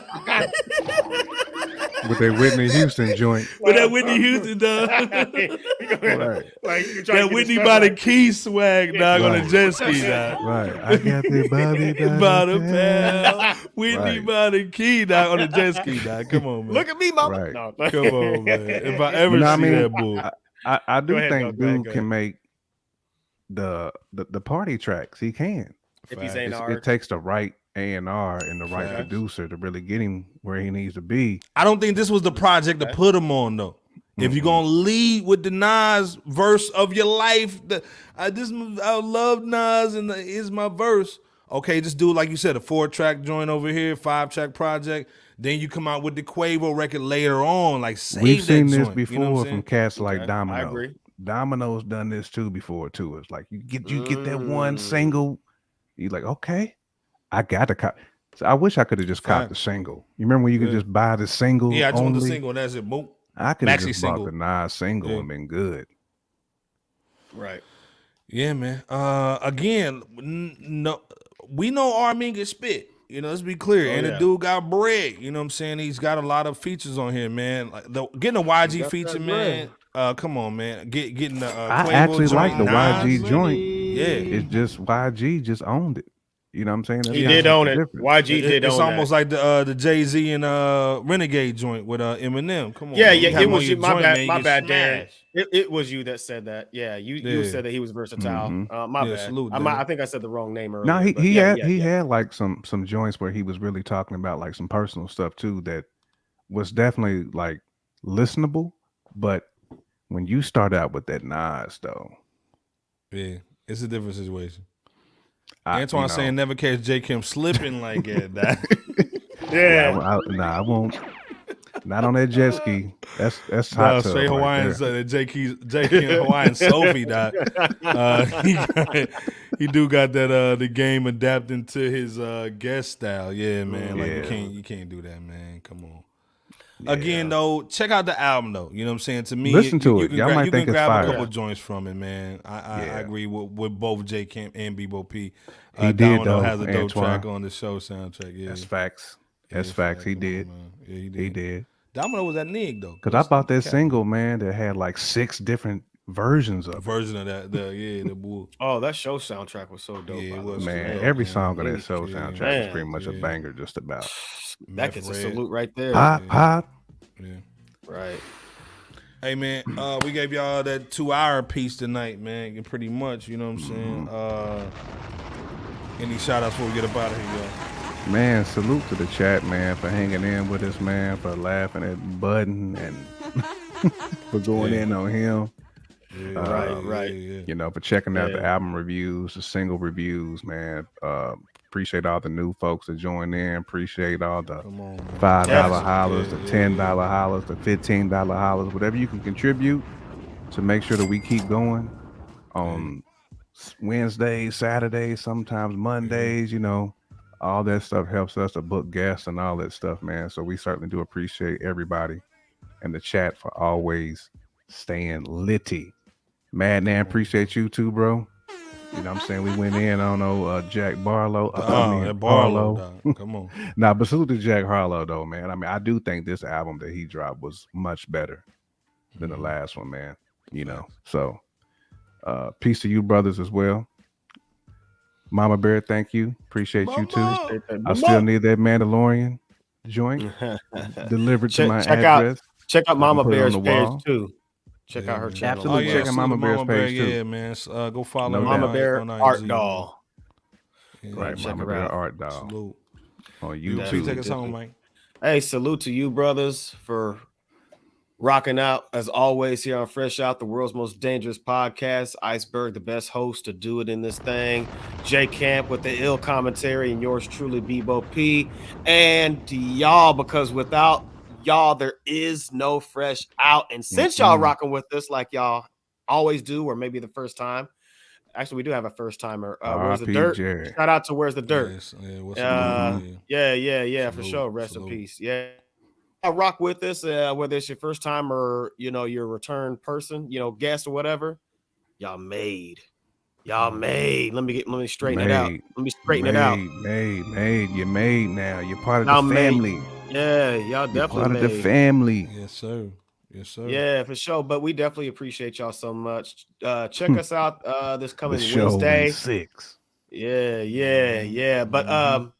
With that Whitney Houston joint. With that Whitney Houston, dog. Right. Like, that Whitney by the key swag, dog, on the jet ski, dog. Right. I got the Bobby by the pal. Whitney by the key, dog, on the jet ski, dog. Come on, man. Look at me, mama. Right. No. Come on, man. If I ever see that bull. I do think dude can make the party tracks. He can. If he's A&R. It takes the right A&R and the right producer to really get him where he needs to be. I don't think this was the project to put him on, though. If you're gonna lead with the Nas verse of your life, I love Nas and is my verse. Okay, just do like you said, a 4-track joint over here, 5-track project. Then you come out with the Quavo record later on. Like we've seen that this joint, before from cats like Domino. I agree. Domino's done this too before too. It's like you get that one single, you're like, okay, I got to cop. So I wish I could have just copped the single. You remember when you could just buy the single? Yeah, I just want the single and that's it. Boom. I could have just bought the Nas single and been good. Right. Yeah, man. Again, no, we know Armin can spit. Let's be clear. And the dude got bread. You know what I'm saying? He's got a lot of features on here, man. Like getting a YG feature, man. Come on, man. Getting the Quavo I actually like the YG joint. Yeah. It's just YG just owned it. You know what I'm saying? He did own it. YG did own it. It's almost like the Jay-Z and Renegade joint with Eminem. Come on. Yeah, it was you. My bad, Dan. It was you that said that. Yeah, you said that he was versatile. My bad. Salute, I think I said the wrong name earlier. No, he had like some joints where he was really talking about like some personal stuff too that was definitely like listenable. But when you start out with that Nas though, yeah, it's a different situation. Antoine saying never catch J. Kim slipping like that. Yeah. I won't. Not on that jet ski. That's hot. Straight Hawaiian. J. Kim Hawaiian Sophie. He do got that the game adapting to his guest style. Yeah, man. Like you can't do that, man. Come on. Yeah. Again, though, check out the album, though. You know what I'm saying? To me, listen to it. Y'all might think it's fire. A couple joints from it, man. I agree with both J Camp and Bebo P. He did, Domino though. has a dope Antoine. track on the show soundtrack. Yeah, that's facts. That's facts. He did. Yeah, he did. Domino was that nigga though. Because I bought that single, man, that had like 6 different versions of that. The bull. Oh, that show soundtrack was so dope. Yeah, it was. Man, every song of that show soundtrack is pretty much a banger, just about. That gets a salute right there. Pop. Yeah. Right. Hey man, we gave y'all that 2-hour piece tonight, man. Pretty much, you know what I'm saying? Any shout outs before we get up out of here, y'all? Man, salute to the chat, man, for hanging in with us, man, for laughing at Budden and for going in on him. Yeah, right. You know, for checking out the album reviews, the single reviews, man. Appreciate all the new folks that joined in. Appreciate all the $5 hollers, the $10 hollers, the $15 hollers, whatever you can contribute to make sure that we keep going on Wednesdays, Saturdays, sometimes Mondays. You know, all that stuff helps us to book guests and all that stuff, man. So we certainly do appreciate everybody in the chat for always staying litty. Madman, appreciate you too, bro. You know what I'm saying? We went in on Jack Barlow. Barlow. Come on. Nah, but salute to Jack Harlow, though, man. I mean, I do think this album that he dropped was much better than the last one, man. You know, so peace to you, brothers, as well. Mama Bear, thank you. Appreciate you, too. I still need that Mandalorian. joint delivered to my check address. Check out Mama put it on Bear's the page wall. too. Check out her channel. Absolutely. Check out Mama Bear's page too. Yeah, man. Go follow No Mama doubt. Bear on Art IG, Doll. Right, check Mama her Bear out. Art Doll. Salute. On You YouTube. take us home, Mike. Hey, salute to you, brothers, for rocking out as always here on Fresh Out, the world's most dangerous podcast. Iceberg, the best host to do it in this thing. J Camp with the ill commentary, and yours truly, Bebo P. And to y'all, because without y'all, there is no Fresh Out. And since y'all rocking with us like y'all always do, or maybe the first time. Actually, we do have a first timer. Where's the dirt? Jerry. Shout out to Where's the Dirt. Yes, yeah, what's Yeah, for Salute, sure. Rest salute. in peace. Yeah. Rock with us, whether it's your first time or you're a return person, guest or whatever. Y'all made. Let me straighten it out. Let me straighten it out. Made. You're made now. You're part of Y'all the made. family. Yeah, y'all You're definitely part of the made. family. Yes, sir. Yes, sir. Yeah, for sure. But we definitely appreciate y'all so much. Check us out this coming The show Wednesday. in 6. Yeah. But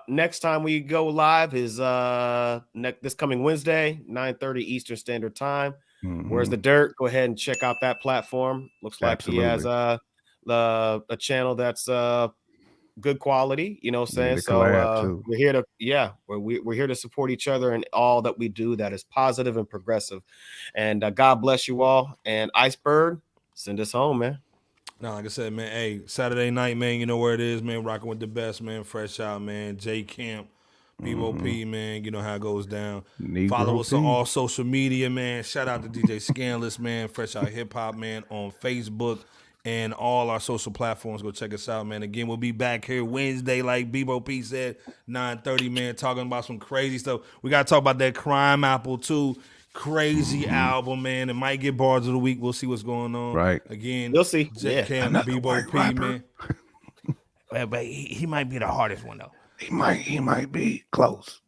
next time we go live is this coming Wednesday, 9:30 Eastern Standard Time. Where's the Dirt? Go ahead and check out that platform. Looks like he has a channel that's good quality, you know what I'm saying? the So collab, too. we're here to we're here to support each other in all that we do that is positive and progressive. And God bless you all. And Iceberg, send us home, man. No, like I said, man, hey, Saturday night, man, you know where it is, man. Rocking with the best, man. Fresh Out, man. J Camp, Bebo P, man. You know how it goes down. Negro Follow us on P. all social media, man. Shout out to DJ Scanless, man. Fresh Out Hip Hop, man, on Facebook and all our social platforms. Go check us out, man. Again, we'll be back here Wednesday, like Bebo P said, 9:30, man, talking about some crazy stuff. We got to talk about that Crime Apple, too. Crazy album, man. It might get bars of the week. We'll see what's going on. Right. Again, You'll see. J Cam, Bebo P, man. But he might be the hardest one, though. He might be close.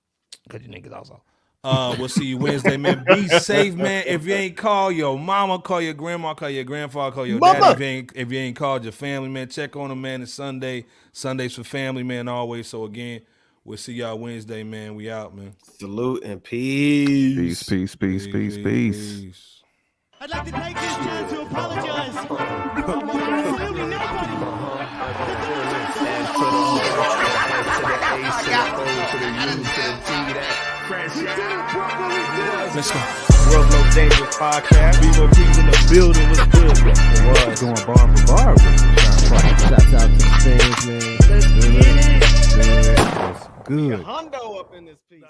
Because you niggas also. We'll see you Wednesday, man. Be safe, man. If you ain't call your mama, call your grandma, call your grandfather, call your daddy. If you ain't called your family, man, check on them, man. It's Sunday. Sundays for family, man, always. So, again, we'll see y'all Wednesday, man. We out, man. Salute and peace. Peace. I'd like to take this chance to apologize to absolutely nobody. Let's go. World's most dangerous podcast. Bebo P's in the building. What's good? It was going bar for bar. Shouts out to the fans, man. Let's get it. Good. Hondo up in this piece.